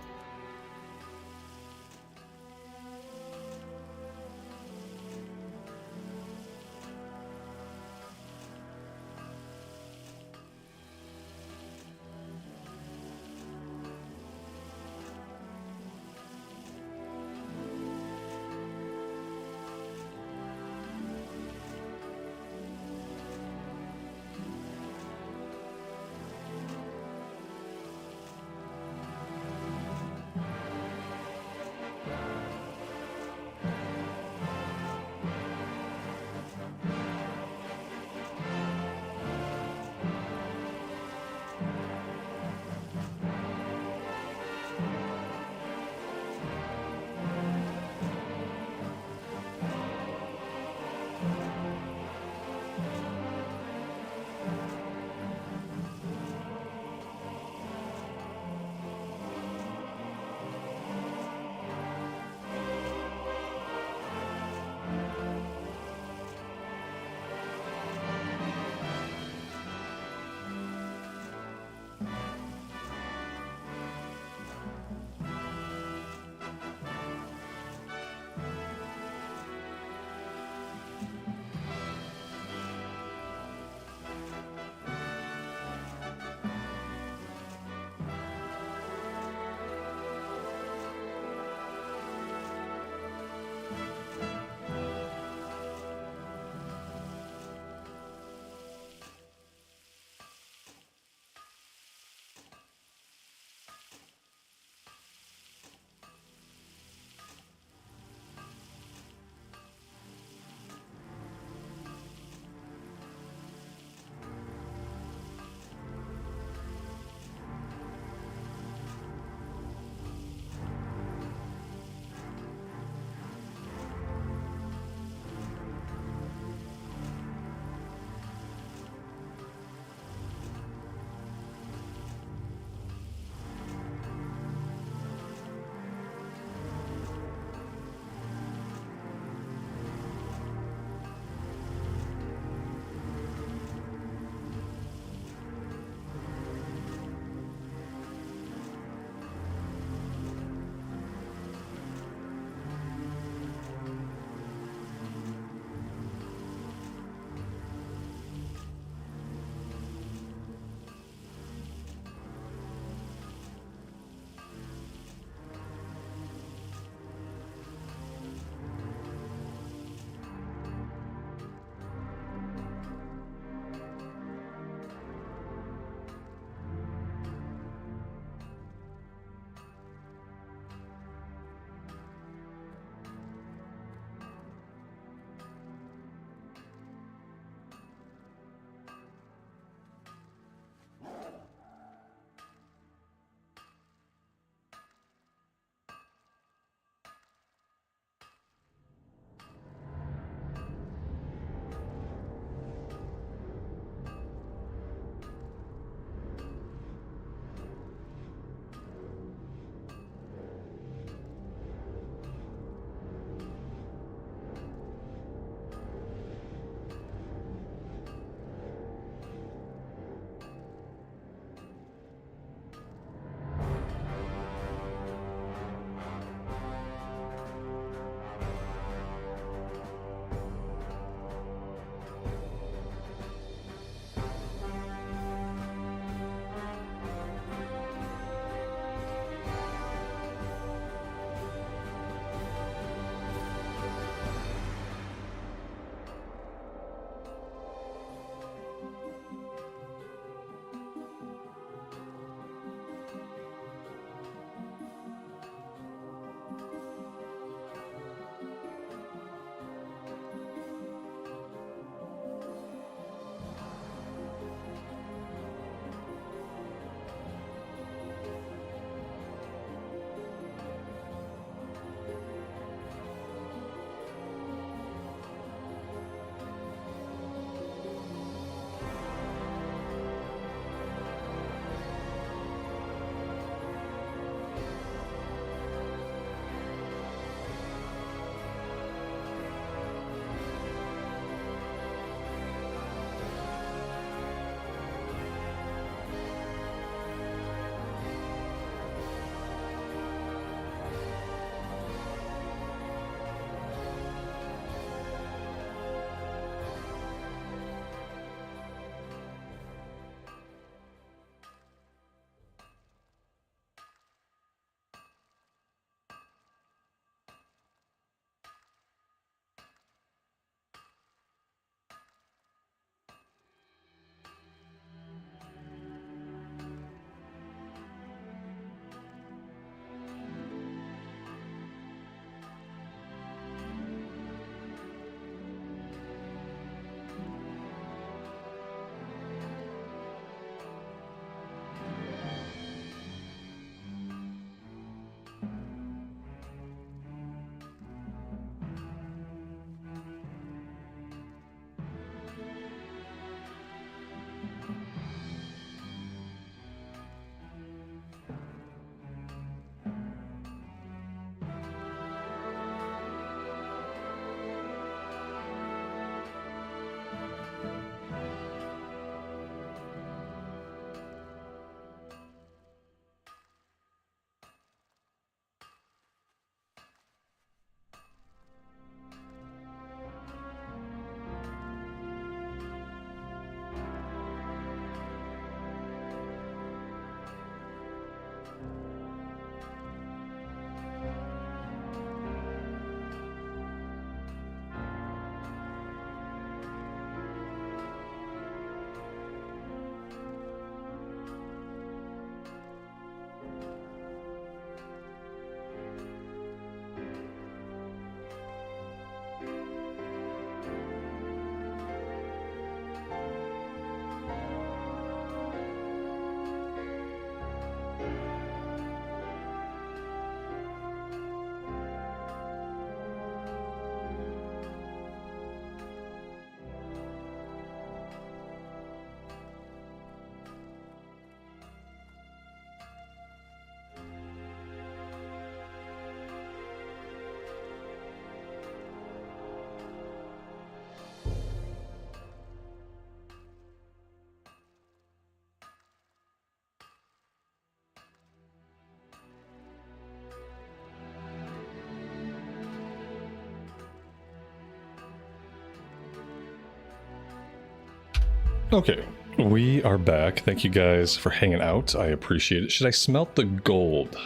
Okay, we are back. Thank you guys for hanging out. I appreciate it. Should I smelt the gold?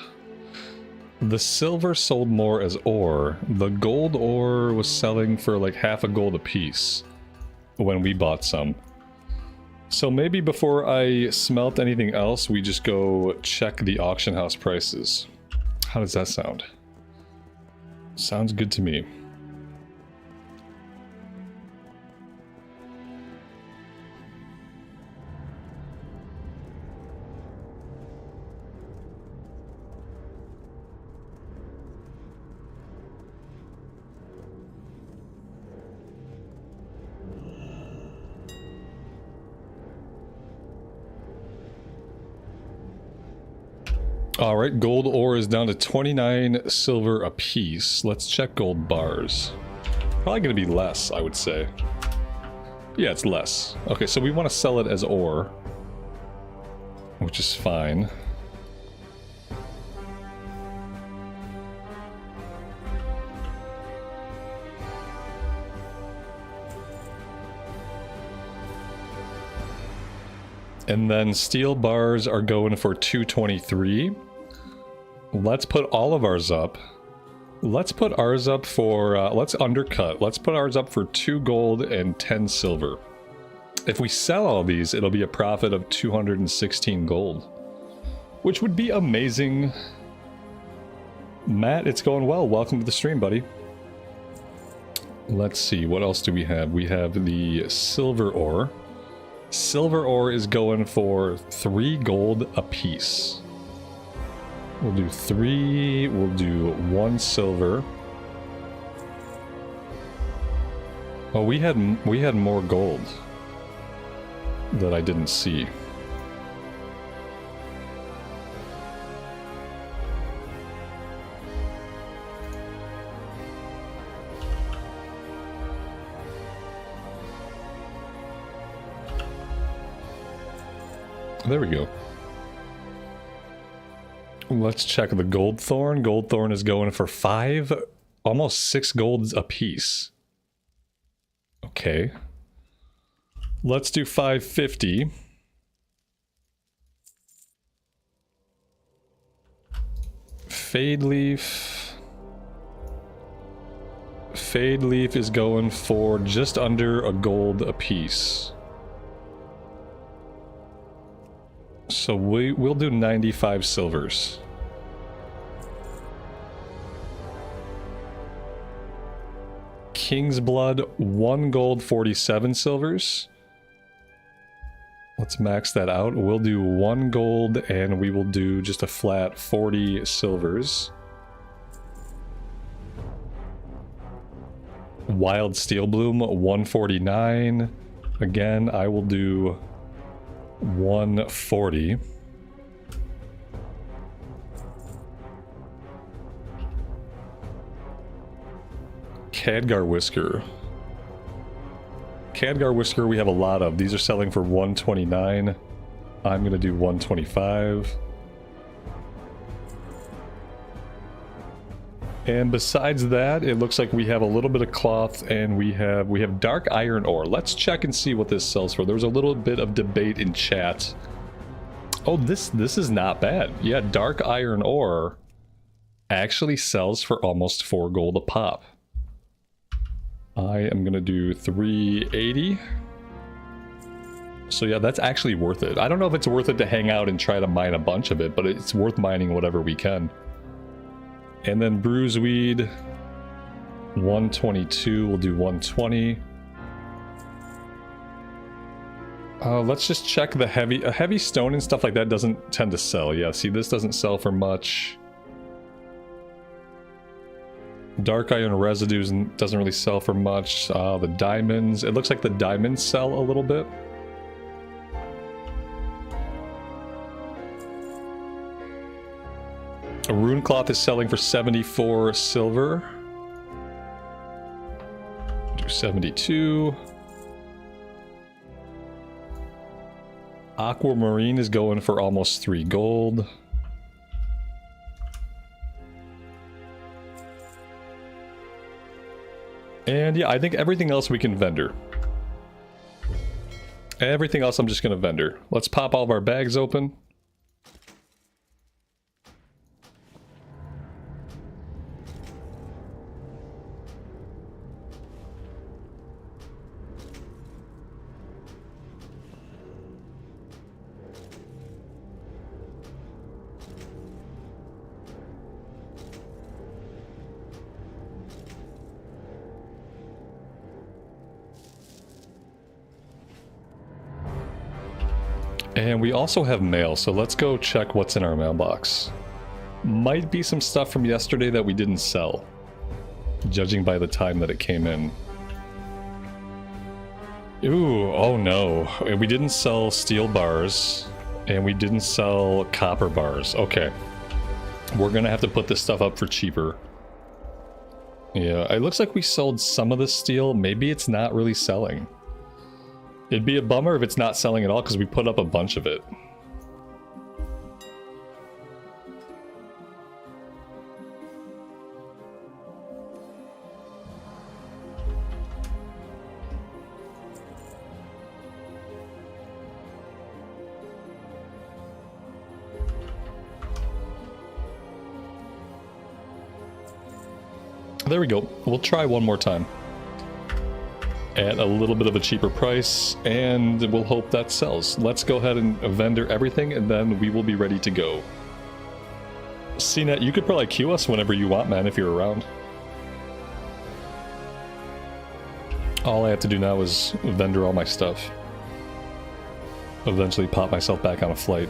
The silver sold more as ore. The gold ore was selling for like half a gold a piece when we bought some. So maybe before I smelt anything else, we just go check the auction house prices. How does that sound? Sounds good to me. Alright, gold ore is down to 29 silver a piece. Let's check gold bars. Probably going to be less, I would say. Yeah, it's less. Okay, so we want to sell it as ore, which is fine. And then steel bars are going for 223. Let's put all of ours up. Let's put ours up for, let's undercut. Let's put ours up for 2 gold and 10 silver. If we sell all these, it'll be a profit of 216 gold, which would be amazing. Matt, it's going well. Welcome to the stream, buddy. Let's see, what else do we have? We have the silver ore. Silver ore is going for 3 gold a piece. We'll do 3, we'll do 1 silver. Oh, we had more gold that I didn't see. There we go. Let's check the gold thorn. Gold thorn is going for 5, almost 6 golds a piece. Okay. Let's do 550. Fade leaf. Fade leaf is going for just under a gold a piece. So we'll do 95 silvers. King's Blood, 1 gold, 47 silvers. Let's max that out. We'll do 1 gold and we will do just a flat 40 silvers. Wild Steel Bloom, 149. Again, I will do 140. Khadgar Whisker. Khadgar Whisker we have a lot of. These are selling for 129. I'm gonna do 125. And besides that, it looks like we have a little bit of cloth and we have dark iron ore. Let's check and see what this sells for. There was a little bit of debate in chat. Oh, this is not bad. Yeah, dark iron ore actually sells for almost 4 gold a pop. I am gonna do 380. So yeah, that's actually worth it. I don't know if it's worth it to hang out and try to mine a bunch of it, but it's worth mining whatever we can. And then bruiseweed, 122, we'll do 120. Let's just check the heavy stone and stuff like that doesn't tend to sell. Yeah, see, this doesn't sell for much. Dark iron residues doesn't really sell for much. The diamonds, it looks like the diamonds sell a little bit. A rune cloth is selling for 74 silver. Do 72. Aquamarine is going for almost 3 gold. And yeah, I think everything else we can vendor. Everything else I'm just gonna vendor. Let's pop all of our bags open. And we also have mail, so let's go check what's in our mailbox. Might be some stuff from yesterday that we didn't sell, judging by the time that it came in. Ooh, oh no. We didn't sell steel bars, and we didn't sell copper bars. Okay. We're gonna have to put this stuff up for cheaper. Yeah, it looks like we sold some of the steel. Maybe it's not really selling. It'd be a bummer if it's not selling at all, because we put up a bunch of it. There we go. We'll try one more time. At a little bit of a cheaper price, and we'll hope that sells. Let's go ahead and vendor everything, and then we will be ready to go. CNET, you could probably queue us whenever you want, man, if you're around. All I have to do now is vendor all my stuff. Eventually pop myself back on a flight.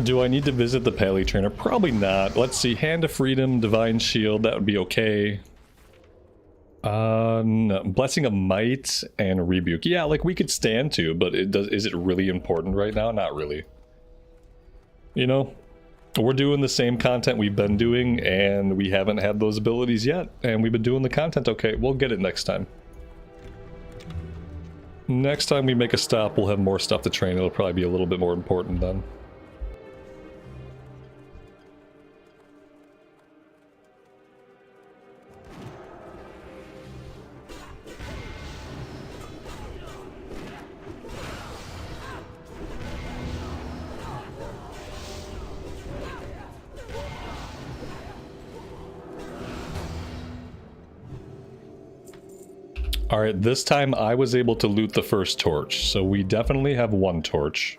Do I need to visit the Pally Trainer? Probably not. Let's see. Hand of Freedom, Divine Shield, that would be okay. No. Blessing of Might and Rebuke. Yeah, like we could stand to, but is it really important right now? Not really. You know? We're doing the same content we've been doing, and we haven't had those abilities yet. And we've been doing the content okay. We'll get it next time. Next time we make a stop, we'll have more stuff to train. It'll probably be a little bit more important then. Alright, this time I was able to loot the first torch, so we definitely have one torch.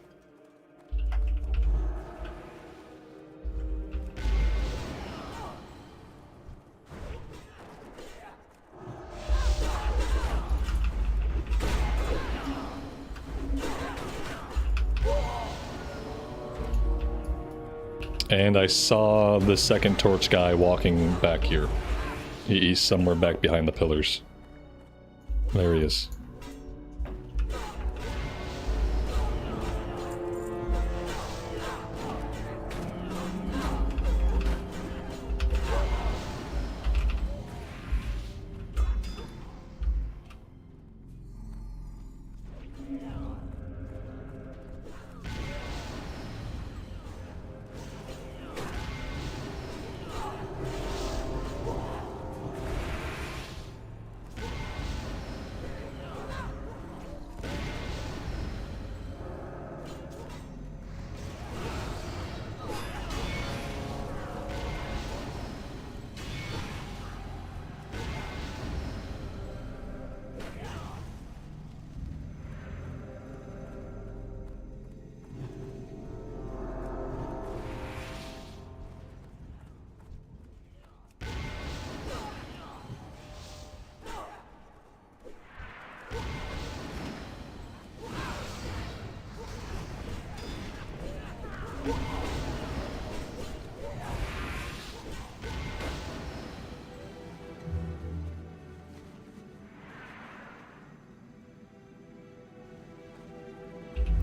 And I saw the second torch guy walking back here. He's somewhere back behind the pillars. There he is.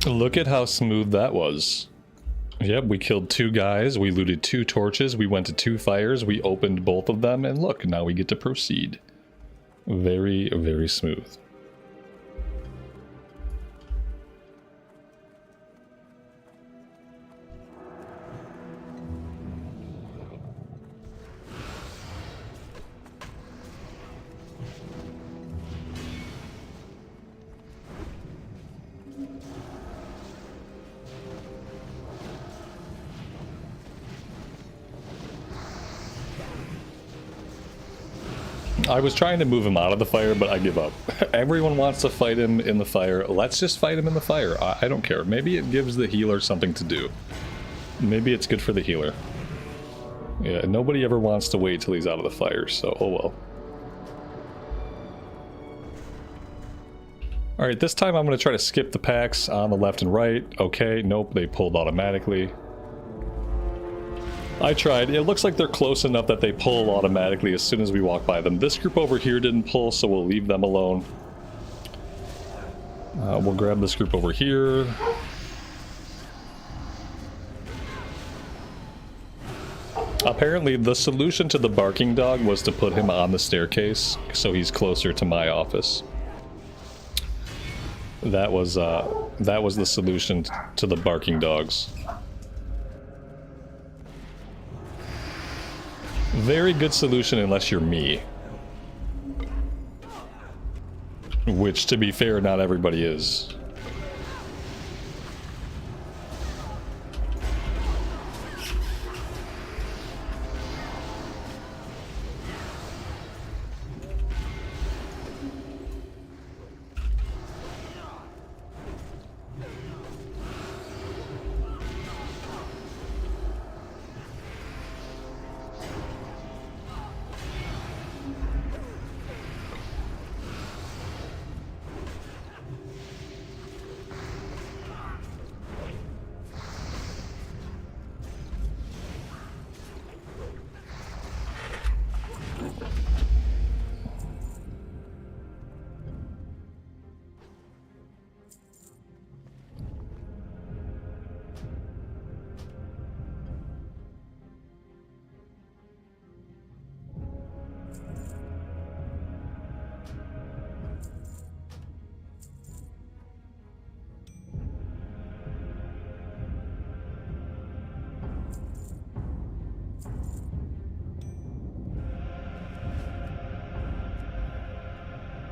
Look at how smooth that was. Yep, we killed 2 guys, we looted 2 torches, we went to 2 fires, we opened both of them, and look, now we get to proceed. Very, very smooth. I was trying to move him out of the fire, but I give up. Everyone wants to fight him in the fire. Let's just fight him in the fire. I don't care. Maybe it gives the healer something to do. Maybe it's good for the healer. Yeah, nobody ever wants to wait till he's out of the fire, so oh well. Alright, this time I'm going to try to skip the packs on the left and right. Okay, nope, they pulled automatically. I tried. It looks like they're close enough that they pull automatically as soon as we walk by them. This group over here didn't pull, so we'll leave them alone. We'll grab this group over here. Apparently, the solution to the barking dog was to put him on the staircase, so he's closer to my office. That was the solution to the barking dogs. Very good solution unless you're me. Which, to be fair, not everybody is.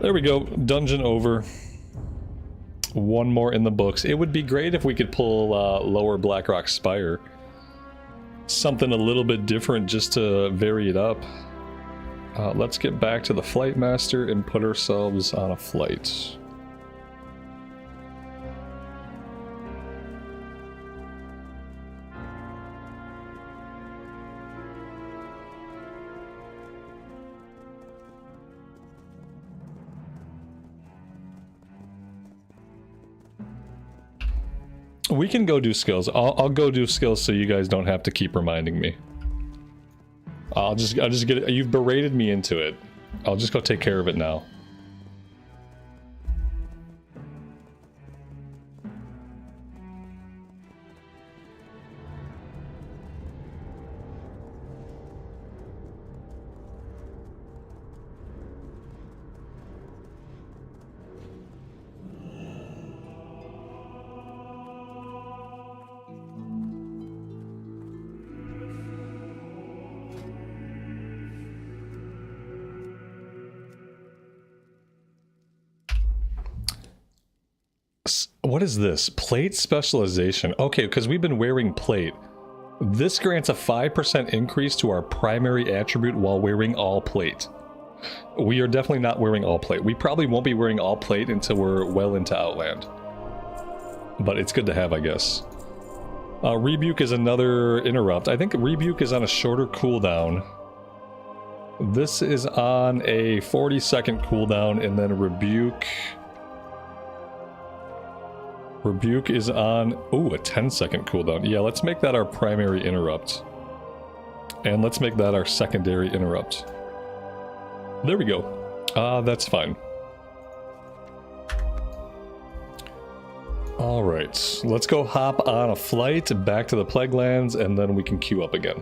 There we go. Dungeon over. One more in the books. It would be great if we could pull Lower Blackrock Spire. Something a little bit different just to vary it up. Let's get back to the Flight Master and put ourselves on a flight. We can go do skills. I'll go do skills so you guys don't have to keep reminding me. I'll just get it. You've berated me into it. I'll just go take care of it now. What is this? Plate specialization. Okay, because we've been wearing plate. This grants a 5% increase to our primary attribute while wearing all plate. We are definitely not wearing all plate. We probably won't be wearing all plate until we're well into Outland. But it's good to have, I guess. Rebuke is another interrupt. I think Rebuke is on a shorter cooldown. This is on a 40-second cooldown, and then Rebuke... Rebuke is on, ooh, a 10-second cooldown. Yeah, let's make that our primary interrupt. And let's make that our secondary interrupt. There we go. That's fine. Alright, let's go hop on a flight back to the Plague Lands, and then we can queue up again.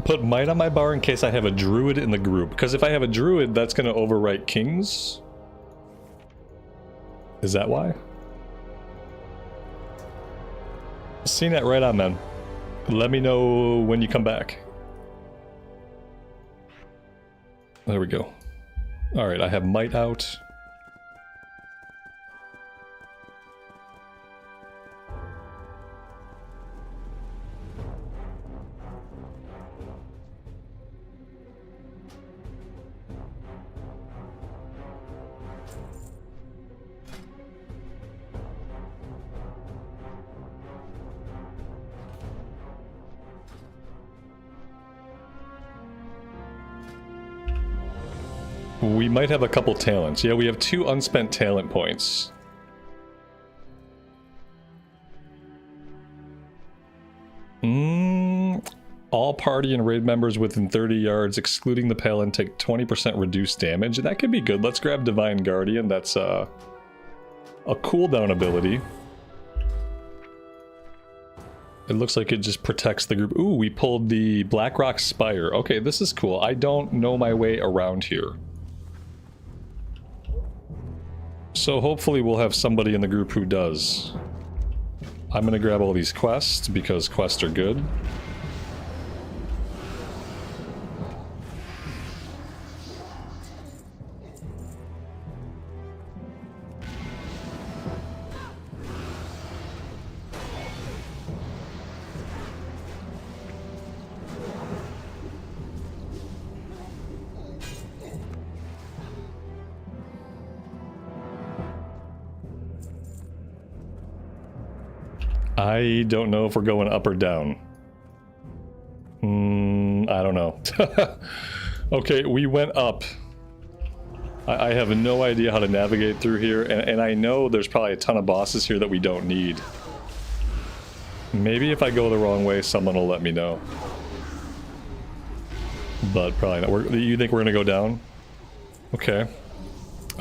Put might on my bar in case I have a druid in the group, because if I have a druid, that's going to overwrite kings. Is that why? CNET, right on, man. Let me know when you come back. There we go. Alright, I have might out. We might have a couple talents. Yeah, we have 2 unspent talent points. All party and raid members within 30 yards, excluding the Paladin, take 20% reduced damage. That could be good. Let's grab Divine Guardian. That's a cooldown ability. It looks like it just protects the group. Ooh, we pulled the Blackrock Spire. Okay, this is cool. I don't know my way around here. So hopefully we'll have somebody in the group who does. I'm gonna grab all these quests because quests are good. I don't know if we're going up or down. I don't know. Okay, we went up. I have no idea how to navigate through here, and I know there's probably a ton of bosses here that we don't need. Maybe if I go the wrong way, someone will let me know. But probably not. You think we're gonna go down? Okay.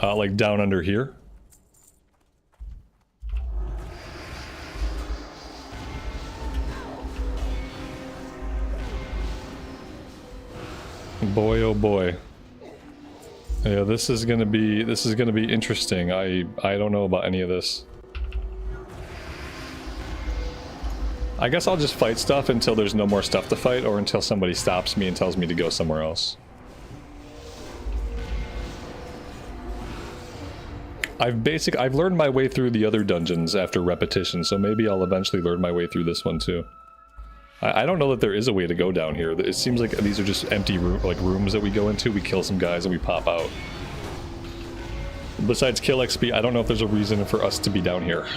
Like down under here? Boy, oh boy. Yeah, this is gonna be interesting. I don't know about any of this. I guess I'll just fight stuff until there's no more stuff to fight, or until somebody stops me and tells me to go somewhere else. I've learned my way through the other dungeons after repetition, so maybe I'll eventually learn my way through this one too. I don't know that there is a way to go down here. It seems like these are just empty rooms that we go into, we kill some guys and we pop out. Besides kill XP, I don't know if there's a reason for us to be down here.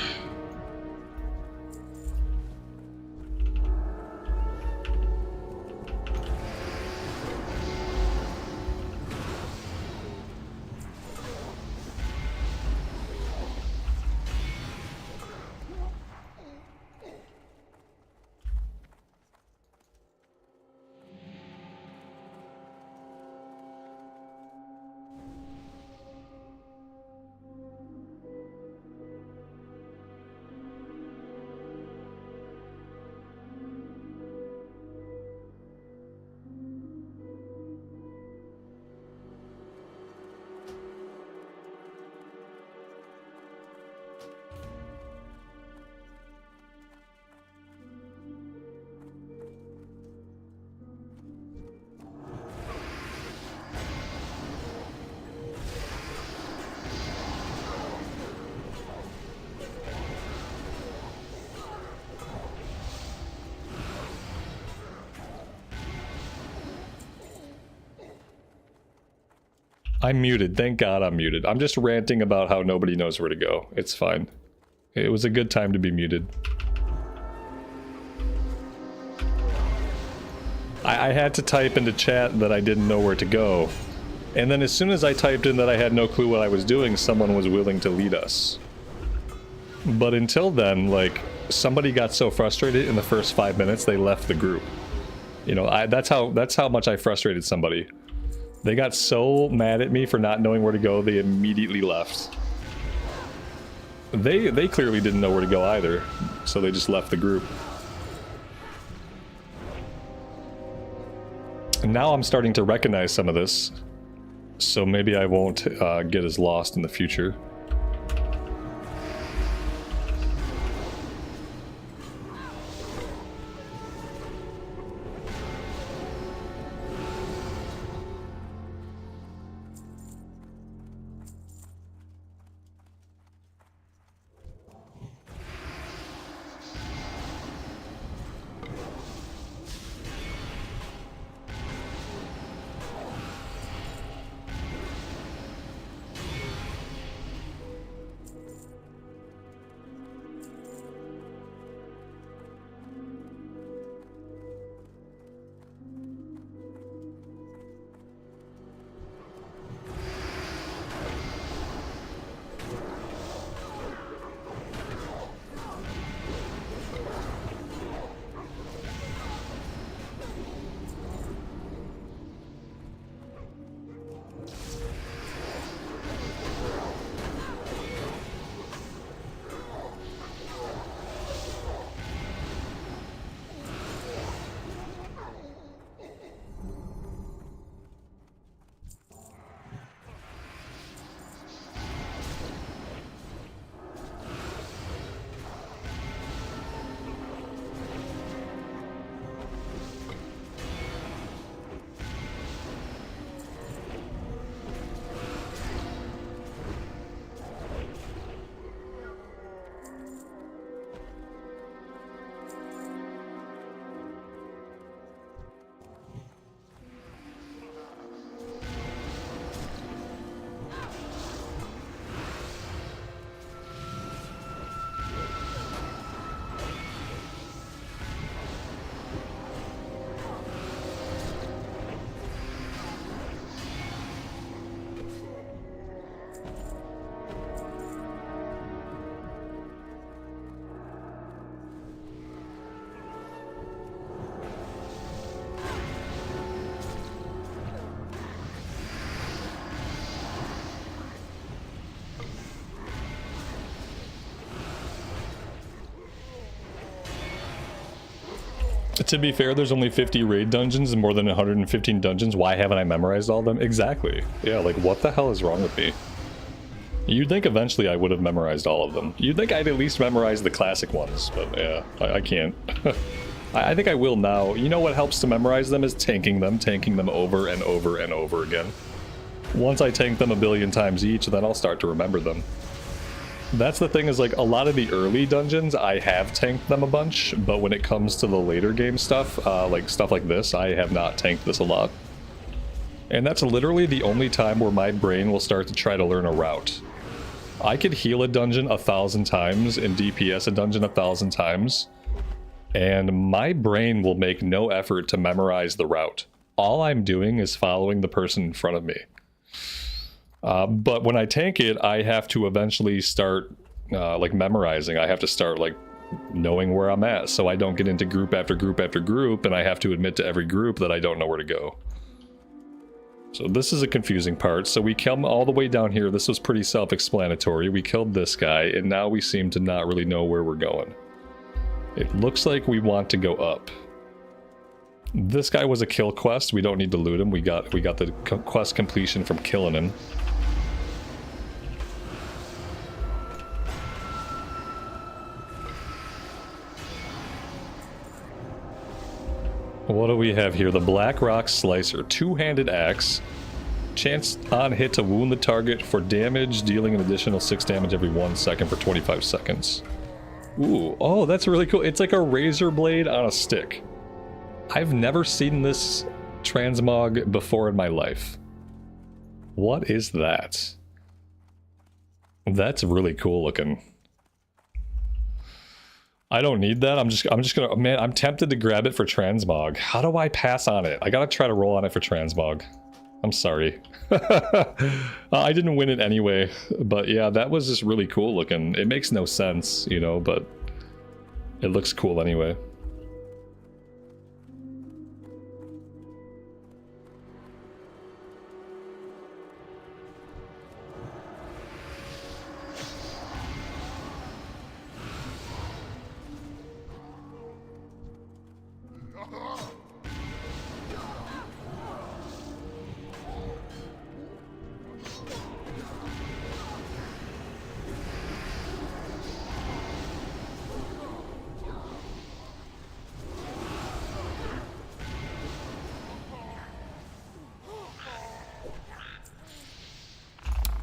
I'm muted. Thank God I'm muted. I'm just ranting about how nobody knows where to go. It's fine. It was a good time to be muted. I had to type into chat that I didn't know where to go. And then as soon as I typed in that I had no clue what I was doing, someone was willing to lead us. But until then, like, somebody got so frustrated in the first 5 minutes, they left the group. You know, that's how much I frustrated somebody. They got so mad at me for not knowing where to go, they immediately left. They clearly didn't know where to go either, so they just left the group. And now I'm starting to recognize some of this, so maybe I won't get as lost in the future. To be fair, there's only 50 raid dungeons and more than 115 dungeons. Why haven't I memorized all of them? Exactly. Yeah, like what the hell is wrong with me? You'd think eventually I would have memorized all of them. You'd think I'd at least memorize the classic ones, but yeah, I can't. I think I will now. You know what helps to memorize them is tanking them over and over and over again. Once I tank them a billion times each, then I'll start to remember them. That's the thing, is like a lot of the early dungeons, I have tanked them a bunch, but when it comes to the later game stuff, like stuff like this, I have not tanked this a lot. And that's literally the only time where my brain will start to try to learn a route. I could heal a dungeon 1,000 times and DPS a dungeon 1,000 times, and my brain will make no effort to memorize the route. All I'm doing is following the person in front of me. But when I tank it, I have to eventually start like memorizing. I have to start like knowing where I'm at, so I don't get into group after group after group, and I have to admit to every group that I don't know where to go. So this is a confusing part. So we come all the way down here. This was pretty self-explanatory. We killed this guy, and now we seem to not really know where we're going. It looks like we want to go up. This guy was a kill quest. We don't need to loot him. We got the quest completion from killing him. What do we have here? The Black Rock Slicer. Two-handed axe. Chance on hit to wound the target for damage, dealing an additional 6 damage every 1 second for 25 seconds. Ooh, oh, that's really cool. It's like a razor blade on a stick. I've never seen this transmog before in my life. What is that? That's really cool looking. I don't need that. I'm just gonna, man, I'm tempted to grab it for transmog. How do I pass on it? I gotta try to roll on it for transmog. I'm sorry. I didn't win it anyway, but yeah, that was just really cool looking. It makes no sense, you know, but it looks cool anyway.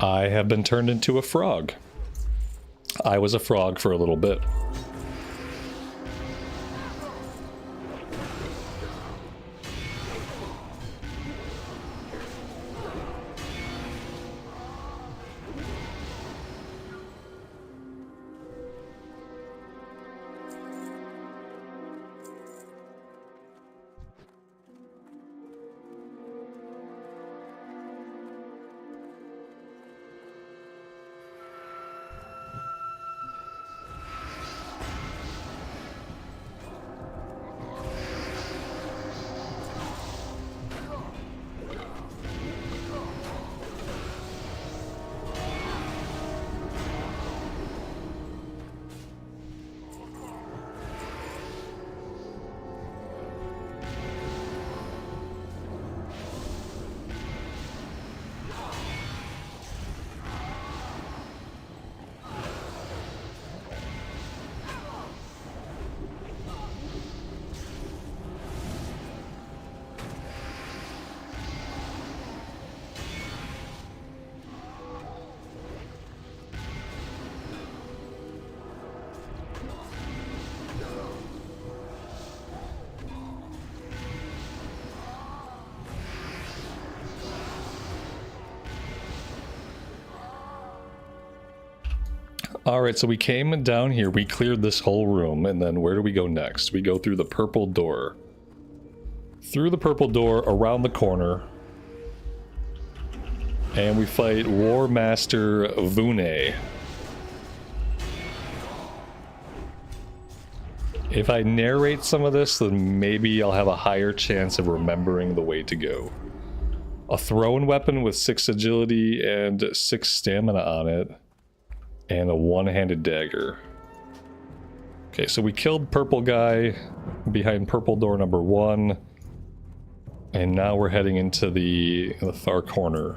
I have been turned into a frog. I was a frog for a little bit. Alright, so we came down here, we cleared this whole room, and then where do we go next? We go through the purple door. Through the purple door, around the corner, and we fight War Master Vune. If I narrate some of this, then maybe I'll have a higher chance of remembering the way to go. A thrown weapon with 6 agility and 6 stamina on it. And a one-handed dagger. Okay, so we killed purple guy behind purple door number 1. And now we're heading into the far corner.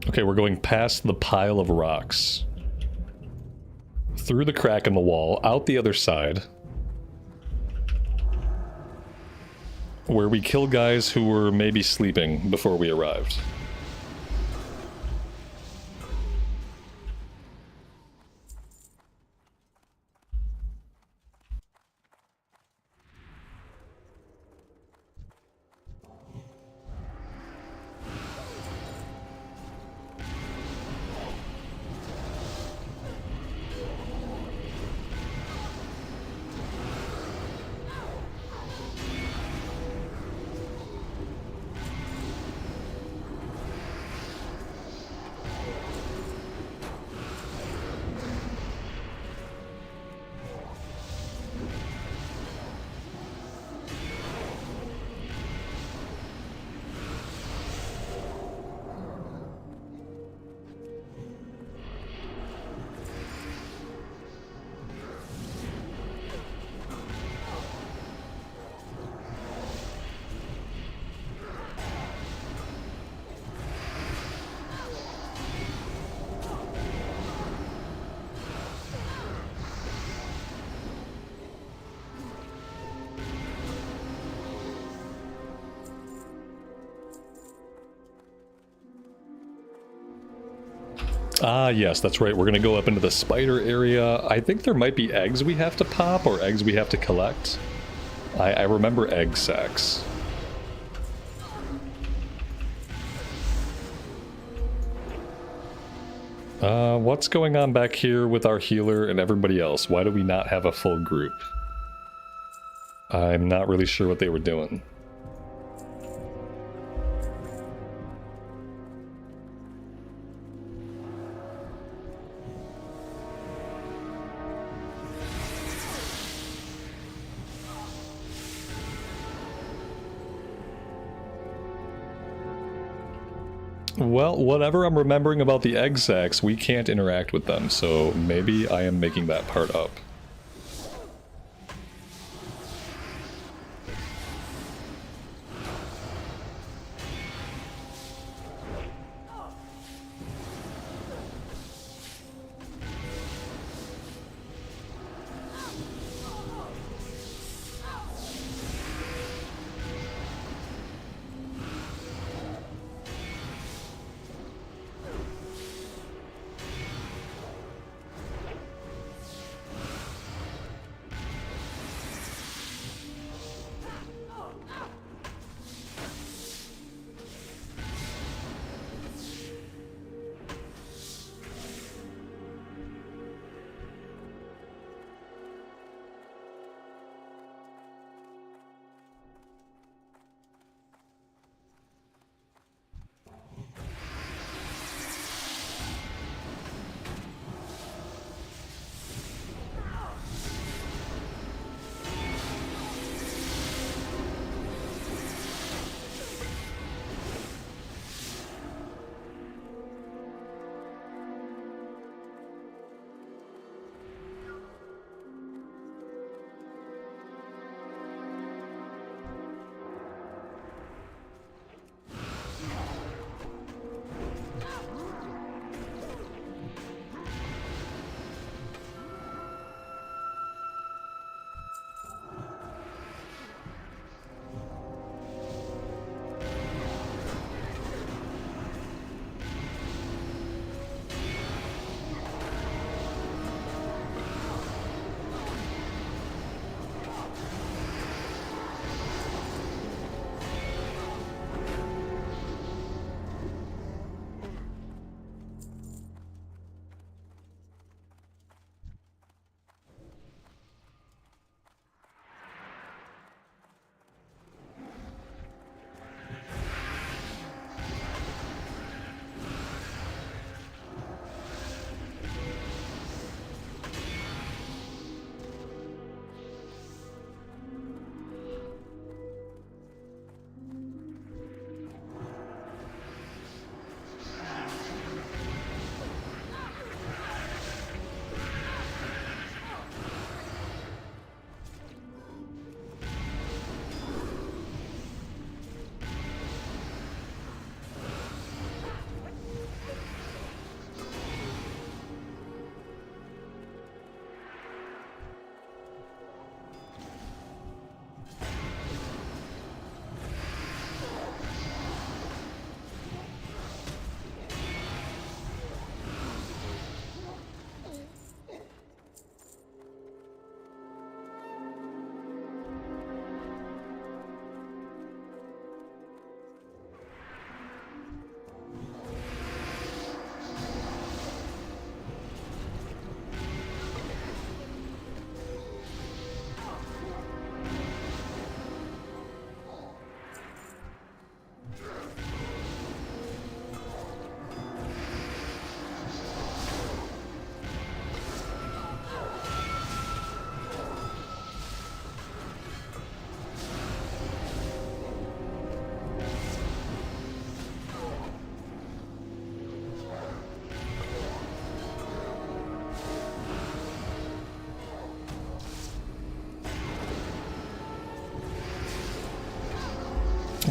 Okay, we're going past the pile of rocks. Through the crack in the wall, out the other side. Where we kill guys who were maybe sleeping before we arrived. Ah, yes, that's right. We're going to go up into the spider area. I think there might be eggs we have to pop or eggs we have to collect. I remember egg sacs. What's going on back here with our healer and everybody else? Why do we not have a full group? I'm not really sure what they were doing. Well, whatever I'm remembering about the egg sacs, we can't interact with them, so maybe I am making that part up.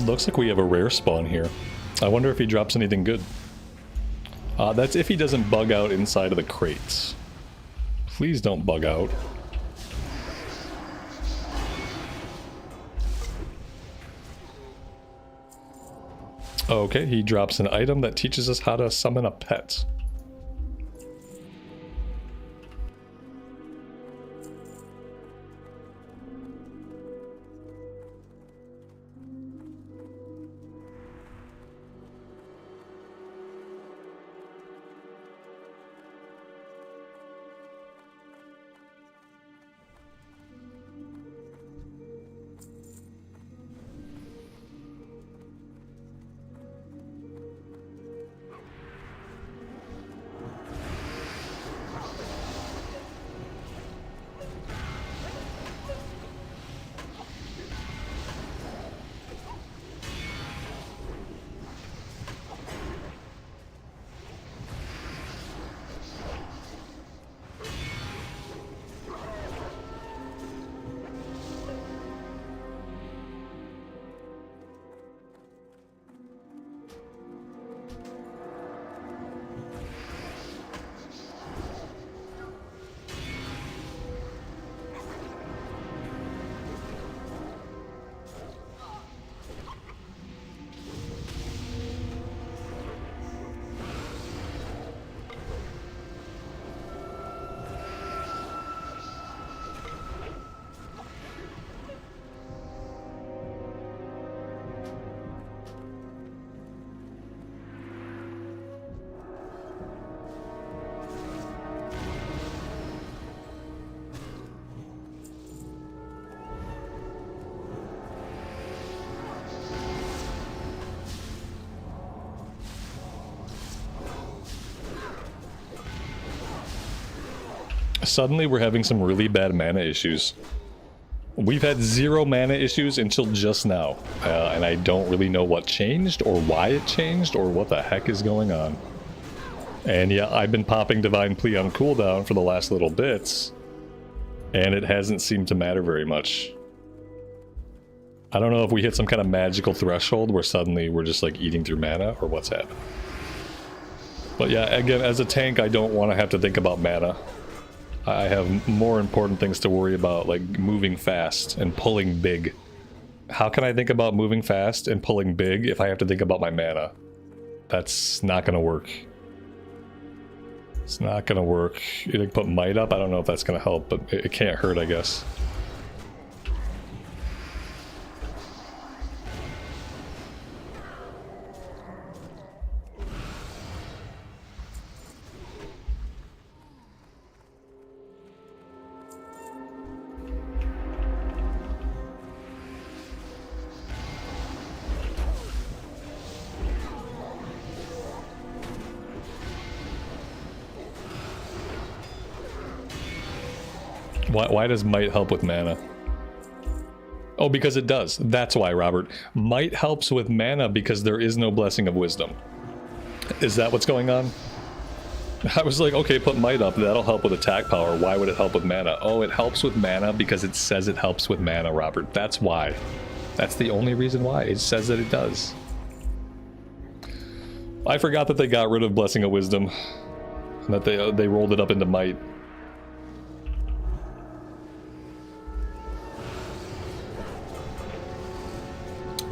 Looks like we have a rare spawn here. I wonder if he drops anything good. That's if he doesn't bug out inside of the crates. Please don't bug out. Okay, he drops an item that teaches us how to summon a pet. Suddenly we're having some really bad mana issues. We've had 0 mana issues until just now, and I don't really know what changed, or why it changed, or what the heck is going on. And yeah, I've been popping Divine Plea on cooldown for the last little bits, and it hasn't seemed to matter very much. I don't know if we hit some kind of magical threshold where suddenly we're just like eating through mana, or what's happening. But yeah, again, as a tank, I don't want to have to think about mana. I have more important things to worry about, like moving fast and pulling big. How can I think about moving fast and pulling big if I have to think about my mana? That's not gonna work. It's not gonna work. You can put might up, I don't know if that's gonna help, but it can't hurt, I guess. Why does might help with mana? Oh, because it does. That's why, Robert. Might helps with mana because there is no Blessing of Wisdom. Is that what's going on? I was like, okay, put might up. That'll help with attack power. Why would it help with mana? Oh, it helps with mana because it says it helps with mana, Robert. That's why. That's the only reason why. It says that it does. I forgot that they got rid of Blessing of Wisdom. And that they rolled it up into might.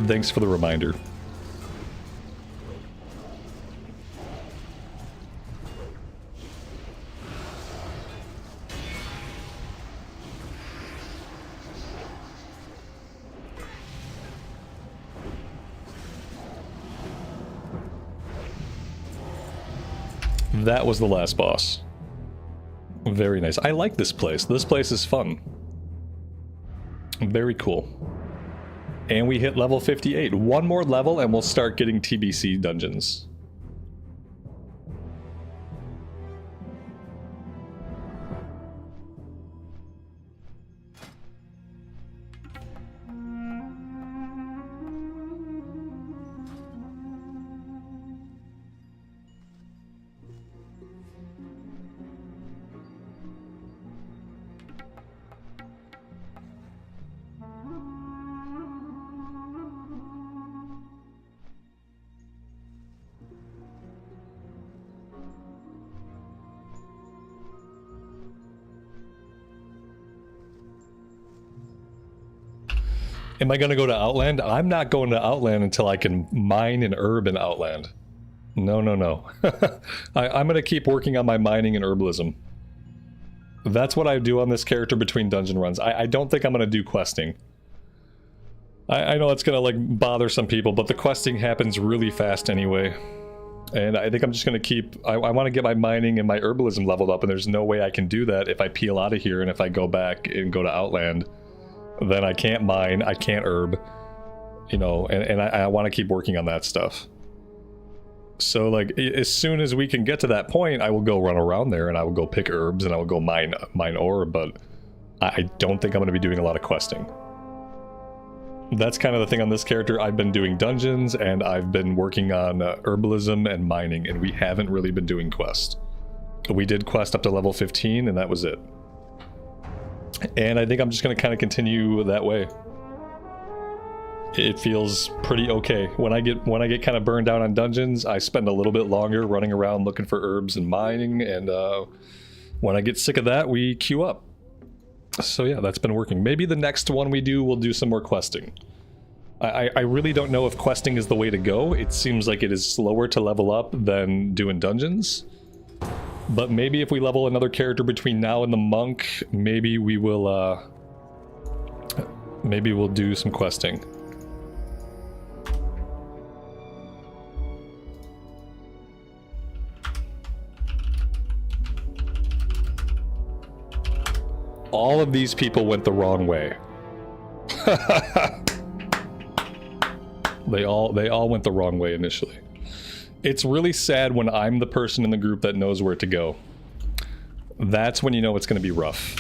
Thanks for the reminder. That was the last boss. Very nice. I like this place. This place is fun. Very cool. And we hit level 58. One more level and we'll start getting TBC dungeons. Am I going to go to Outland? I'm not going to Outland until I can mine and herb in Outland. No, no, no. I'm going to keep working on my mining and herbalism. That's what I do on this character between dungeon runs. I don't think I'm going to do questing. I know it's going to like bother some people, but the questing happens really fast anyway. And I think I'm just going to keep... I want to get my mining and my herbalism leveled up, and there's no way I can do that if I peel out of here and if I go back and go to Outland. Then I can't mine, I can't herb. You know, and I want to keep working on that stuff. So, like, as soon as we can get to that point, I will go run around there, and I will go pick herbs, and I will go mine ore, but I don't think I'm going to be doing a lot of questing. That's kind of the thing on this character. I've been doing dungeons, and I've been working on herbalism and mining, and we haven't really been doing quests. We did quest up to level 15, and that was it. And I think I'm just going to kind of continue that way. It feels pretty okay. When I get kind of burned down on dungeons, I spend a little bit longer running around looking for herbs and mining, and when I get sick of that, we queue up. So yeah, that's been working. Maybe the next one we do, we'll do some more questing. I really don't know if questing is the way to go. It seems like it is slower to level up than doing dungeons. But maybe if we level another character between now and the monk, maybe we will, maybe we'll do some questing. All of these people went the wrong way. They all went the wrong way initially. It's really sad when I'm the person in the group that knows where to go. That's when you know it's going to be rough.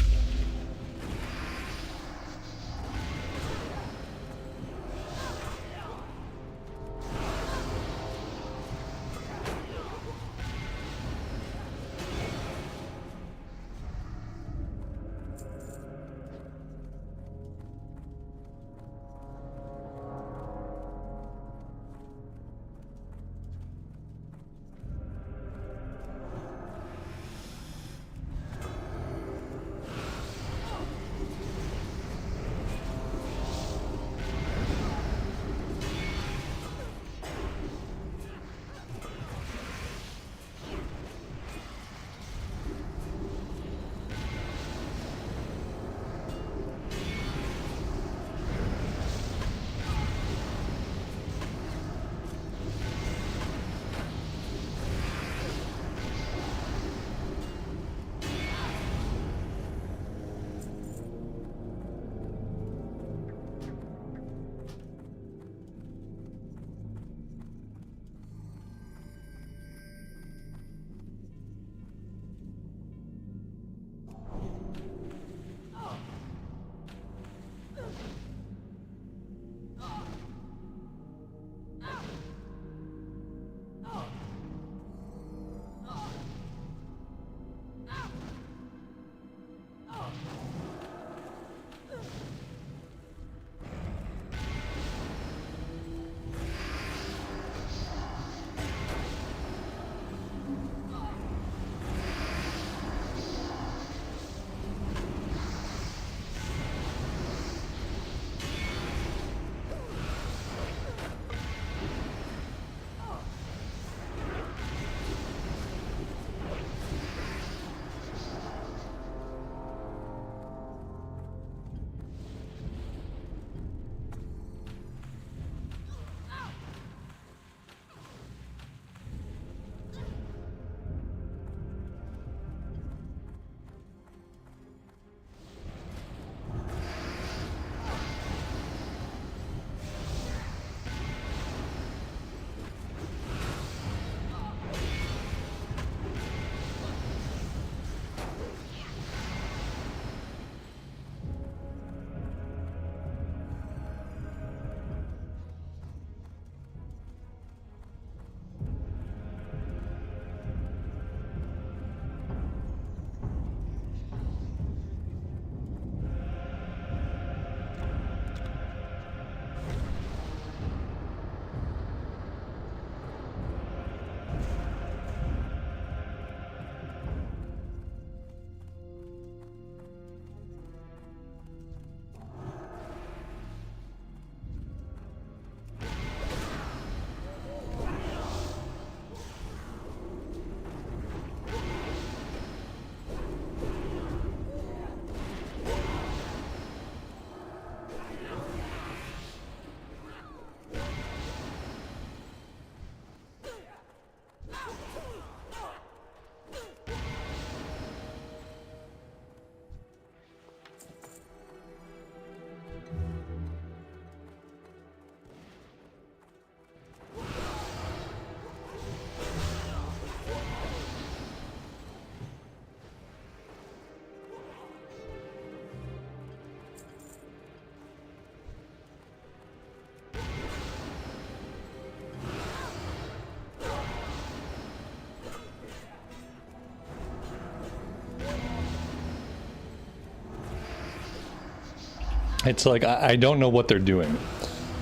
It's like, I don't know what they're doing.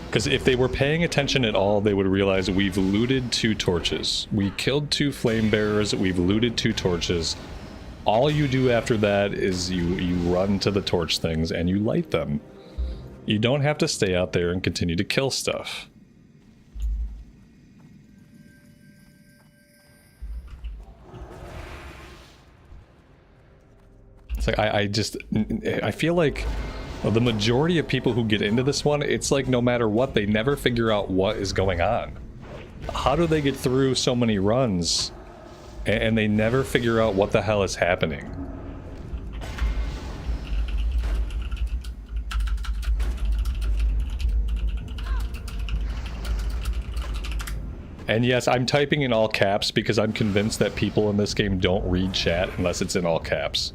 Because if they were paying attention at all, they would realize we've looted 2 torches. We killed 2 flame bearers, we've looted 2 torches. All you do after that is you run to the torch things and you light them. You don't have to stay out there and continue to kill stuff. It's like, I feel like the majority of people who get into this one, it's like no matter what, they never figure out what is going on. How do they get through so many runs and they never figure out what the hell is happening? And yes, I'm typing in all caps because I'm convinced that people in this game don't read chat unless it's in all caps.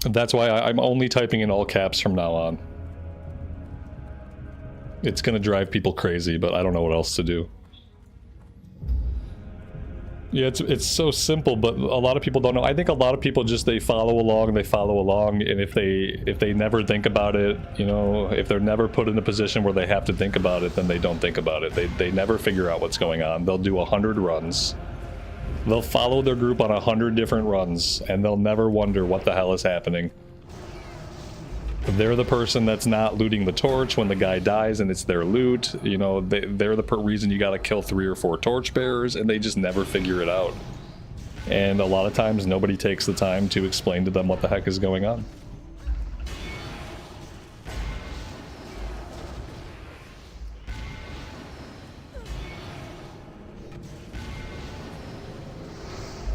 That's why I'm only typing in all caps from now on. It's gonna drive people crazy, but I don't know what else to do. Yeah, it's so simple, but a lot of people don't know. I think a lot of people just, they follow along, and if they never think about it, you know, if they're never put in a position where they have to think about it, then they don't think about it. They never figure out what's going on. They'll do 100 runs. They'll follow their group on 100 different runs, and they'll never wonder what the hell is happening. They're the person that's not looting the torch when the guy dies and it's their loot. You know, they're the reason you gotta kill 3 or 4 torch bearers, and they just never figure it out. And a lot of times nobody takes the time to explain to them what the heck is going on.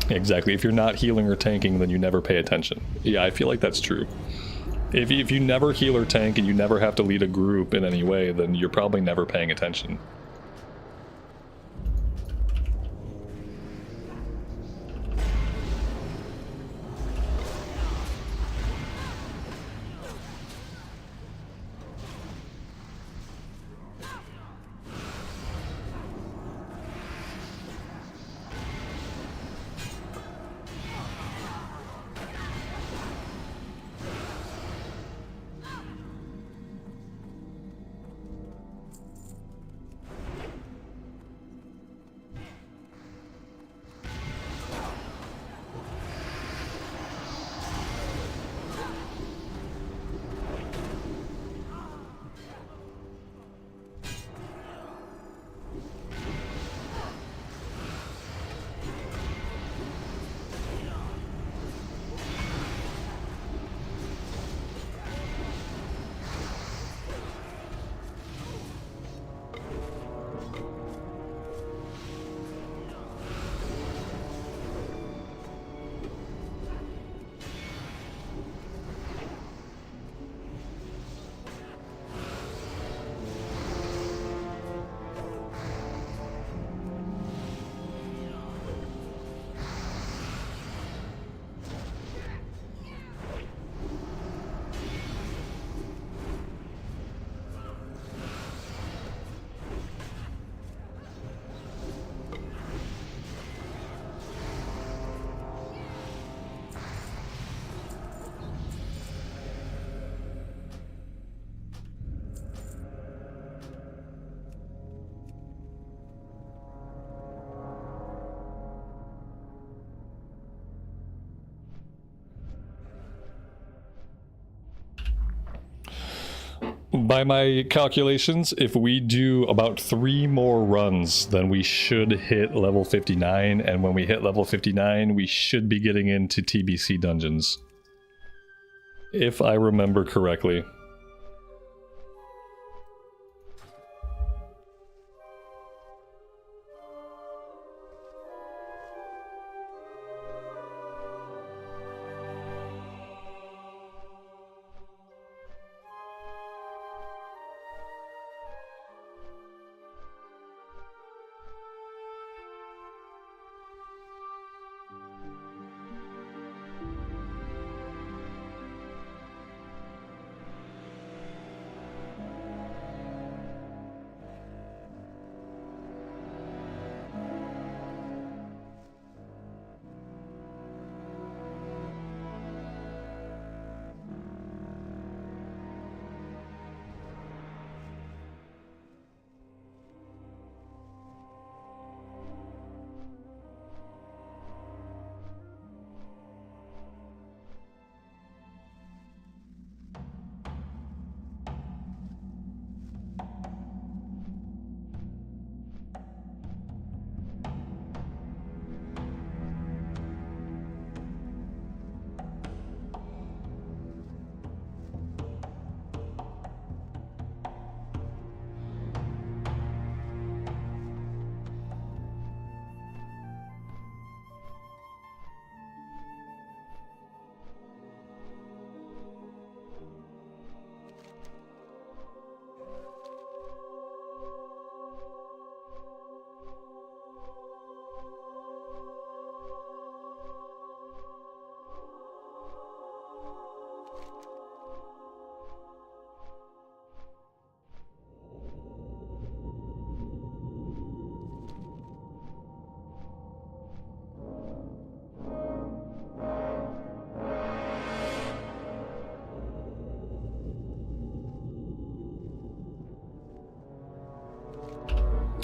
Exactly. If you're not healing or tanking, then you never pay attention. Yeah, I feel like that's true. If you never heal or tank and you never have to lead a group in any way, then you're probably never paying attention. By my calculations, if we do about 3 more runs, then we should hit level 59, and when we hit level 59, we should be getting into TBC dungeons. If I remember correctly.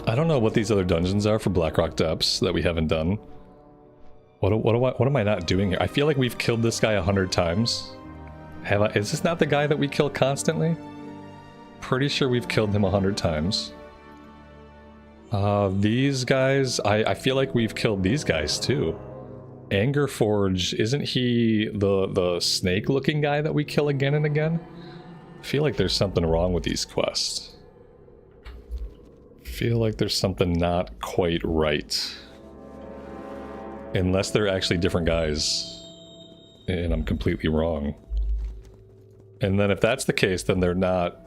I don't know what these other dungeons are for Blackrock Depths that we haven't done. What am I not doing here? I feel like we've killed this guy 100 times. Is this not the guy that we kill constantly? Pretty sure we've killed him 100 times. These guys, I feel like we've killed these guys too. Angerforge, isn't he the snake-looking guy that we kill again and again? I feel like there's something wrong with these quests. I feel like there's something not quite right. Unless they're actually different guys, and I'm completely wrong. And then if that's the case, then they're not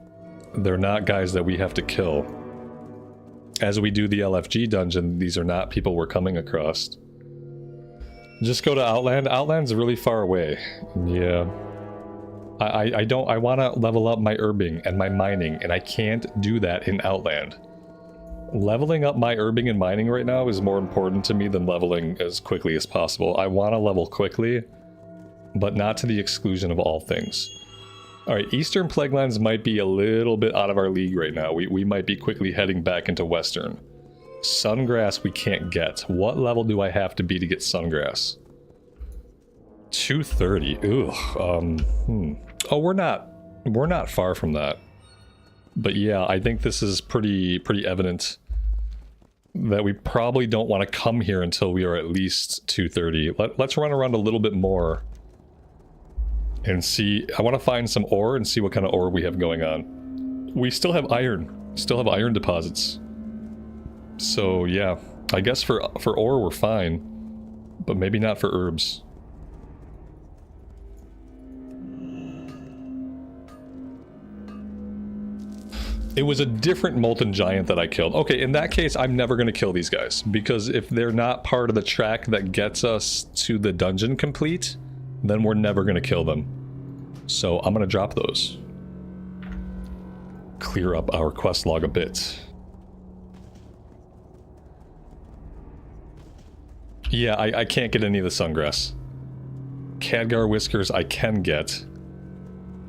guys that we have to kill. As we do the LFG dungeon, these are not people we're coming across. Just go to Outland. Outland's really far away. Yeah. I want to level up my herbing and my mining, and I can't do that in Outland. Leveling up my herbing and mining right now is more important to me than leveling as quickly as possible. I want to level quickly, but not to the exclusion of all things. Alright, Eastern Plaguelands might be a little bit out of our league right now. We might be quickly heading back into Western. Sungrass we can't get. What level do I have to be to get Sungrass? 230. Ugh. Oh, we're not far from that. But yeah, I think this is pretty evident that we probably don't want to come here until we are at least 230. Let's run around a little bit more and see. I want to find some ore and see what kind of ore we have going on. We still have iron. Still have iron deposits. So yeah, I guess for ore we're fine, but maybe not for herbs. It was a different Molten Giant that I killed. Okay, in that case, I'm never going to kill these guys, because if they're not part of the track that gets us to the dungeon complete, then we're never going to kill them. So I'm going to drop those. Clear up our quest log a bit. Yeah, I can't get any of the Sungrass. Khadgar Whiskers I can get.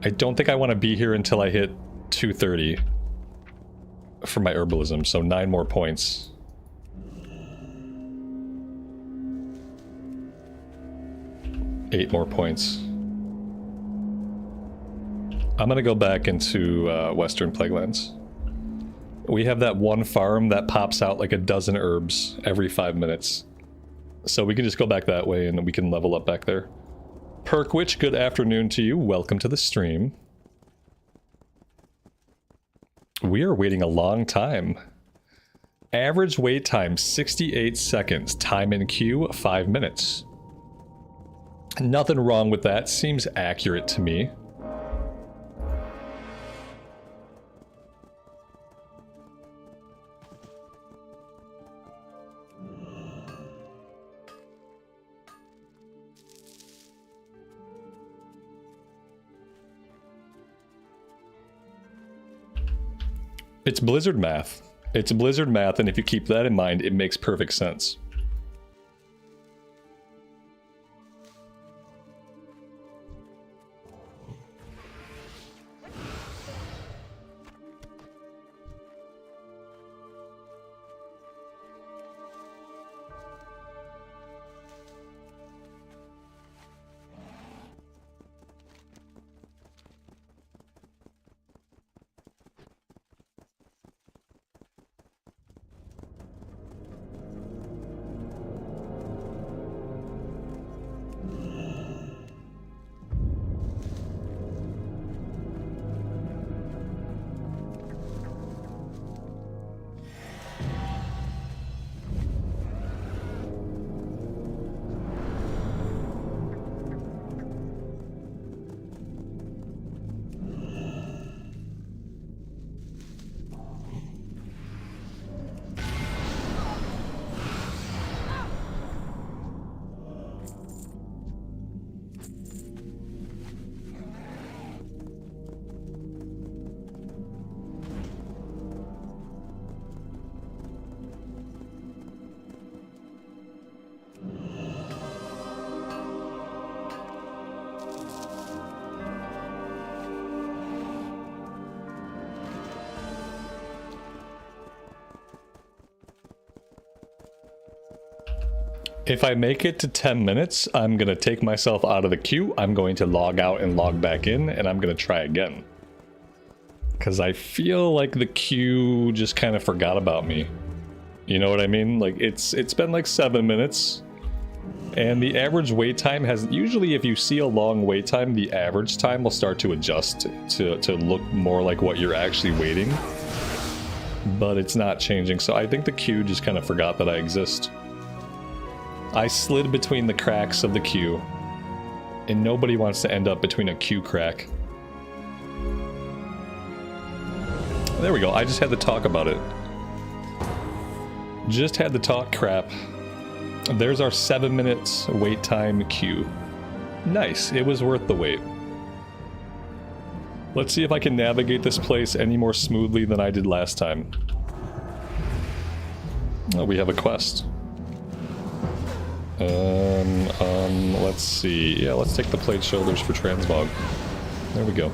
I don't think I want to be here until I hit 230. For my herbalism, so 9 more points. Eight more points. I'm gonna go back into Western Plaguelands. We have that one farm that pops out like a dozen herbs every 5 minutes. So we can just go back that way and we can level up back there. Perkwitch, good afternoon to you. Welcome to the stream. We are waiting a long time. Average wait time 68 seconds. Time in queue 5 minutes. Nothing wrong with that. Seems accurate to me. It's Blizzard math. It's Blizzard math, and if you keep that in mind, it makes perfect sense. If I make it to 10 minutes, I'm going to take myself out of the queue. I'm going to log out and log back in, and I'm going to try again. Because I feel like the queue just kind of forgot about me. You know what I mean? Like, it's been like 7 minutes. And the average wait time has... Usually if you see a long wait time, the average time will start to adjust to look more like what you're actually waiting. But it's not changing, so I think the queue just kind of forgot that I exist. I slid between the cracks of the queue, and nobody wants to end up between a queue crack. There we go, I just had to talk about it. Just had to talk crap. There's our 7 minutes wait time queue. Nice, it was worth the wait. Let's see if I can navigate this place any more smoothly than I did last time. Oh, we have a quest. Let's see. Yeah, let's take the plate shoulders for transmog. There we go.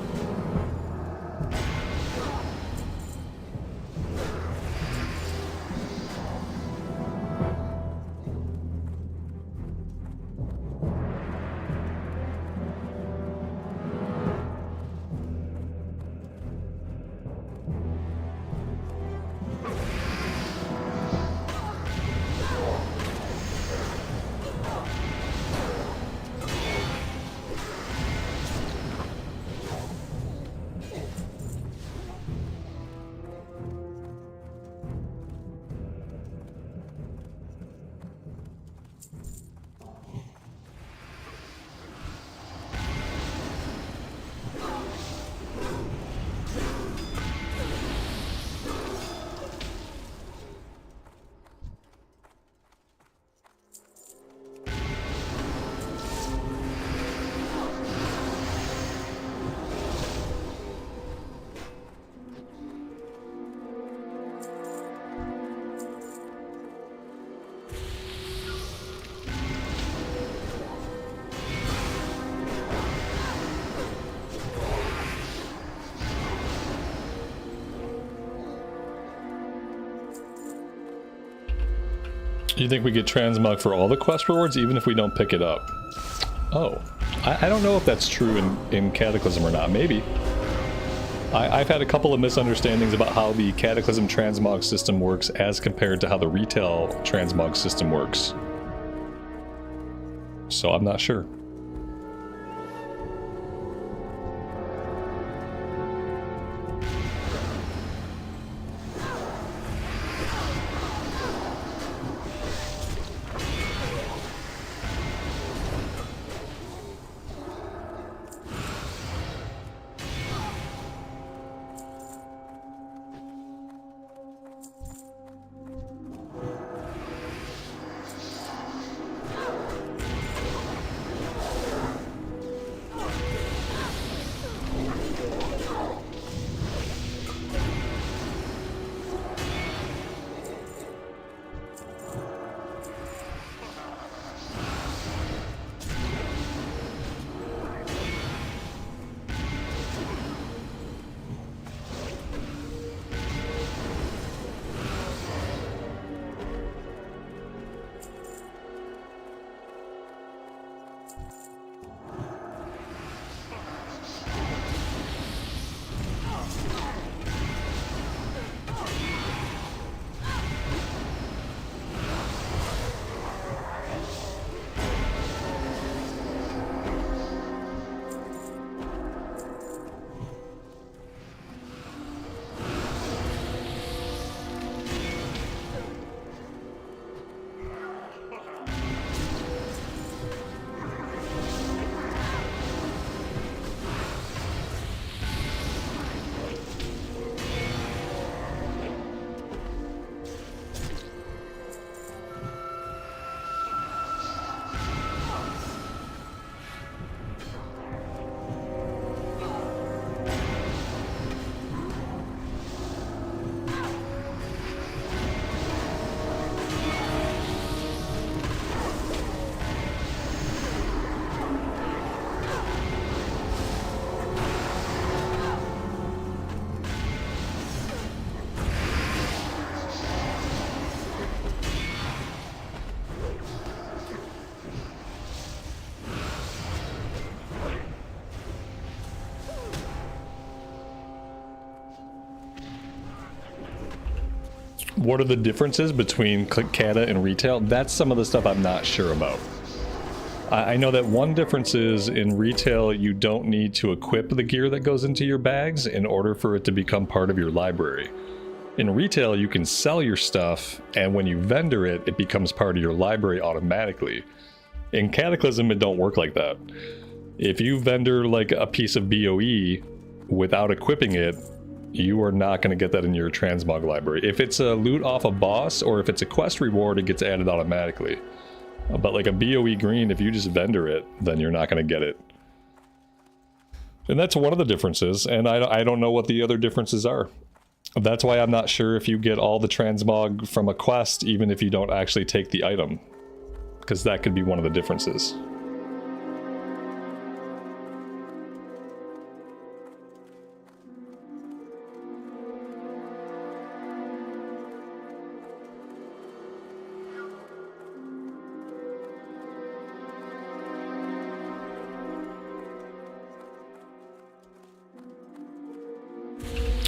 You think we get transmog for all the quest rewards, even if we don't pick it up? Oh. I don't know if that's true in Cataclysm or not. Maybe. I've had a couple of misunderstandings about how the Cataclysm transmog system works as compared to how the retail transmog system works. So I'm not sure. What are the differences between Cata and retail? That's some of the stuff I'm not sure about. I know that one difference is in retail, you don't need to equip the gear that goes into your bags in order for it to become part of your library. In retail, you can sell your stuff, and when you vendor it, it becomes part of your library automatically. In Cataclysm, it don't work like that. If you vendor like a piece of BOE without equipping it, you are not going to get that in your transmog library. If it's a loot off a boss, or if it's a quest reward, it gets added automatically. But like a BOE green, if you just vendor it, then you're not going to get it. And that's one of the differences, and I don't know what the other differences are. That's why I'm not sure if you get all the transmog from a quest, even if you don't actually take the item. Because that could be one of the differences.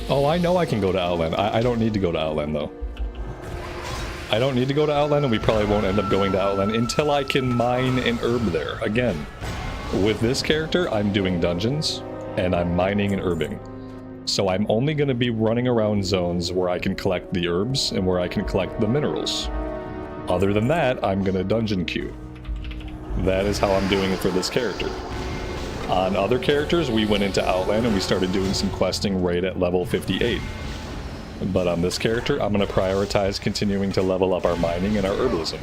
Oh, I know I can go to Outland. I don't need to go to Outland, though. I don't need to go to Outland, and we probably won't end up going to Outland until I can mine an herb there. Again, with this character, I'm doing dungeons, and I'm mining and herbing. So I'm only going to be running around zones where I can collect the herbs and where I can collect the minerals. Other than that, I'm going to dungeon queue. That is how I'm doing it for this character. On other characters, we went into Outland and we started doing some questing right at level 58. But on this character, I'm going to prioritize continuing to level up our mining and our herbalism.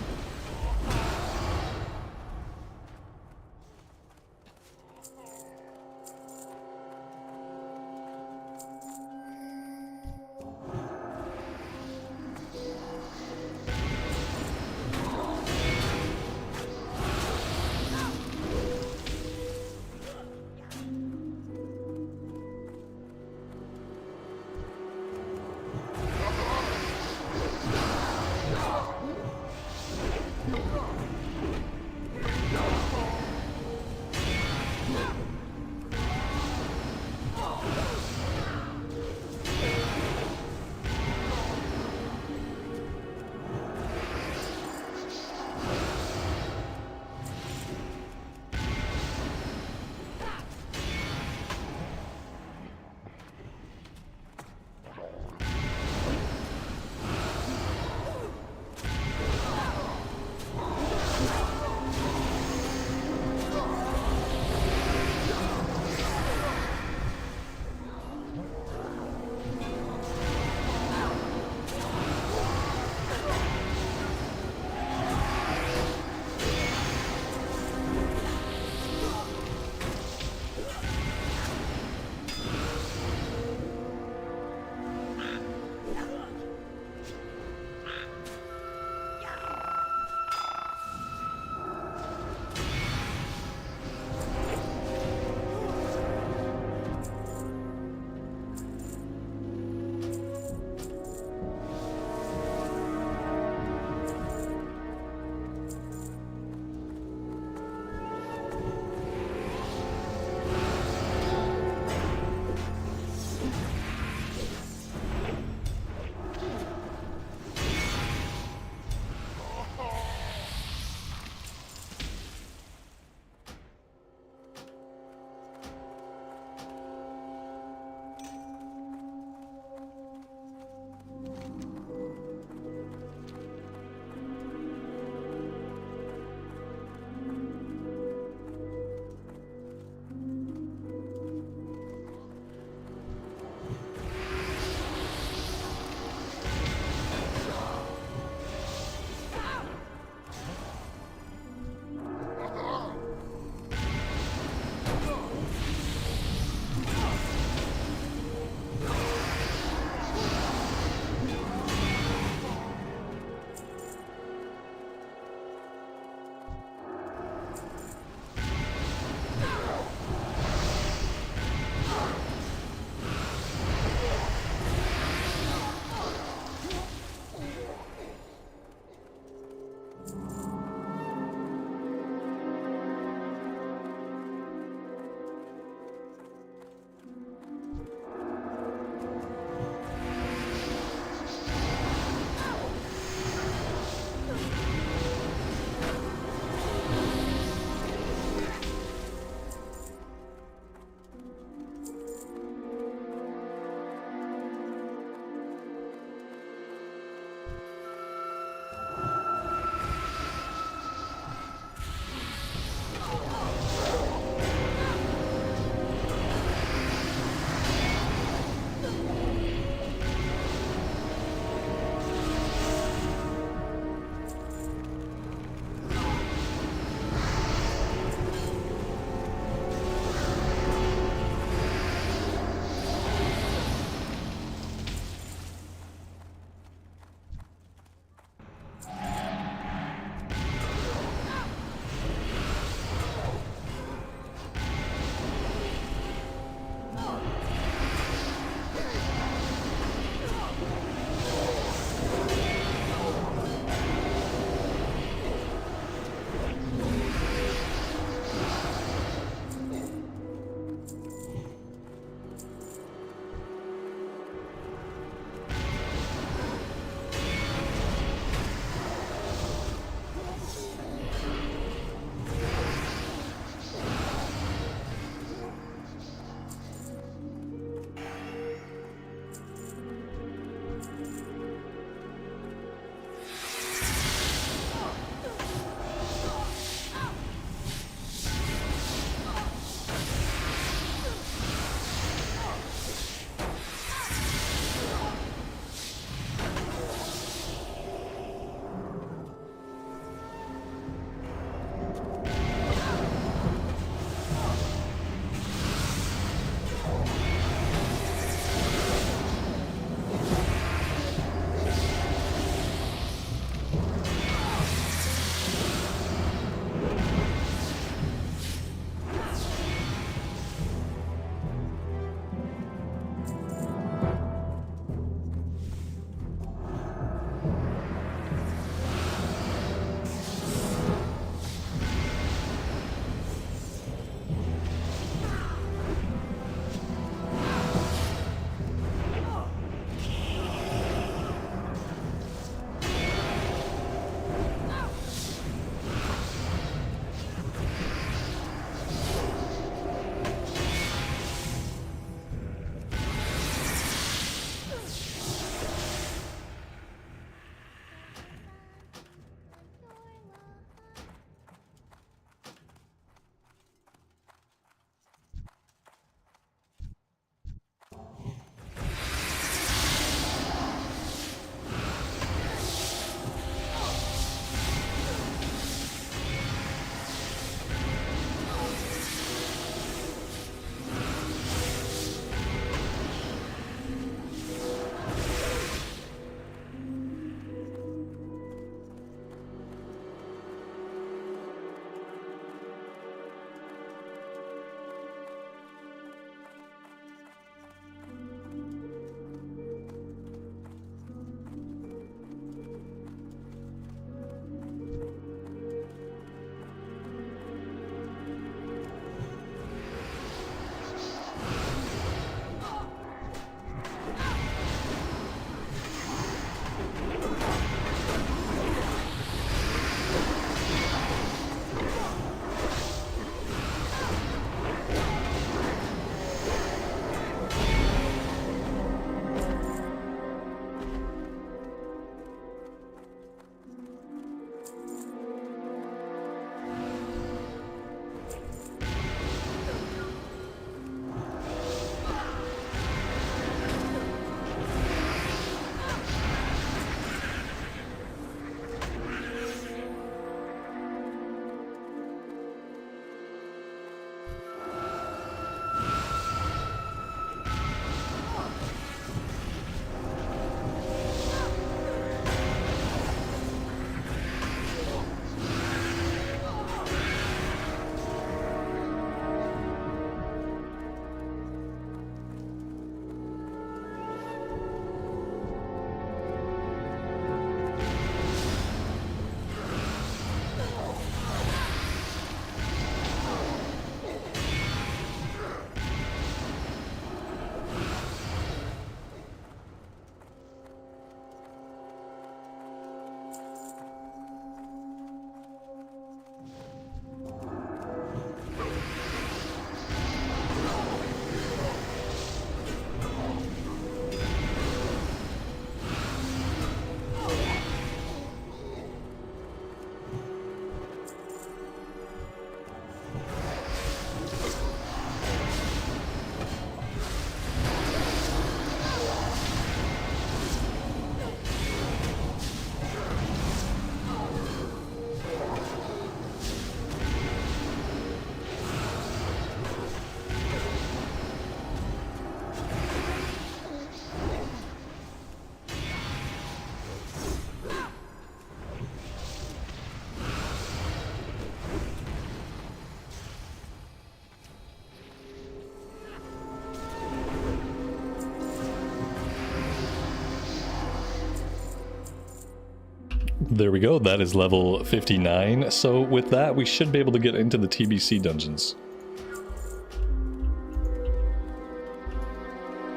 There we go, that is level 59. So with that, we should be able to get into the TBC dungeons.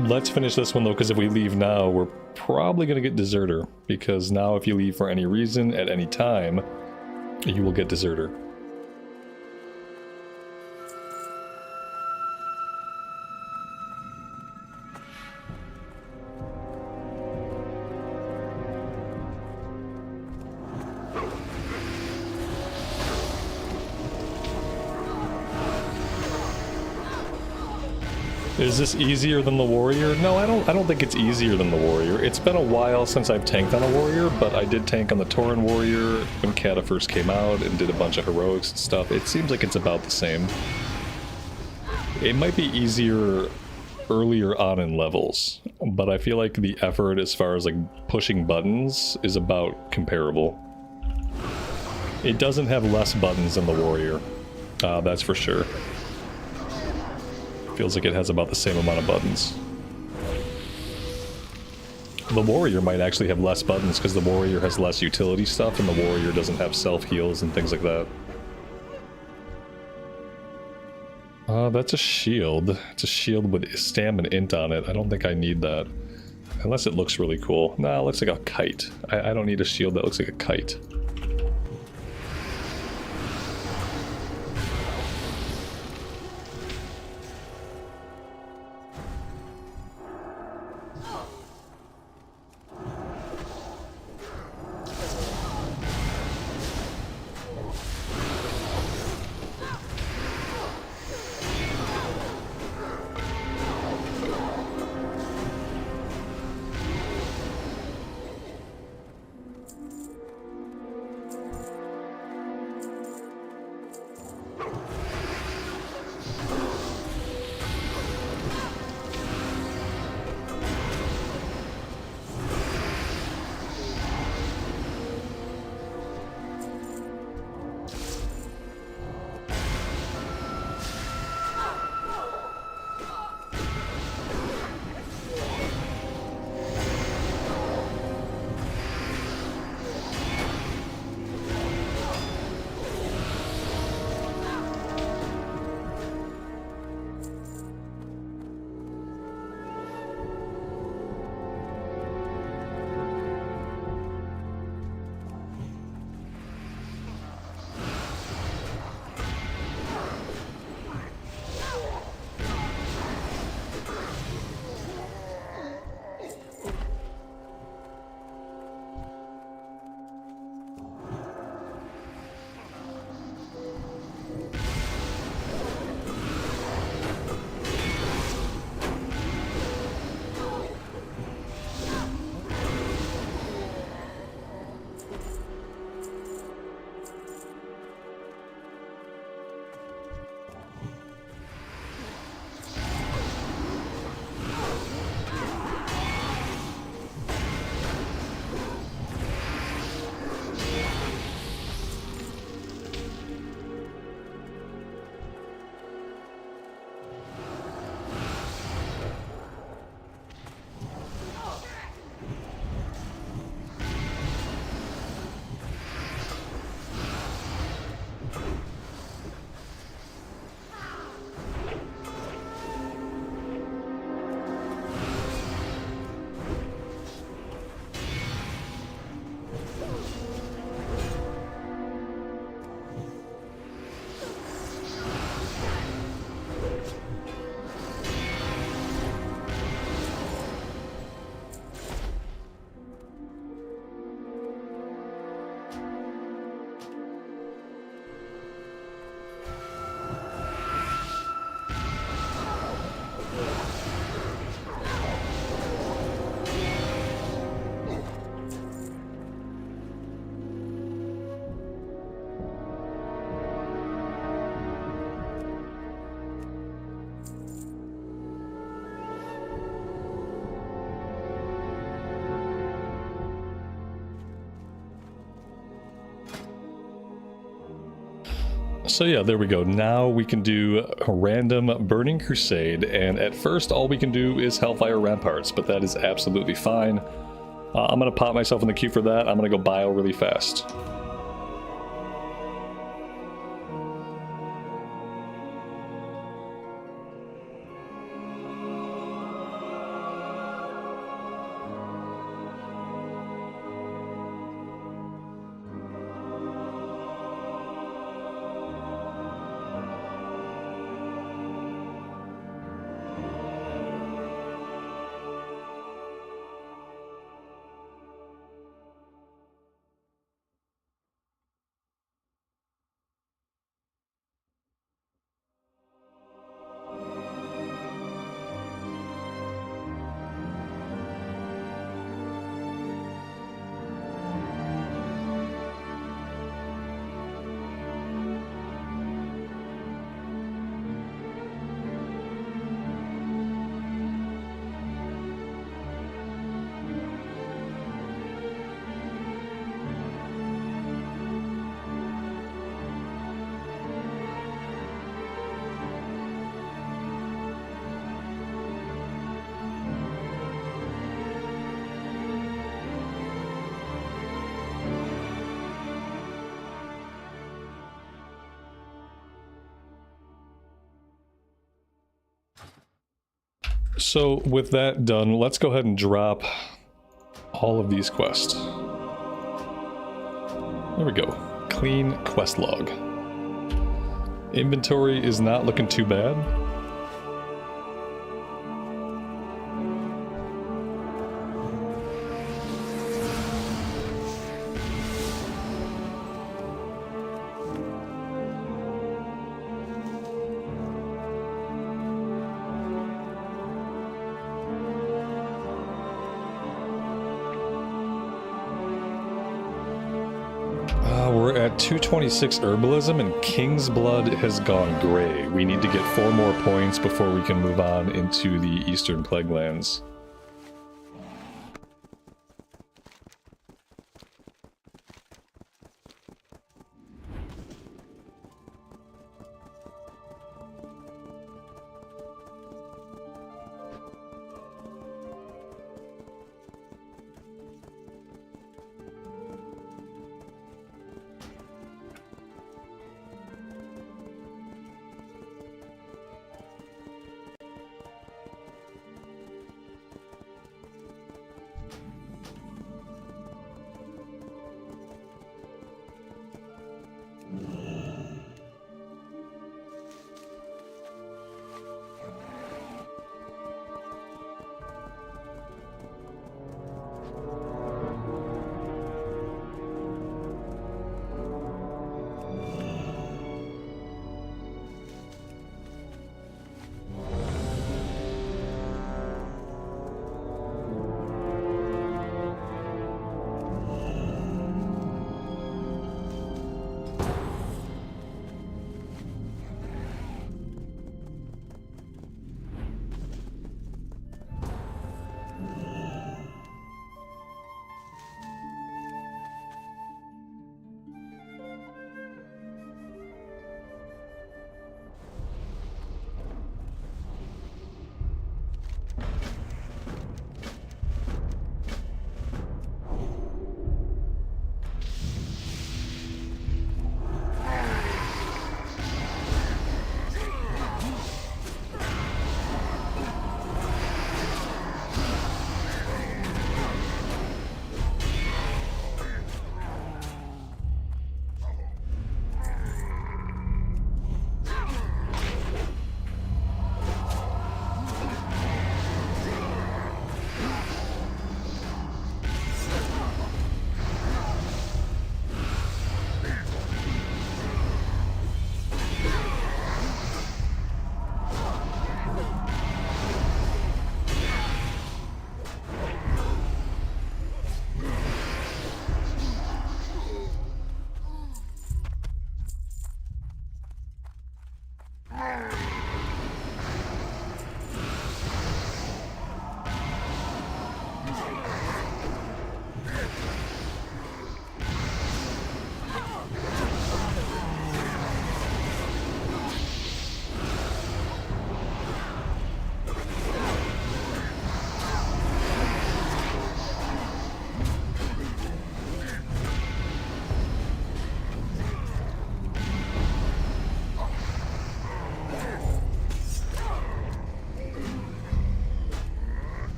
Let's finish this one though, because if we leave now, we're probably going to get Deserter. Because now if you leave for any reason, at any time, you will get Deserter. Is this easier than the Warrior? No, I don't think it's easier than the Warrior. It's been a while since I've tanked on a Warrior, but I did tank on the Tauren Warrior when Cata first came out and did a bunch of heroics and stuff. It seems like it's about the same. It might be easier earlier on in levels, but I feel like the effort as far as like pushing buttons is about comparable. It doesn't have less buttons than the Warrior, that's for sure. Feels like it has about the same amount of buttons. The Warrior might actually have less buttons because the Warrior has less utility stuff and the Warrior doesn't have self-heals and things like that. That's a shield. It's a shield with stam and int on it. I don't think I need that. Unless it looks really cool. Nah, it looks like a kite. I don't need a shield that looks like a kite. So yeah, there we go. Now we can do a random Burning Crusade, and at first all we can do is Hellfire Ramparts, but that is absolutely fine. I'm gonna pop myself in the queue for that. I'm gonna go bio really fast. So with that done, let's go ahead and drop all of these quests. There we go. Clean quest log. Inventory is not looking too bad. We're at 226 herbalism and King's Blood has gone gray. We need to get 4 more points before we can move on into the Eastern Plaguelands.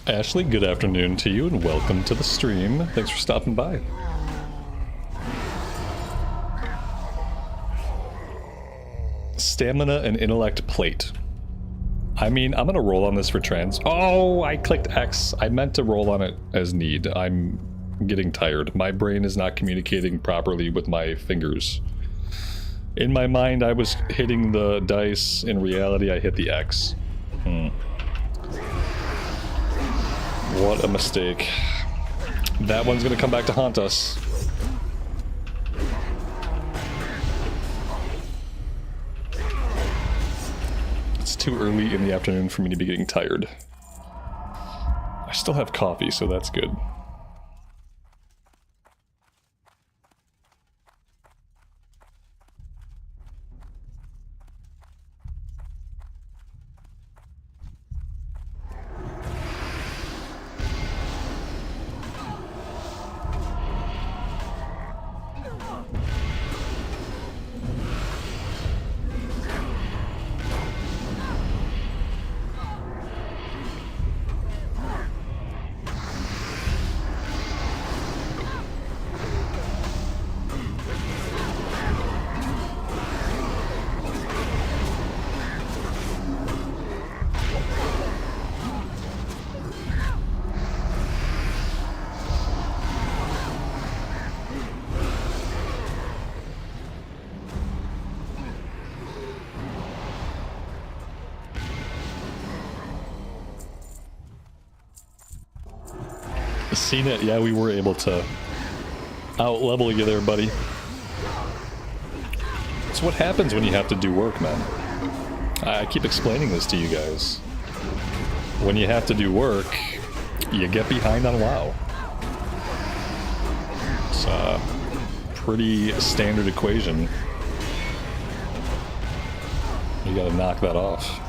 Ashley, good afternoon to you and welcome to the stream. Thanks for stopping by. Stamina and intellect plate. I mean, I'm gonna roll on this for trans. Oh, I clicked X. I meant to roll on it as need. I'm getting tired. My brain is not communicating properly with my fingers. In my mind, I was hitting the dice. In reality, I hit the X. What a mistake. That one's gonna come back to haunt us. It's too early in the afternoon for me to be getting tired. I still have coffee, so that's good. Seen it, yeah, we were able to out-level you there, buddy. It's what happens when you have to do work, man. I keep explaining this to you guys. When you have to do work, you get behind on WoW. It's a pretty standard equation. You gotta knock that off.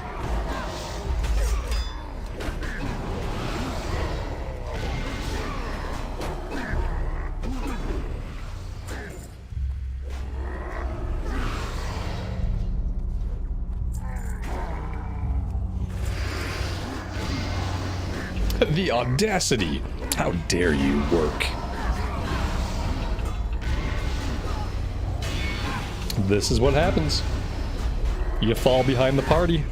The audacity! How dare you work? This is what happens. You fall behind the party.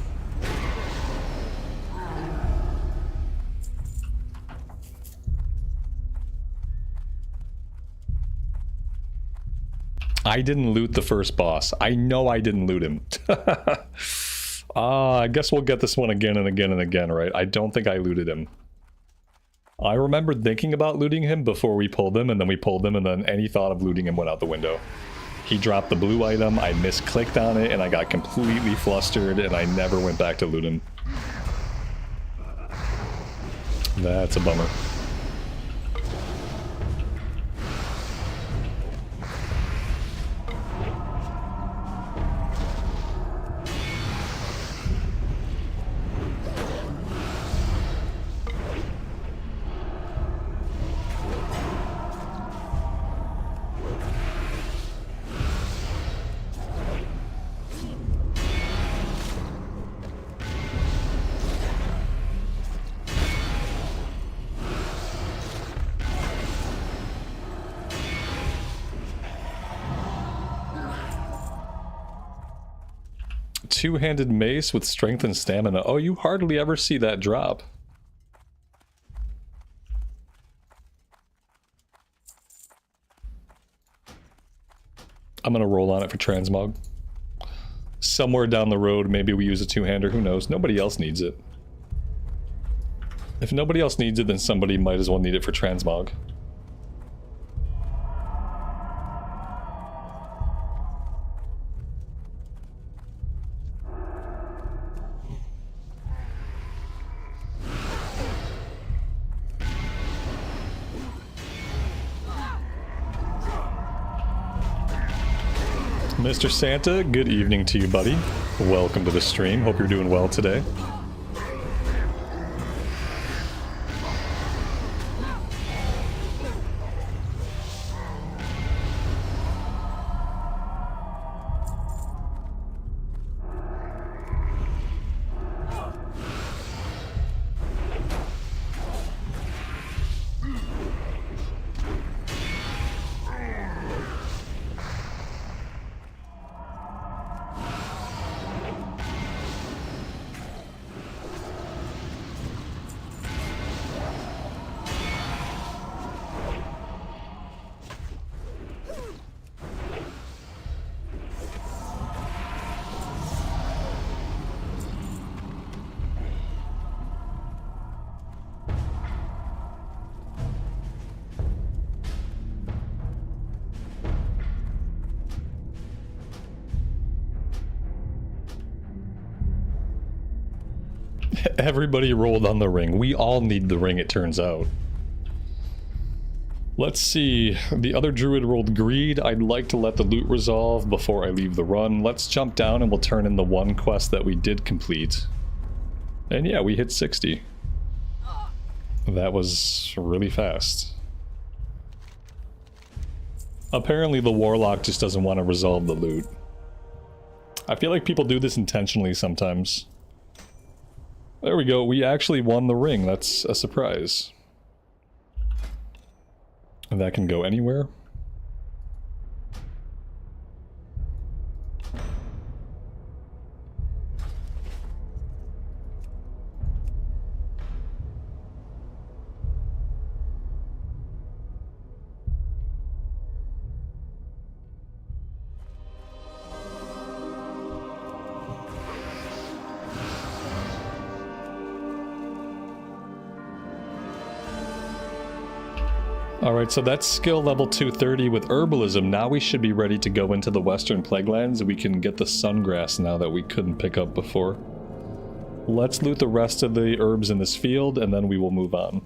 I didn't loot the first boss. I know I didn't loot him. I guess we'll get this one again and again and again, right? I don't think I looted him. I remember thinking about looting him before we pulled him, and then we pulled him, and then any thought of looting him went out the window. He dropped the blue item, I misclicked on it, and I got completely flustered, and I never went back to loot him. That's a bummer. Two-handed mace with strength and stamina. Oh, you hardly ever see that drop. I'm gonna roll on it for transmog. Somewhere down the road, maybe we use a two-hander, who knows? Nobody else needs it. If nobody else needs it, then somebody might as well need it for transmog. Mr. Santa, good evening to you, buddy. Welcome to the stream. Hope you're doing well today. Everybody rolled on the ring. We all need the ring, it turns out. Let's see. The other druid rolled greed. I'd like to let the loot resolve before I leave the run. Let's jump down and we'll turn in the one quest that we did complete. And yeah, we hit 60. That was really fast. Apparently the warlock just doesn't want to resolve the loot. I feel like people do this intentionally sometimes. There we go. We actually won the ring. That's a surprise. And that can go anywhere. Alright, so that's skill level 230 with herbalism. Now we should be ready to go into the Western Plaguelands. We can get the sungrass now that we couldn't pick up before. Let's loot the rest of the herbs in this field, and then we will move on.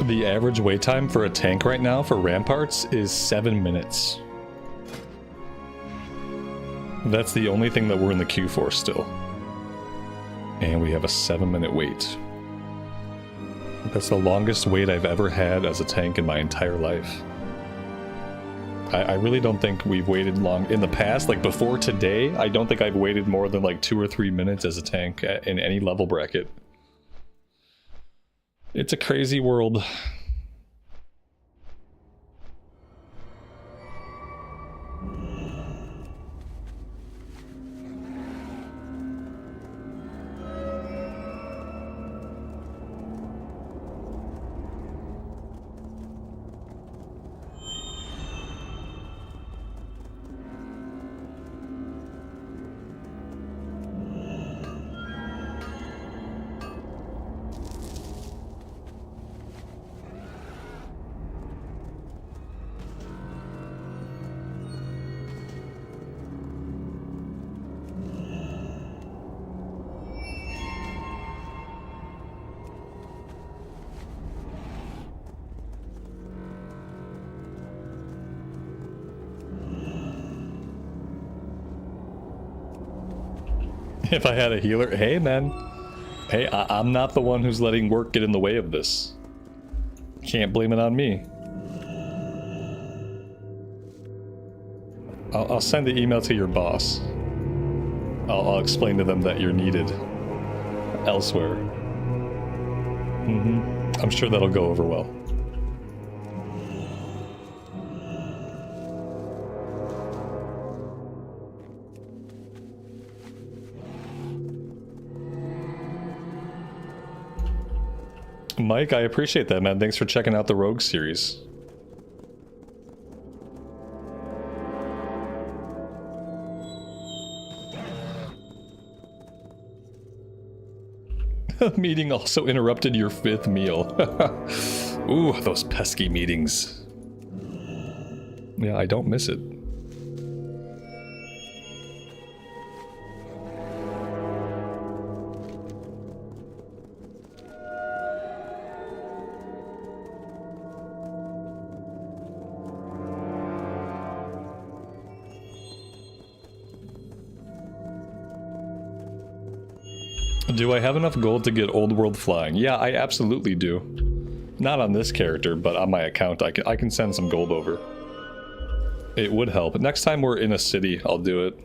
The average wait time for a tank right now for ramparts is 7 minutes. That's the only thing that we're in the queue for still. And we have a 7-minute wait. That's the longest wait I've ever had as a tank in my entire life. I really don't think we've waited long in the past. Like before today, I don't think I've waited more than like 2 or 3 minutes as a tank in any level bracket. It's a crazy world. If I had a healer, hey man, hey, I'm not the one who's letting work get in the way of this. Can't blame it on me. I'll send the email to your boss. I'll explain to them that you're needed elsewhere. I'm sure that'll go over well. Mike, I appreciate that, man. Thanks for checking out the Rogue series. Meeting also interrupted your 5th meal. Ooh, those pesky meetings. Yeah, I don't miss it. Do I have enough gold to get old world flying? Yeah, I absolutely do. Not on this character, but on my account I can send some gold over. It would help. Next time we're in a city, I'll do it.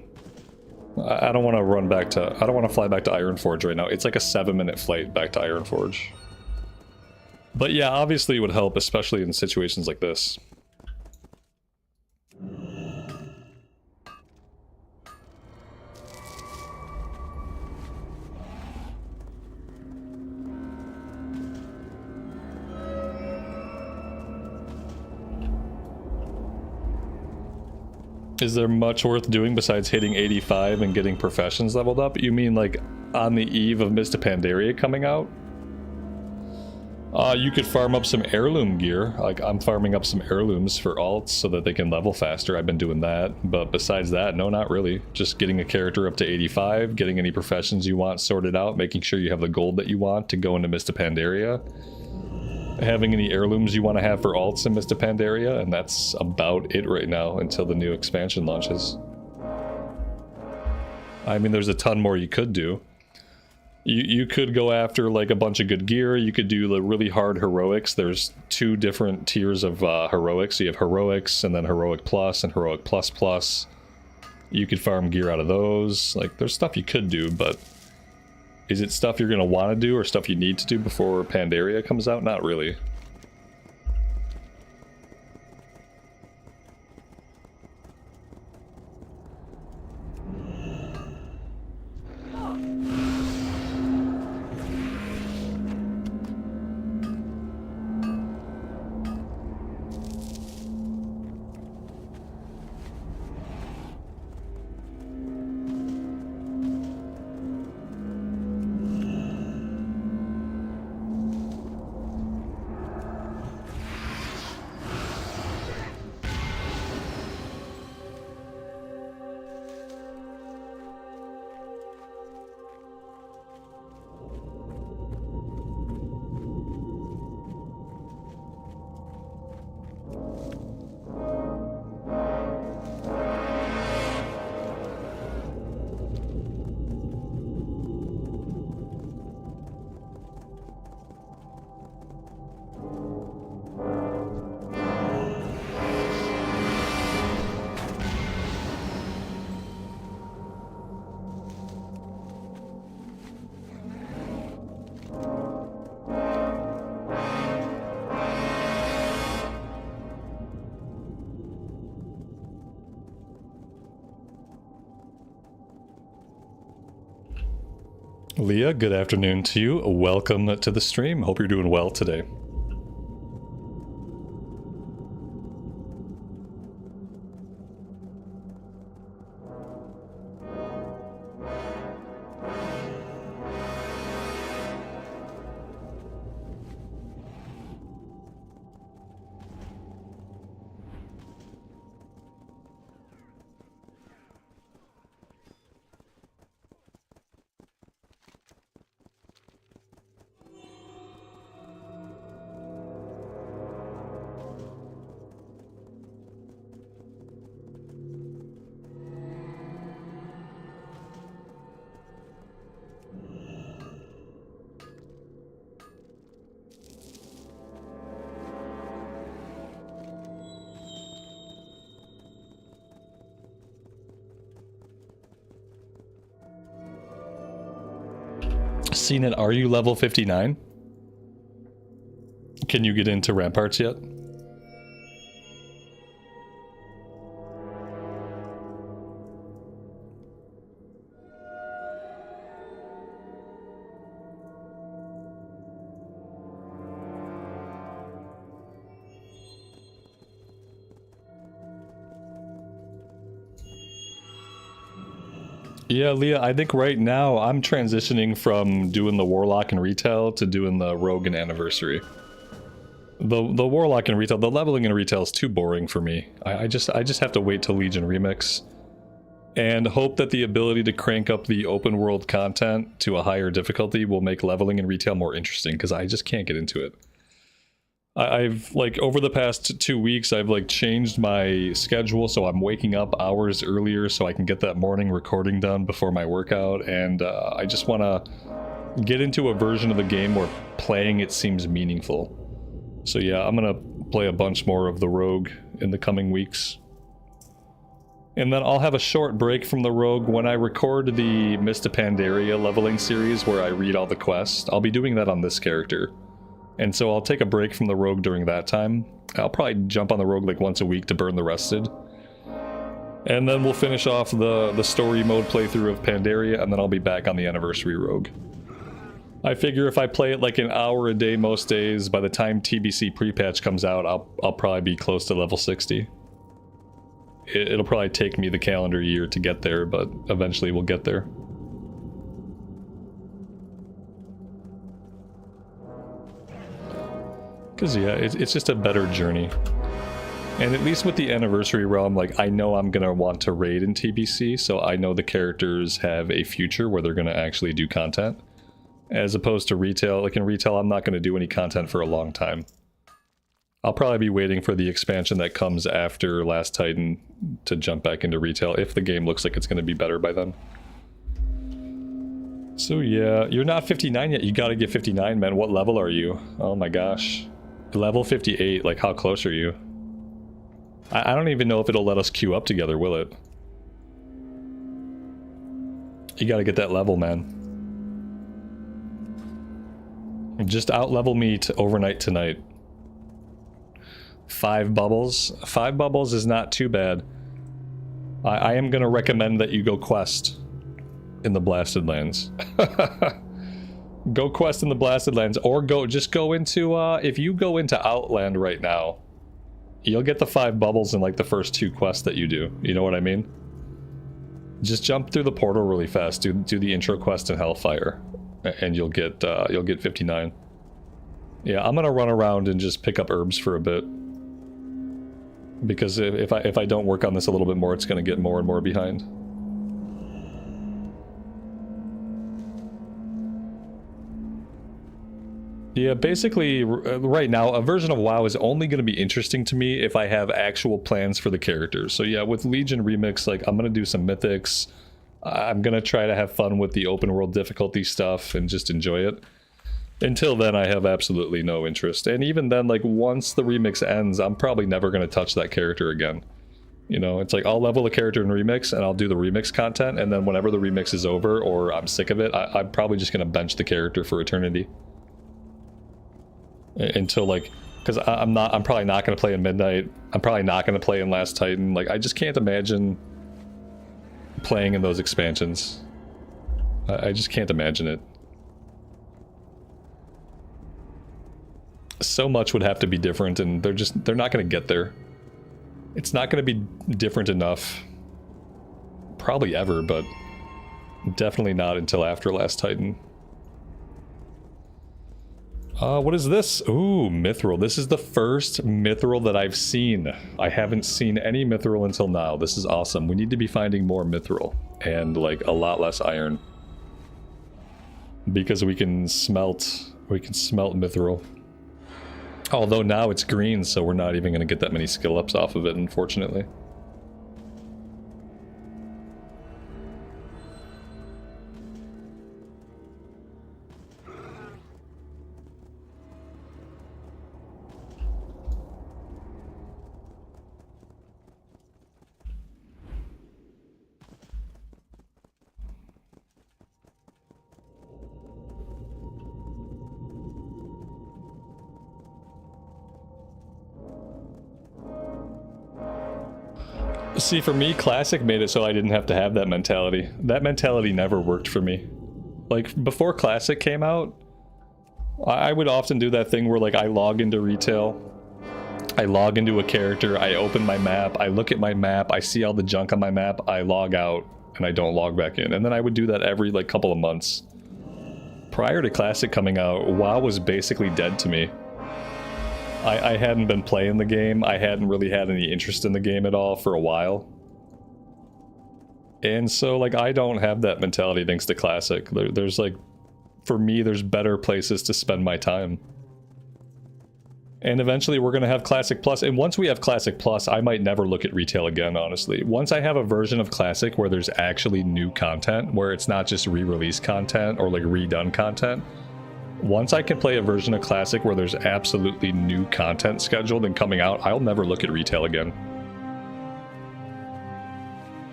I don't want to run back to... I don't want to fly back to Ironforge right now. It's like a 7-minute flight back to Ironforge. But yeah, obviously it would help, especially in situations like this. Is there much worth doing besides hitting 85 and getting professions leveled up? You mean like on the eve of Mist of Pandaria coming out? You could farm up some heirloom gear. Like, I'm farming up some heirlooms for alts so that they can level faster. I've been doing that. But besides that, no, not really. Just getting a character up to 85, getting any professions you want sorted out, making sure you have the gold that you want to go into Mist of Pandaria. Having any heirlooms you want to have for alts in Mist of Pandaria, and that's about it right now until the new expansion launches. I mean, there's a ton more you could do. You could go after like a bunch of good gear. You could do the really hard heroics. There's 2 different tiers of heroics. So you have heroics and then heroic plus and heroic plus plus. You could farm gear out of those. Like, there's stuff you could do, but is it stuff you're going to want to do or stuff you need to do before Pandaria comes out? Not really. Leah, good afternoon to you. Welcome to the stream. Hope you're doing well today. CNET, are you level 59? Can you get into Ramparts yet? Yeah, Leah, I think right now I'm transitioning from doing the Warlock and Retail to doing the Rogue and Anniversary. The Warlock and Retail, the leveling in Retail is too boring for me. I just have to wait till Legion Remix and hope that the ability to crank up the open world content to a higher difficulty will make leveling in Retail more interesting, because I just can't get into it. I've, like, over the past 2 weeks, I've, like, changed my schedule, so I'm waking up hours earlier so I can get that morning recording done before my workout, and I just want to get into a version of the game where playing it seems meaningful. So yeah, I'm gonna play a bunch more of the Rogue in the coming weeks. And then I'll have a short break from the Rogue when I record the Mist of Pandaria leveling series where I read all the quests. I'll be doing that on this character. And so I'll take a break from the Rogue during that time. I'll probably jump on the Rogue like once a week to burn the rested. And then we'll finish off the story mode playthrough of Pandaria, and then I'll be back on the Anniversary Rogue. I figure if I play it like an hour a day most days, by the time TBC pre-patch comes out, I'll probably be close to level 60. It'll probably take me the calendar year to get there, but eventually we'll get there. Because yeah, it's just a better journey. And at least with the Anniversary Realm, like, I know I'm going to want to raid in TBC, so I know the characters have a future where they're going to actually do content. As opposed to retail. Like in retail, I'm not going to do any content for a long time. I'll probably be waiting for the expansion that comes after Last Titan to jump back into retail, if the game looks like it's going to be better by then. So yeah, you're not 59 yet. You got to get 59, man. What level are you? Oh my gosh. Level 58, like how close are you? I don't even know if it'll let us queue up together, will it? You got to get that level, man. Just out-level me to overnight tonight. 5 bubbles. 5 bubbles is not too bad. I am going to recommend that you go quest in the Blasted Lands. Go quest in the Blasted Lands, or just go into, if you go into Outland right now, you'll get the 5 bubbles in like the first 2 quests that you do. You know what I mean? Just jump through the portal really fast. Do the intro quest in Hellfire. And you'll get 59. Yeah, I'm gonna run around and just pick up herbs for a bit, because if I don't work on this a little bit more, it's gonna get more and more behind. Yeah, basically, right now, a version of WoW is only going to be interesting to me if I have actual plans for the characters. So yeah, with Legion Remix, like, I'm going to do some mythics. I'm going to try to have fun with the open world difficulty stuff and just enjoy it. Until then, I have absolutely no interest. And even then, like, once the remix ends, I'm probably never going to touch that character again. You know, it's like, I'll level the character in remix and I'll do the remix content, and then whenever the remix is over or I'm sick of it, I'm probably just going to bench the character for eternity. Until, like, because I'm probably not going to play in Midnight. I'm probably not going to play in Last Titan. Like, I just can't imagine playing in those expansions. I just can't imagine it. So much would have to be different, and they're not going to get there. It's not going to be different enough, probably ever, but definitely not until after Last Titan. What is this? Ooh, Mithril. This is the first Mithril that I've seen. I haven't seen any Mithril until now. This is awesome. We need to be finding more Mithril and, like, a lot less iron, because we can smelt Mithril. Although now it's green, so we're not even going to get that many skill ups off of it, unfortunately. See, for me, Classic made it so I didn't have to have that mentality. That mentality never worked for me. Like, before Classic came out, I would often do that thing where, like, I log into retail, I log into a character, I open my map, I look at my map, I see all the junk on my map, I log out, and I don't log back in. And then I would do that every, like, couple of months. Prior to Classic coming out, WoW was basically dead to me. I hadn't been playing the game. I hadn't really had any interest in the game at all for a while. And so, like, I don't have that mentality thanks to Classic. There's, like, for me, there's better places to spend my time. And eventually we're going to have Classic Plus. And once we have Classic Plus, I might never look at retail again, honestly. Once I have a version of Classic where there's actually new content, where it's not just re-release content or like redone content, once I can play a version of Classic where there's absolutely new content scheduled and coming out, I'll never look at retail again.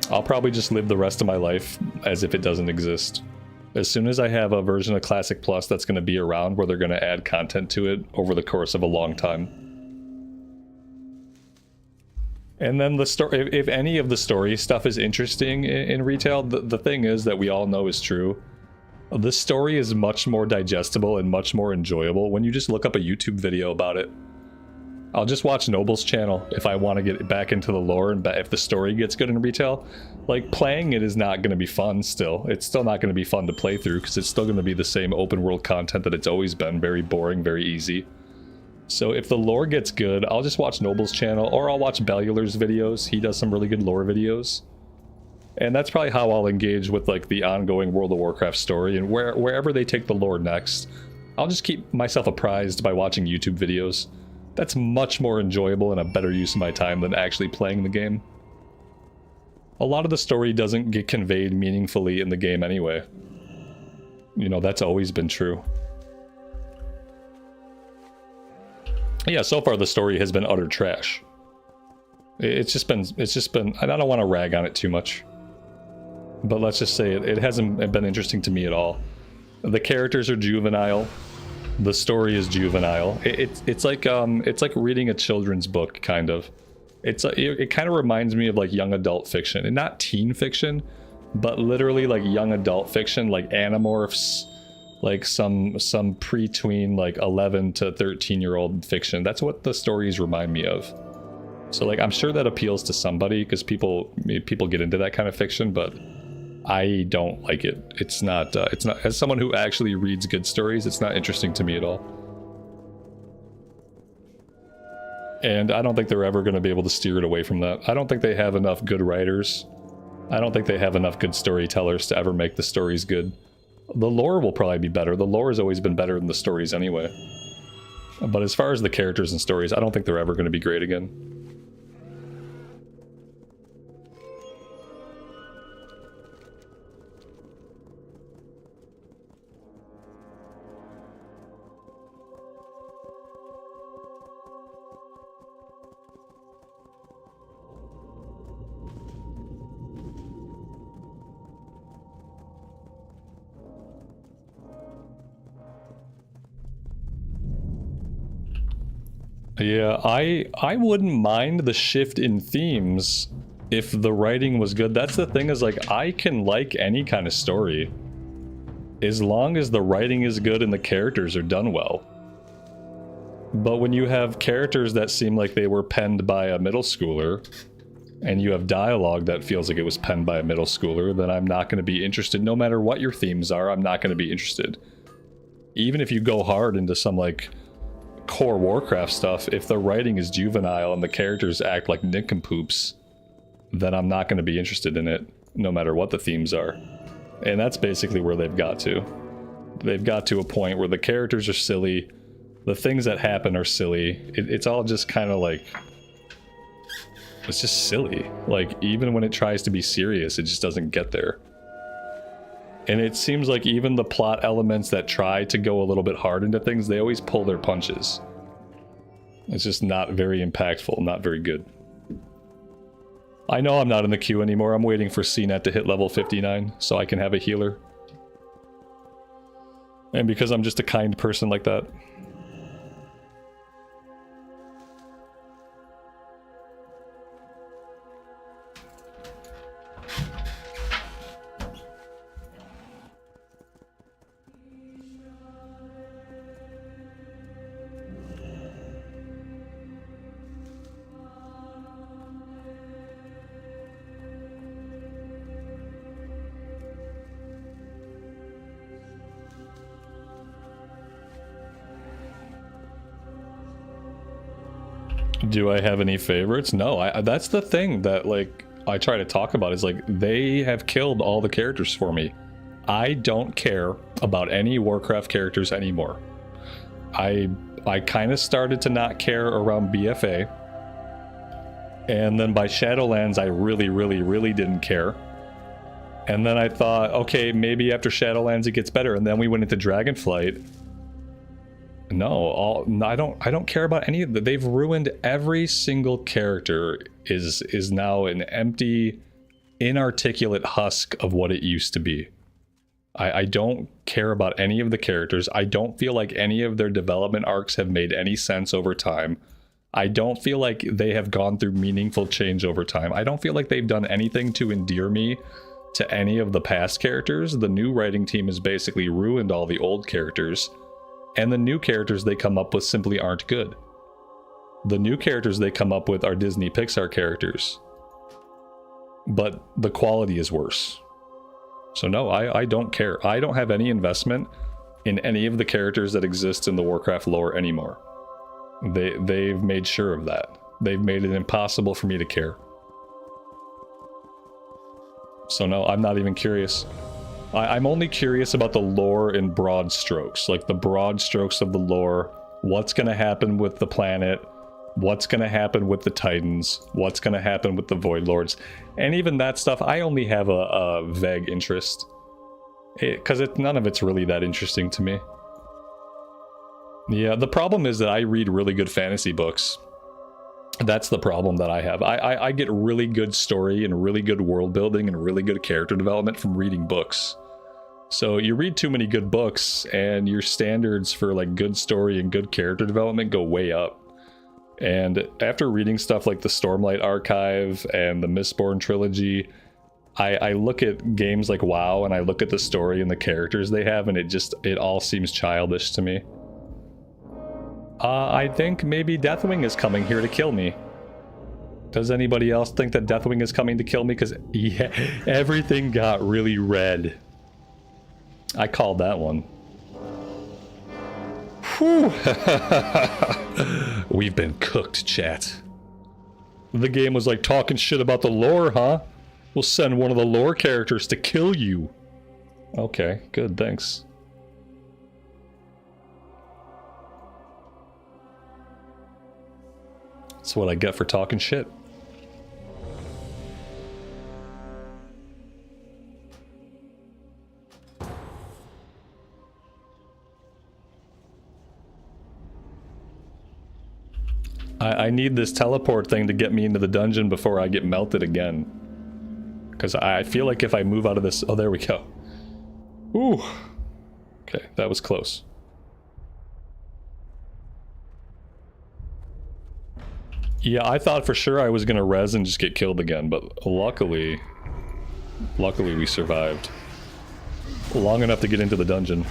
I'll probably just live the rest of my life as if it doesn't exist. As soon as I have a version of Classic Plus that's going to be around where they're going to add content to it over the course of a long time. And then the story, if any of the story stuff is interesting in retail, the thing is that we all know is true. The story is much more digestible and much more enjoyable when you just look up a YouTube video about it. I'll just watch Noble's channel if I want to get back into the lore, and if the story gets good in retail. Like, playing it is not going to be fun still. It's still not going to be fun to play through because it's still going to be the same open world content that it's always been. Very boring, very easy. So if the lore gets good, I'll just watch Noble's channel, or I'll watch Bellular's videos. He does some really good lore videos. And that's probably how I'll engage with like the ongoing World of Warcraft story, and wherever they take the lore next, I'll just keep myself apprised by watching YouTube videos. That's much more enjoyable and a better use of my time than actually playing the game. A lot of the story doesn't get conveyed meaningfully in the game anyway. You know, that's always been true. Yeah, so far the story has been utter trash. It's just been, I don't want to rag on it too much. But let's just say it hasn't been interesting to me at all. The characters are juvenile. The story is juvenile. It's like reading a children's book, kind of. It kind of reminds me of like young adult fiction, and not teen fiction, but literally like young adult fiction, like Animorphs, like some pre-tween like 11 to 13-year-old fiction. That's what the stories remind me of. So like I'm sure that appeals to somebody because people get into that kind of fiction, but I don't like it. It's not, as someone who actually reads good stories, it's not interesting to me at all. And I don't think they're ever going to be able to steer it away from that. I don't think they have enough good writers. I don't think they have enough good storytellers to ever make the stories good. The lore will probably be better. The lore has always been better than the stories anyway. But as far as the characters and stories, I don't think they're ever going to be great again. Yeah, I wouldn't mind the shift in themes if the writing was good. That's the thing, is like I can like any kind of story as long as the writing is good and the characters are done well. But when you have characters that seem like they were penned by a middle schooler, and you have dialogue that feels like it was penned by a middle schooler, then I'm not going to be interested. No matter what your themes are, I'm not going to be interested. Even if you go hard into some like core Warcraft stuff, if the writing is juvenile and the characters act like nincompoops, then I'm not going to be interested in it, no matter what the themes are. And that's basically where they've got to. They've got to a point where the characters are silly, the things that happen are silly. It's all just kind of like, it's just silly. Like, even when it tries to be serious, it just doesn't get there. And it seems like even the plot elements that try to go a little bit hard into things, they always pull their punches. It's just not very impactful, not very good. I know I'm not in the queue anymore. I'm waiting for CNET to hit level 59 so I can have a healer. And because I'm just a kind person like that. Do I have any favorites? No, that's the thing that like I try to talk about, is like they have killed all the characters for me. I don't care about any Warcraft characters anymore. I I kind of started to not care around BFA. And then by Shadowlands, I really didn't care. And then I thought, okay, maybe after Shadowlands it gets better. And then we went into Dragonflight. No, I don't care about any of that. They've ruined every single character is now an empty, inarticulate husk of what it used to be. I don't care about any of the characters. I don't feel like any of their development arcs have made any sense over time. I don't feel like they have gone through meaningful change over time. I don't feel like they've done anything to endear me to any of the past characters. The new writing team has basically ruined all the old characters, and the new characters they come up with simply aren't good. The new characters they come up with are Disney Pixar characters, but the quality is worse. So no, I don't care. I don't have any investment in any of the characters that exist in the Warcraft lore anymore. They've made sure of that. They've made it impossible for me to care. So no, I'm not even curious. I'm only curious about the lore in broad strokes, like the broad strokes of the lore. What's going to happen with the planet? What's going to happen with the Titans? What's going to happen with the Void Lords? And even that stuff, I only have a vague interest. Because none of it's really that interesting to me. Yeah, the problem is that I read really good fantasy books. That's the problem that I have. I get really good story and really good world building and really good character development from reading books. So you read too many good books and your standards for like good story and good character development go way up. And after reading stuff like the Stormlight Archive and the Mistborn trilogy, I look at games like WoW and I look at the story and the characters they have, and it all seems childish to me. I think maybe Deathwing is coming here to kill me. Does anybody else think that Deathwing is coming to kill me? Because yeah, everything got really red. I called that one. Whew. We've been cooked, chat. The game was like, talking shit about the lore, huh? We'll send one of the lore characters to kill you. Okay, good, thanks. That's what I get for talking shit. I need this teleport thing to get me into the dungeon before I get melted again. Because I feel like if I move out of this... Oh, there we go. Ooh. Okay, that was close. Yeah, I thought for sure I was going to res and just get killed again, but luckily we survived. Long enough to get into the dungeon.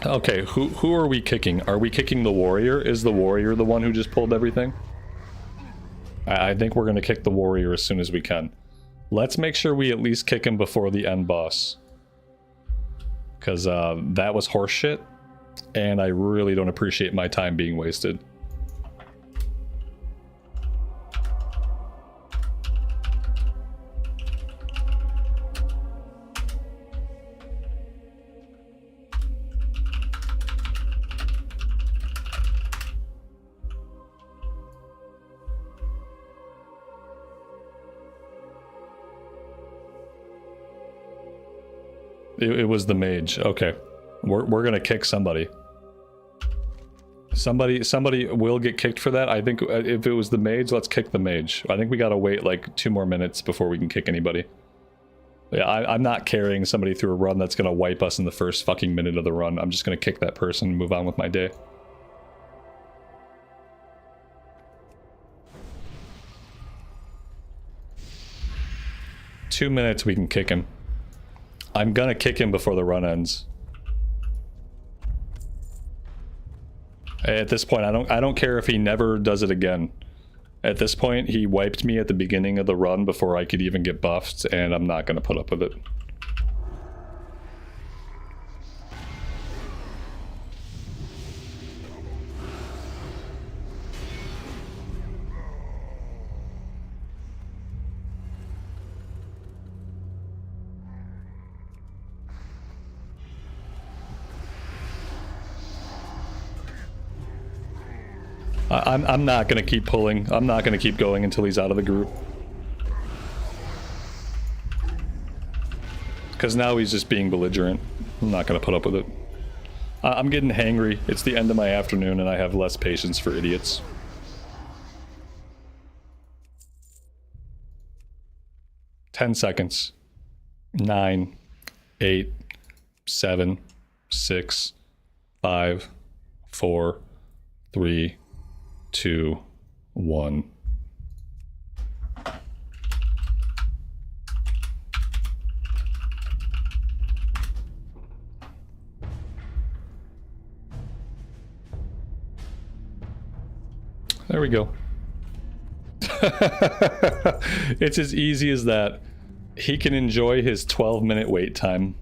Okay, who are we kicking? Are we kicking the warrior? Is the warrior the one who just pulled everything? I think we're going to kick the warrior as soon as we can. Let's make sure we at least kick him before the end boss. Because that was horseshit, and I really don't appreciate my time being wasted. It was the mage. Okay. We're gonna kick somebody. Somebody will get kicked for that. I think if it was the mage, let's kick the mage. I think we gotta wait like 2 more minutes before we can kick anybody. Yeah, I'm not carrying somebody through a run that's gonna wipe us in the first fucking minute of the run. I'm just gonna kick that person and move on with my day. Two minutes, we can kick him. I'm gonna kick him before the run ends. At this point, I don't care if he never does it again. At this point, he wiped me at the beginning of the run before I could even get buffed, and I'm not going to put up with it. I'm not going to keep pulling. I'm not going to keep going until he's out of the group. Because now he's just being belligerent. I'm not going to put up with it. I'm getting hangry. It's the end of my afternoon and I have less patience for idiots. Ten seconds. 9, 8, 7, 6, 5, 4, 3, 2, 1. There we go. It's as easy as that. He can enjoy his 12-minute wait time.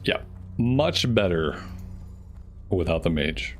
Yeah, much better without the mage.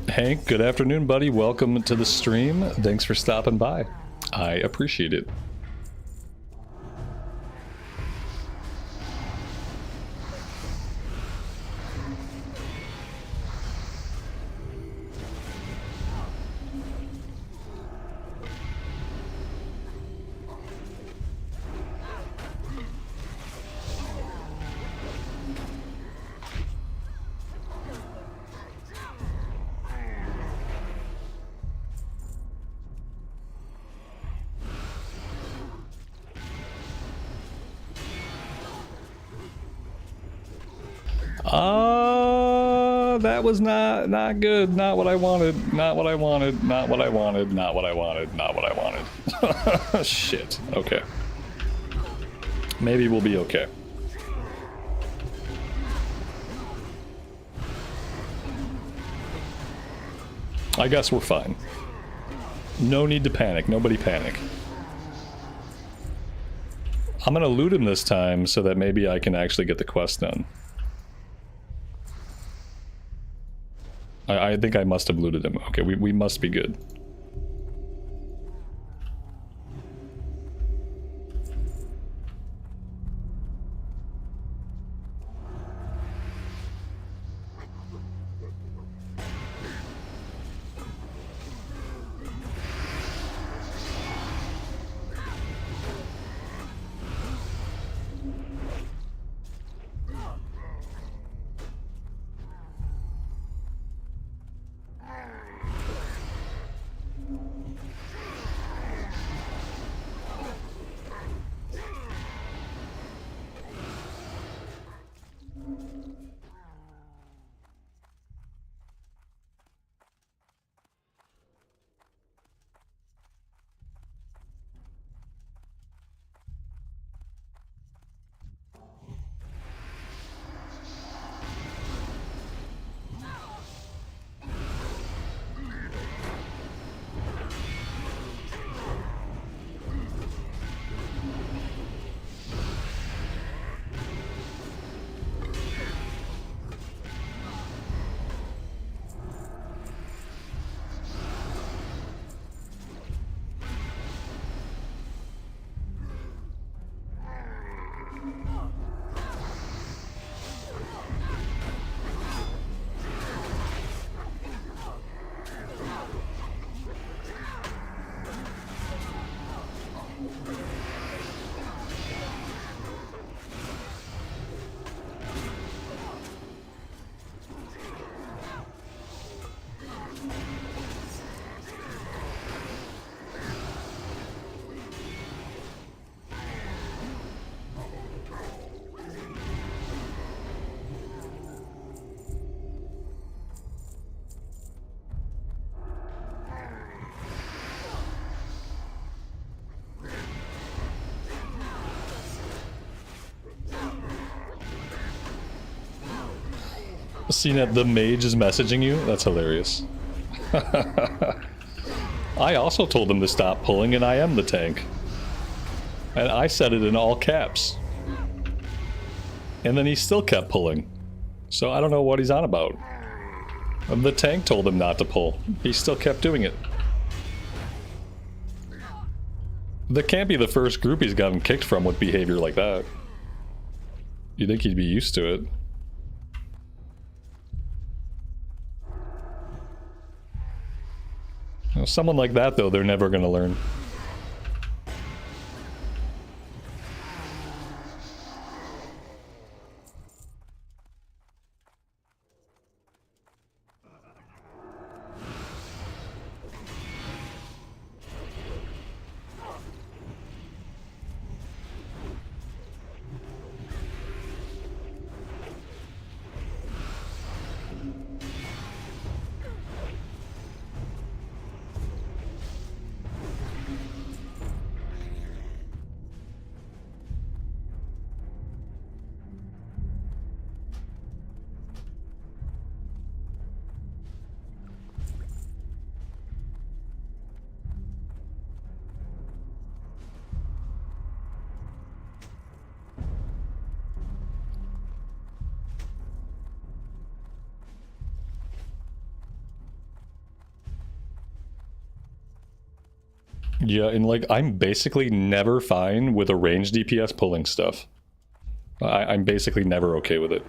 Hank, good afternoon, buddy. Welcome to the stream. Thanks for stopping by. I appreciate it. That was not good. Not what I wanted. Not what I wanted. Not what I wanted. Not what I wanted. Not what I wanted. Shit. Okay. Maybe we'll be okay. I guess we're fine. No need to panic. Nobody panic. I'm gonna loot him this time so that maybe I can actually get the quest done. I think I must have looted him. Okay, we must be good. Seeing that the mage is messaging you? That's hilarious. I also told him to stop pulling, and I am the tank. And I said it in all caps. And then he still kept pulling. So I don't know what he's on about. The tank told him not to pull. He still kept doing it. That can't be the first group he's gotten kicked from with behavior like that. You'd think he'd be used to it. You know, someone like that, though, they're never going to learn. Yeah, and like, I'm basically never fine with a ranged DPS pulling stuff. I'm basically never okay with it.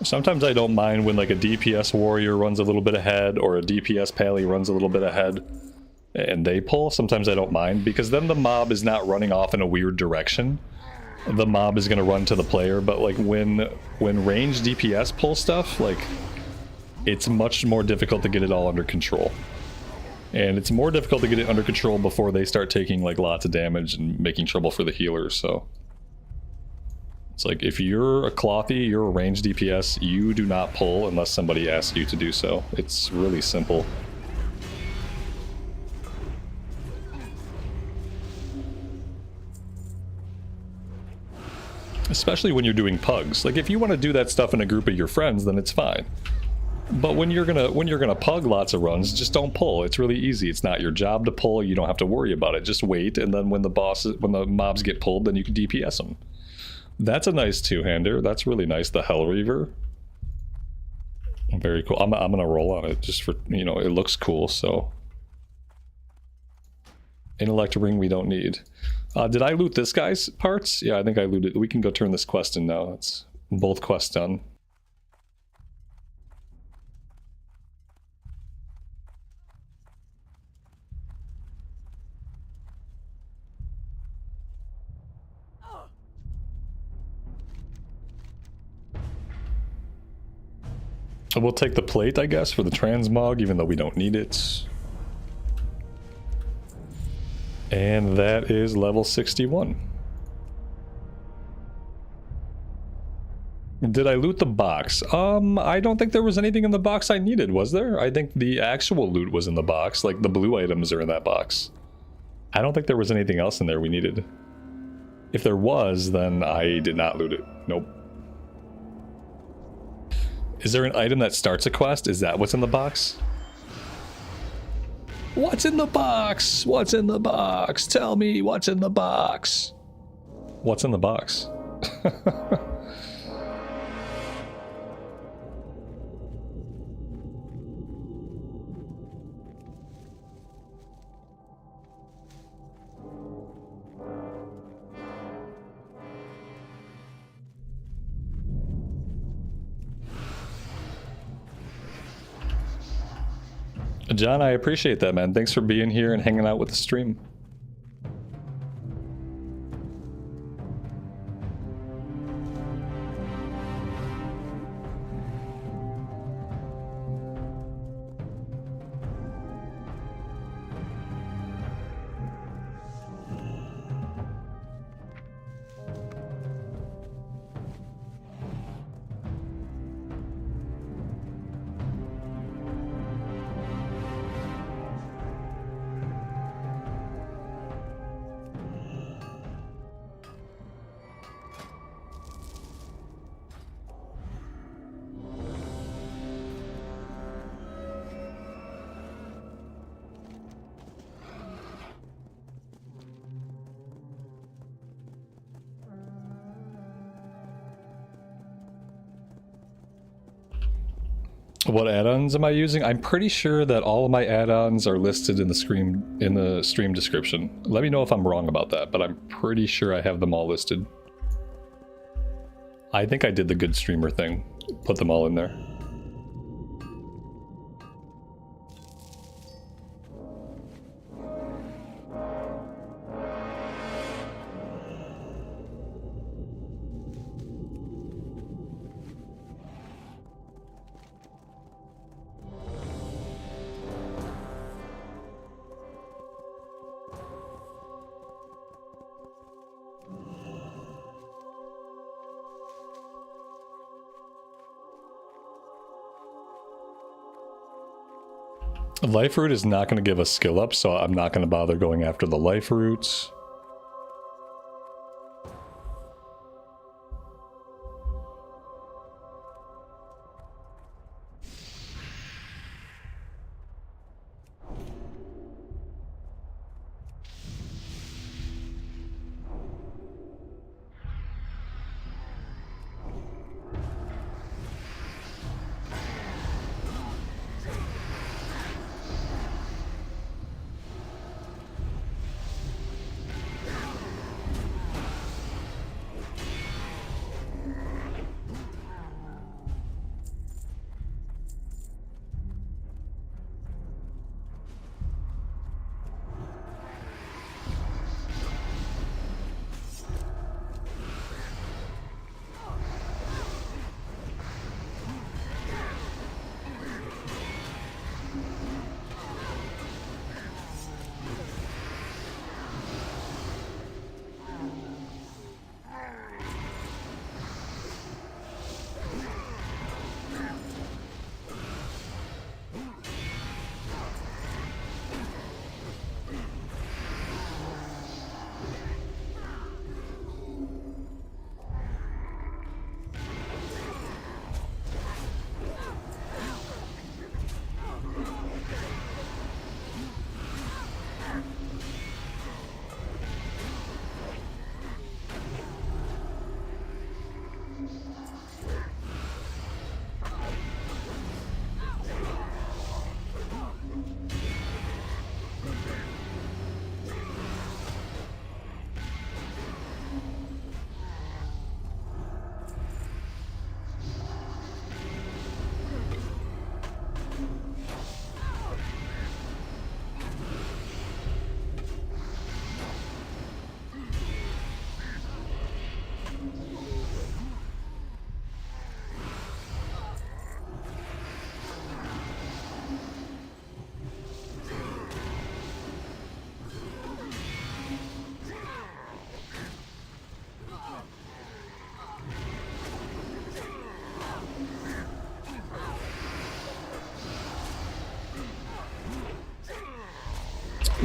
Sometimes I don't mind when like a DPS warrior runs a little bit ahead, or a DPS pally runs a little bit ahead, and they pull. Sometimes I don't mind, because then the mob is not running off in a weird direction. The mob is going to run to the player, but like when ranged DPS pull stuff, like, it's much more difficult to get it all under control. And it's more difficult to get it under control before they start taking like lots of damage and making trouble for the healers, so. It's like, if you're a clothy, you're a ranged DPS, you do not pull unless somebody asks you to do so. It's really simple. Especially when you're doing pugs. Like, if you want to do that stuff in a group of your friends, then it's fine. But when you're gonna pug lots of runs, just don't pull. It's really easy. It's not your job to pull. You don't have to worry about it. Just wait, and then when the mobs get pulled, then you can DPS them. That's a nice two-hander. That's really nice. The Hell Reaver. Very cool. I'm gonna roll on it just for, you know, it looks cool. So intellect ring we don't need. Did I loot this guy's parts? Yeah, I think I looted. We can go turn this quest in now. It's both quests done. We'll take the plate, I guess, for the transmog, even though we don't need it. And that is level 61. Did I loot the box? I don't think there was anything in the box I needed, was there? I think the actual loot was in the box, like the blue items are in that box. I don't think there was anything else in there we needed. If there was, then I did not loot it. Nope. Is there an item that starts a quest? Is that what's in the box? What's in the box? What's in the box? Tell me what's in the box. What's in the box? John, I appreciate that, man. Thanks for being here and hanging out with the stream. What add-ons am I using? I'm pretty sure that all of my add-ons are listed in the stream description. Let me know if I'm wrong about that, but I'm pretty sure I have them all listed. I think I did the good streamer thing. Put them all in there. Life root is not going to give us skill up, so I'm not going to bother going after the life roots.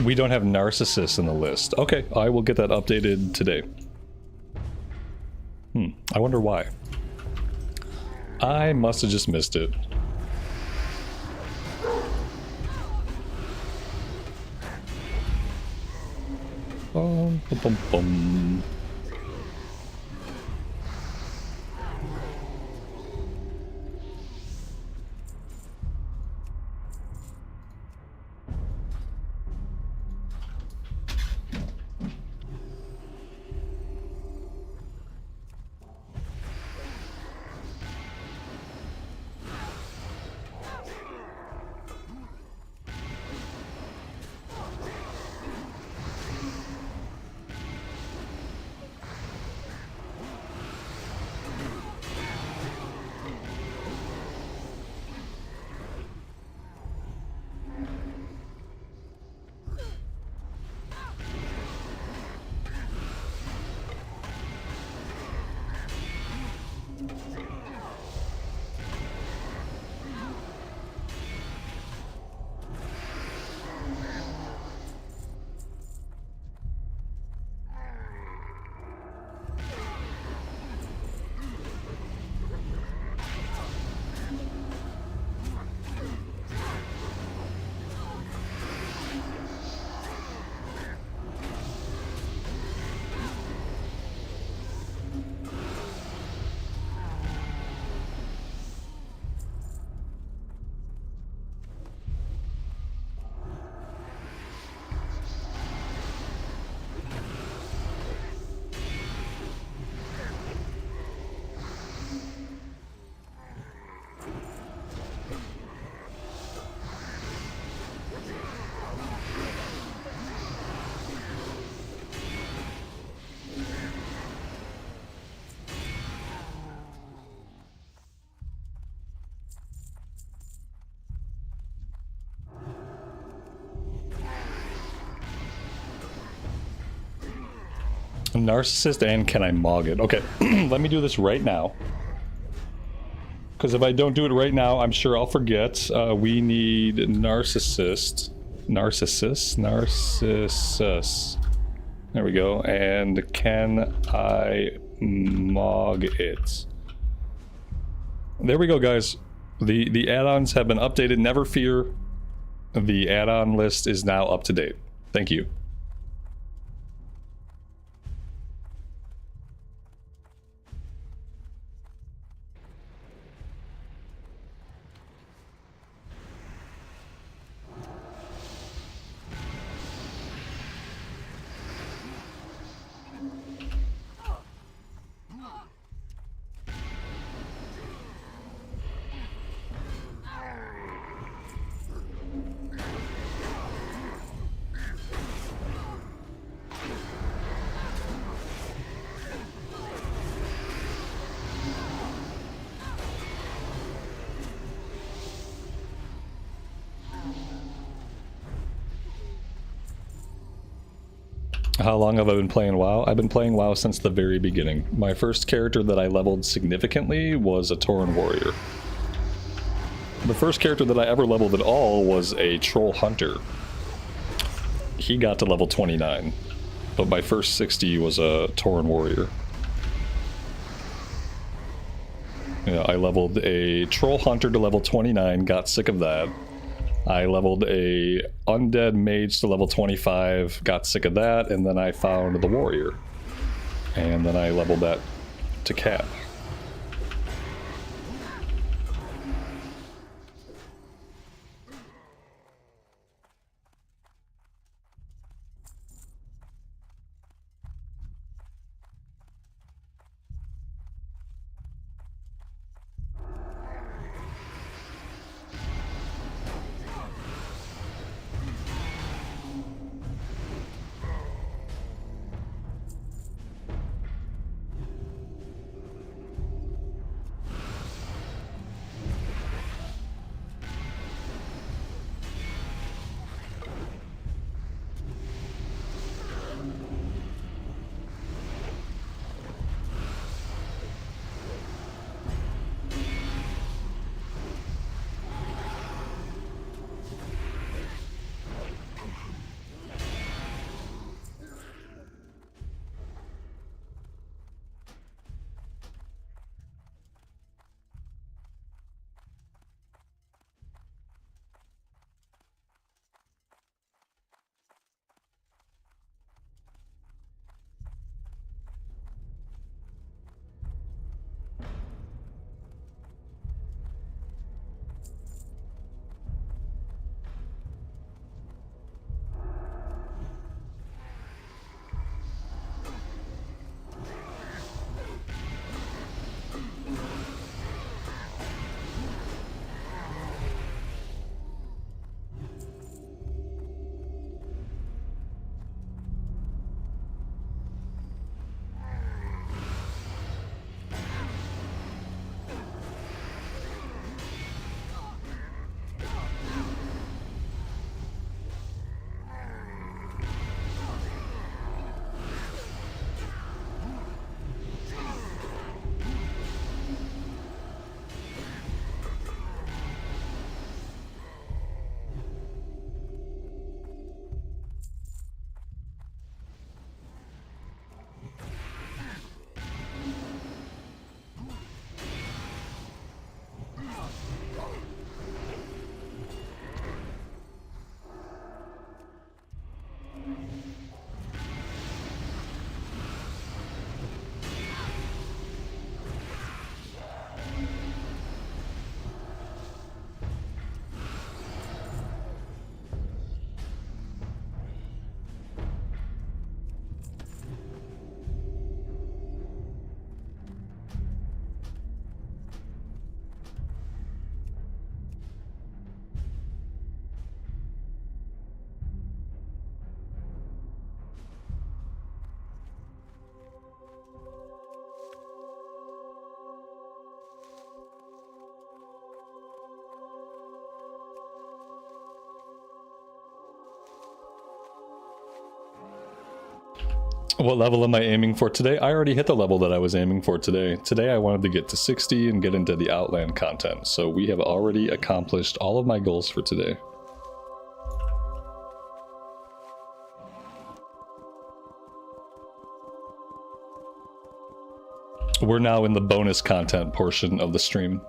We don't have Narcissus in the list. Okay, I will get that updated today. I wonder why. I must have just missed it. Bum, bum, bum, bum. Narcissist and can I mog it? Okay, let me do this right now. Because if I don't do it right now, I'm sure I'll forget. We need Narcissist. Narcissus. There we go. And can I mog it? There we go, guys. The add-ons have been updated. Never fear. The add-on list is now up to date. Thank you. How long have I been playing WoW? I've been playing WoW since the very beginning. My first character that I leveled significantly was a Tauren warrior. The first character that I ever leveled at all was a Troll Hunter. He got to level 29, but my first 60 was a Tauren warrior. Yeah, I leveled a Troll Hunter to level 29, got sick of that. I leveled a Undead Mage to level 25, got sick of that, and then I found the Warrior. And then I leveled that to Cap. What level am I aiming for today? I already hit the level that I was aiming for today. Today I wanted to get to 60 and get into the Outland content, so we have already accomplished all of my goals for today. We're now in the bonus content portion of the stream.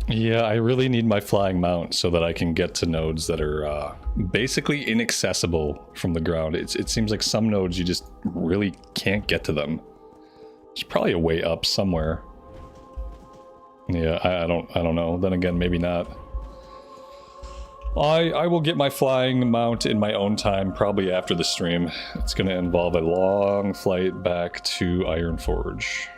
Yeah, I really need my flying mount so that I can get to nodes that are basically inaccessible from the ground. It seems like some nodes you just really can't get to them. There's probably a way up somewhere. Yeah, I don't know. Then again, maybe not. I will get my flying mount in my own time, probably after the stream. It's going to involve a long flight back to Ironforge.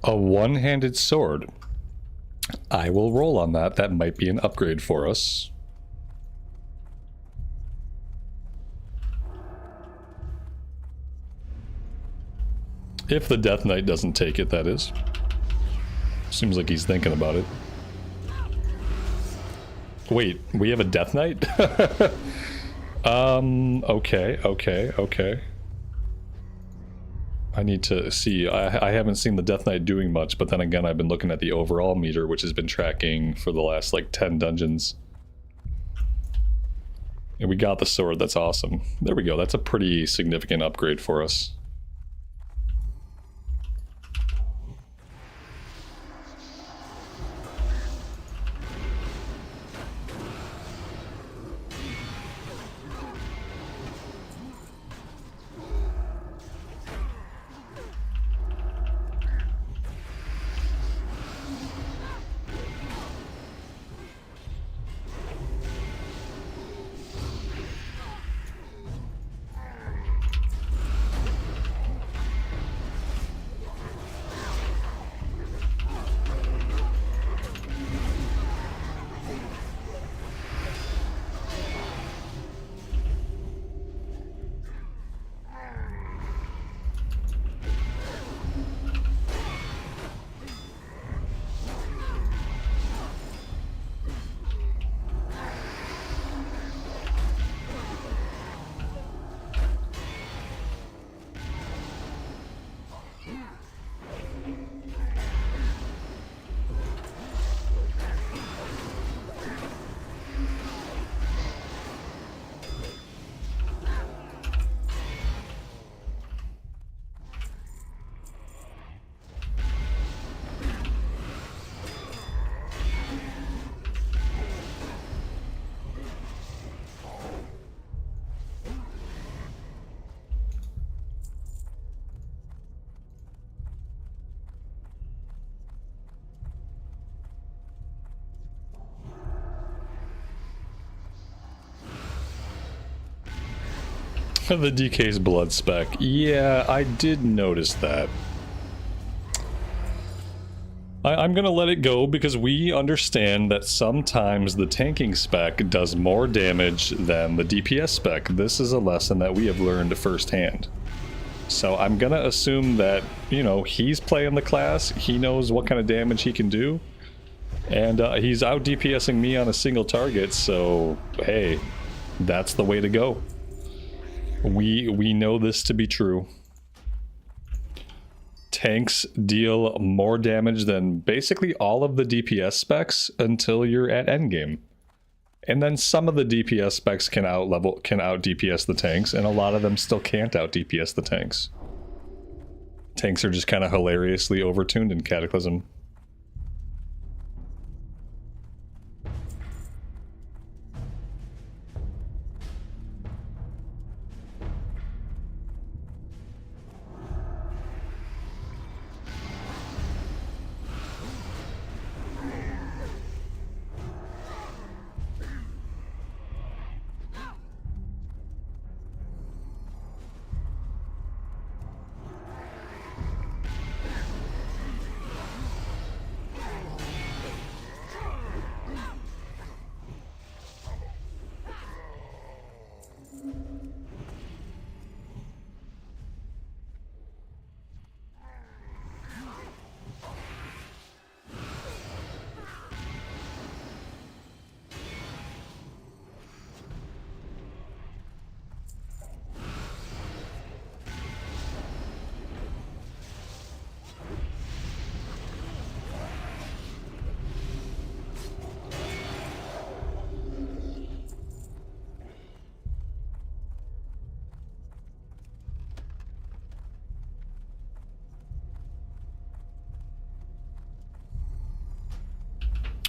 A one-handed sword. I will roll on that. That might be an upgrade for us. If the Death Knight doesn't take it, that is. Seems like he's thinking about it. Wait, we have a Death Knight? Okay. I need to see. I haven't seen the Death Knight doing much, but then again, I've been looking at the overall meter, which has been tracking for the last, like, 10 dungeons. And we got the sword, that's awesome. There we go, that's a pretty significant upgrade for us. The DK's blood spec. Yeah, I did notice that. I'm gonna let it go because we understand that sometimes the tanking spec does more damage than the DPS spec. This is a lesson that we have learned firsthand. So I'm gonna assume that, you know, he's playing the class, he knows what kind of damage he can do, and he's out DPSing me on a single target, so hey, that's the way to go. We know this to be true. Tanks deal more damage than basically all of the DPS specs until you're at endgame. And then some of the DPS specs can out DPS the tanks, and a lot of them still can't out DPS the tanks. Tanks are just kind of hilariously overtuned in Cataclysm.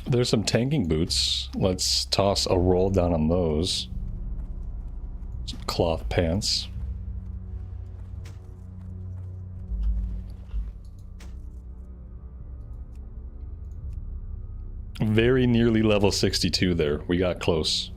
There's some tanking boots. Let's toss a roll down on those. Some cloth pants. Very nearly level 62 there. We got close.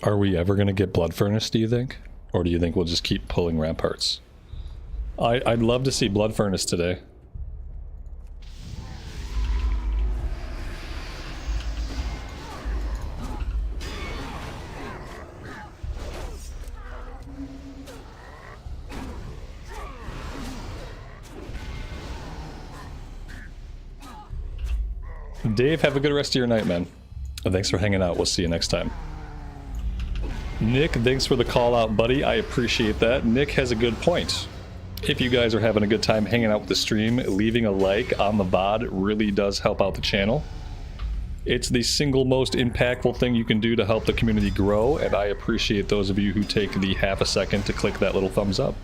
Are we ever going to get Blood Furnace, do you think? Or do you think we'll just keep pulling Ramparts? I'd love to see Blood Furnace today. Dave, have a good rest of your night, man. And thanks for hanging out. We'll see you next time. Nick, thanks for the call out, buddy. I appreciate that. Nick has a good point. If you guys are having a good time hanging out with the stream, leaving a like on the VOD really does help out the channel. It's the single most impactful thing you can do to help the community grow, and I appreciate those of you who take the half a second to click that little thumbs up.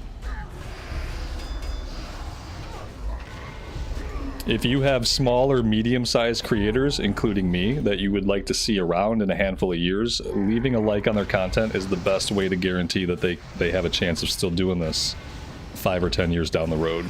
If you have small or medium-sized creators, including me, that you would like to see around in a handful of years, leaving a like on their content is the best way to guarantee that they have a chance of still doing this 5 or 10 years down the road.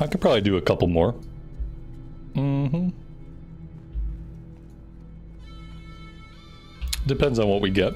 I could probably do a couple more. Mm-hmm. Depends on what we get.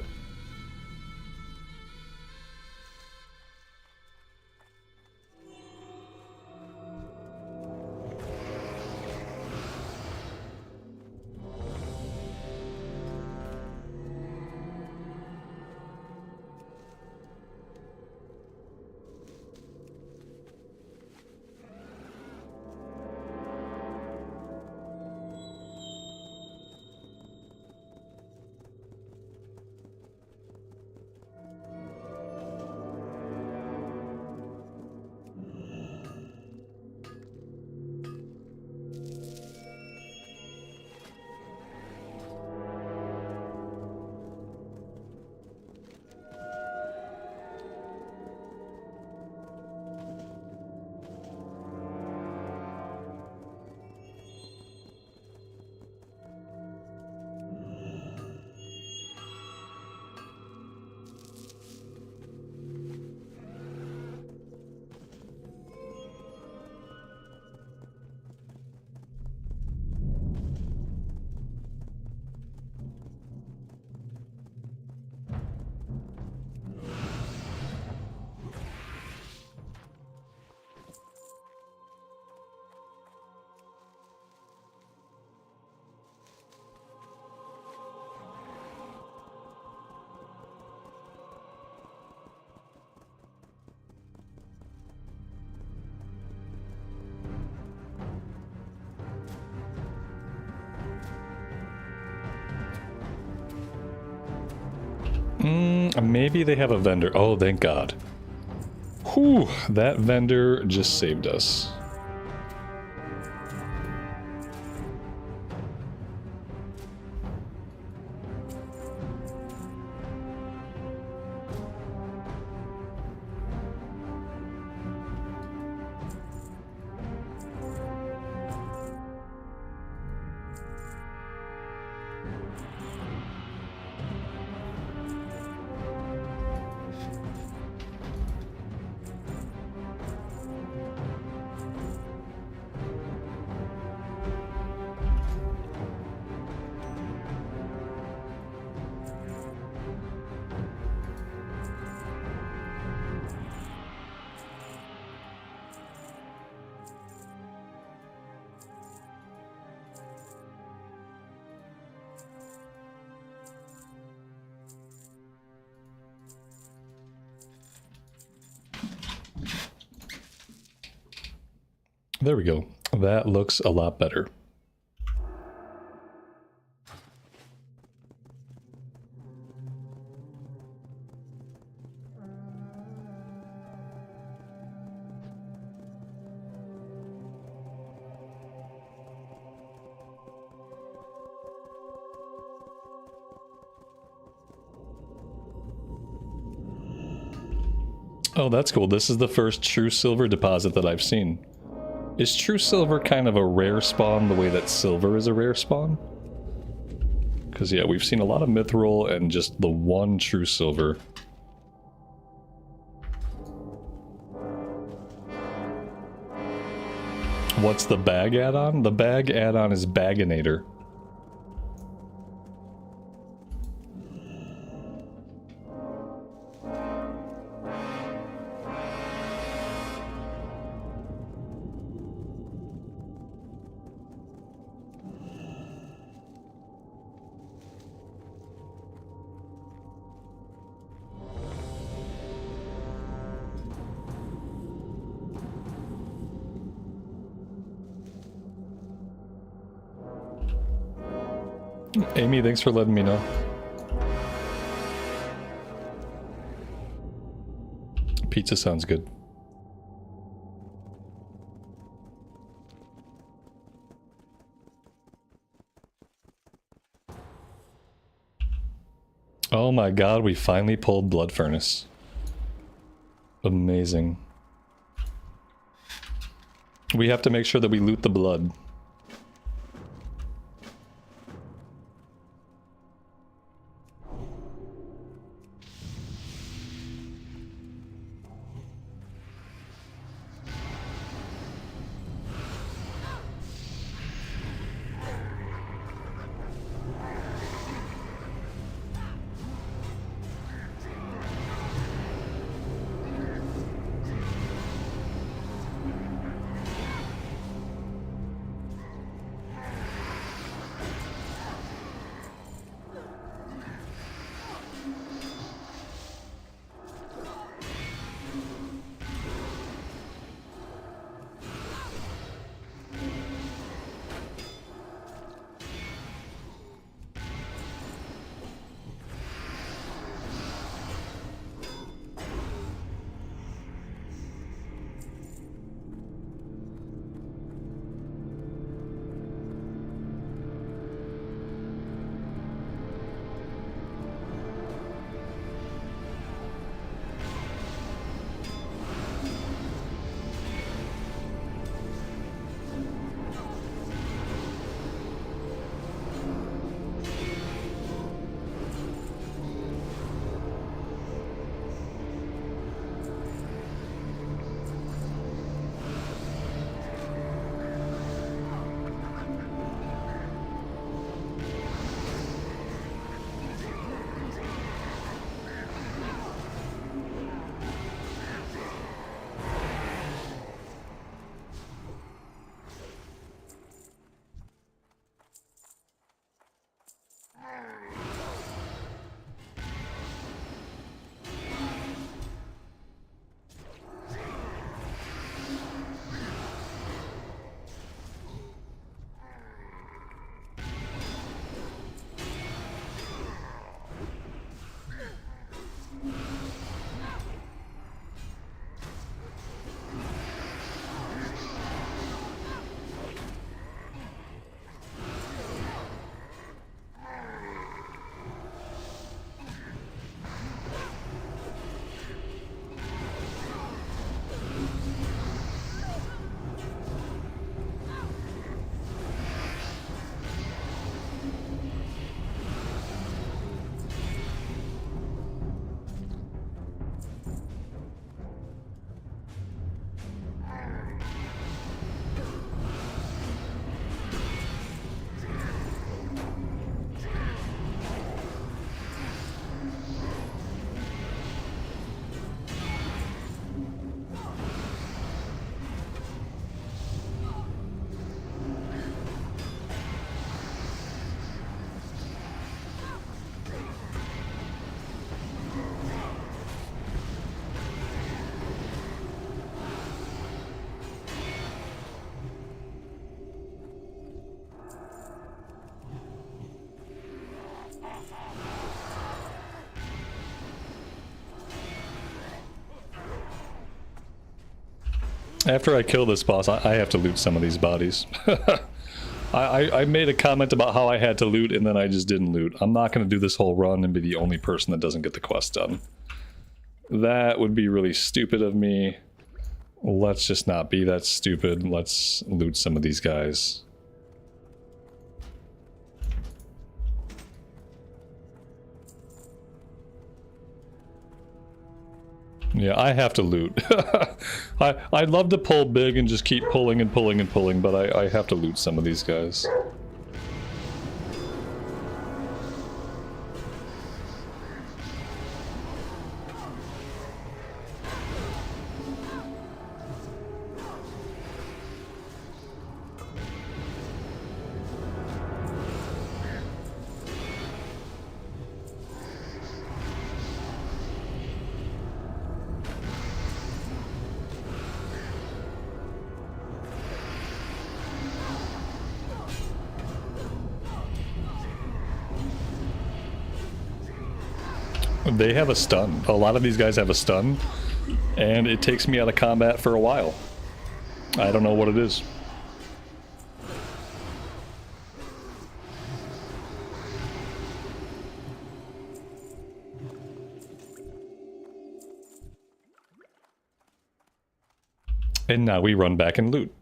Maybe they have a vendor. Oh, thank God. Whew, that vendor just saved us. There we go. That looks a lot better. Oh, that's cool. This is the first true silver deposit that I've seen. Is true silver kind of a rare spawn the way that silver is a rare spawn? Because, yeah, we've seen a lot of mithril and just the one true silver. What's the bag add-on? The bag add-on is Baggonator. Amy, thanks for letting me know. Pizza sounds good. Oh my God, we finally pulled Blood Furnace. Amazing. We have to make sure that we loot the blood. After I kill this boss, I have to loot some of these bodies. I made a comment about how I had to loot, and then I just didn't loot. I'm not going to do this whole run and be the only person that doesn't get the quest done. That would be really stupid of me. Let's just not be that stupid. Let's loot some of these guys. Yeah, I have to loot. I'd love to pull big and just keep pulling and pulling and pulling, but I have to loot some of these guys. They have a stun. A lot of these guys have a stun, and it takes me out of combat for a while. I don't know what it is. And now we run back and loot.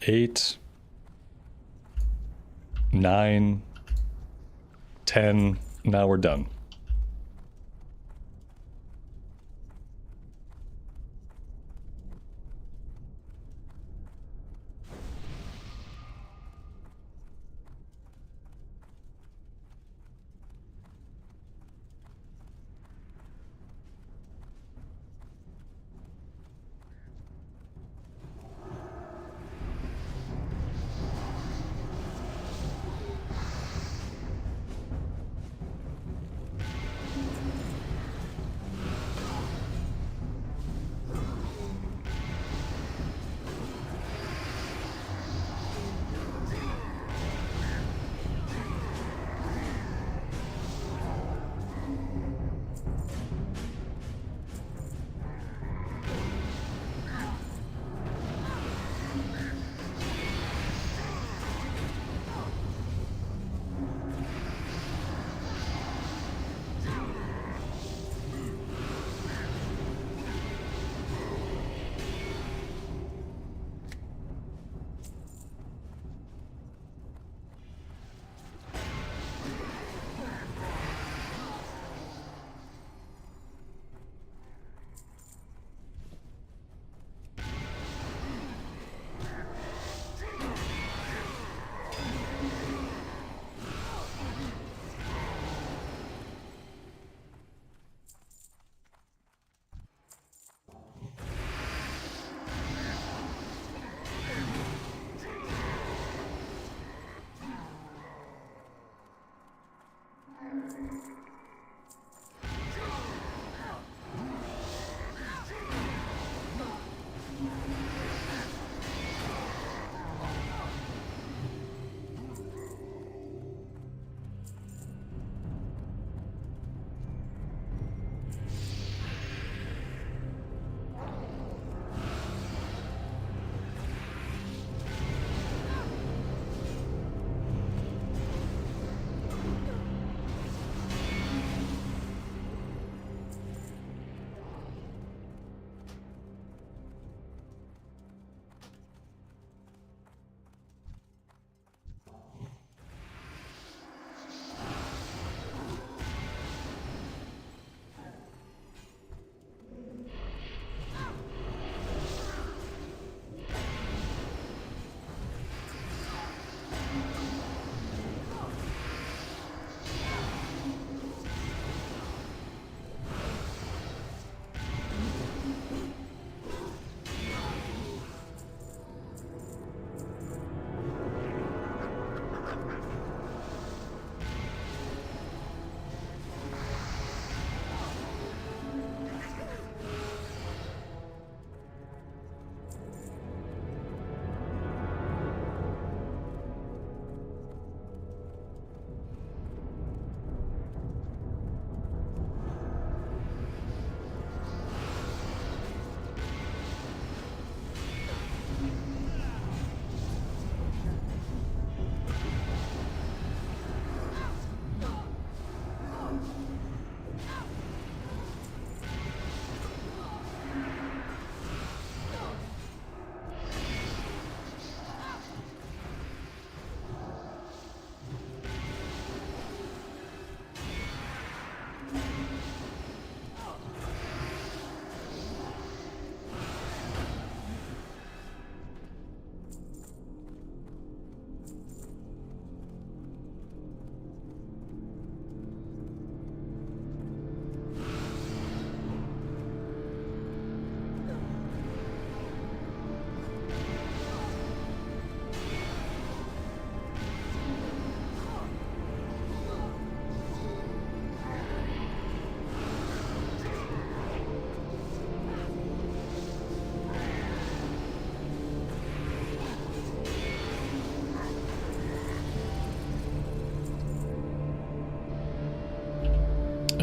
8, 9, 10, now we're done.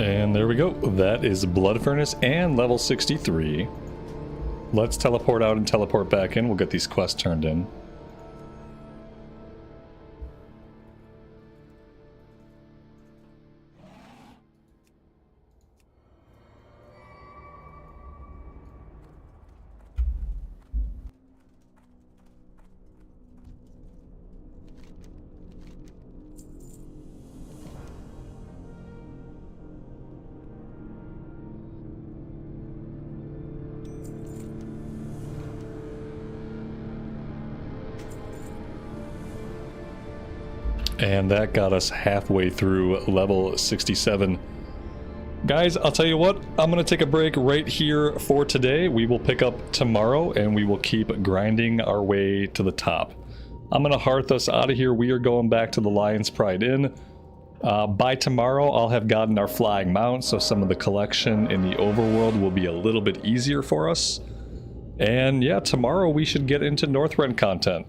And there we go. That is Blood Furnace and level 63. Let's teleport out and teleport back in. We'll get these quests turned in. And that got us halfway through level 67. Guys, I'll tell you what, I'm going to take a break right here for today. We will pick up tomorrow and we will keep grinding our way to the top. I'm going to hearth us out of here. We are going back to the Lion's Pride Inn. By tomorrow, I'll have gotten our flying mount, so some of the collection in the overworld will be a little bit easier for us. And yeah, tomorrow we should get into Northrend content.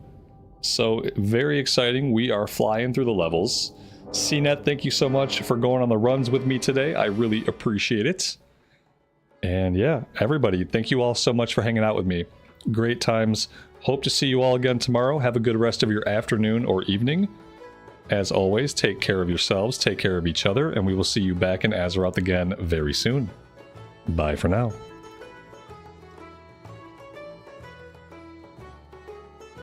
So, very exciting. We are flying through the levels. CNET, thank you so much for going on the runs with me today. I really appreciate it. And yeah, everybody, thank you all so much for hanging out with me. Great times. Hope to see you all again tomorrow. Have a good rest of your afternoon or evening. As always, take care of yourselves, take care of each other, and we will see you back in Azeroth again very soon. Bye for now.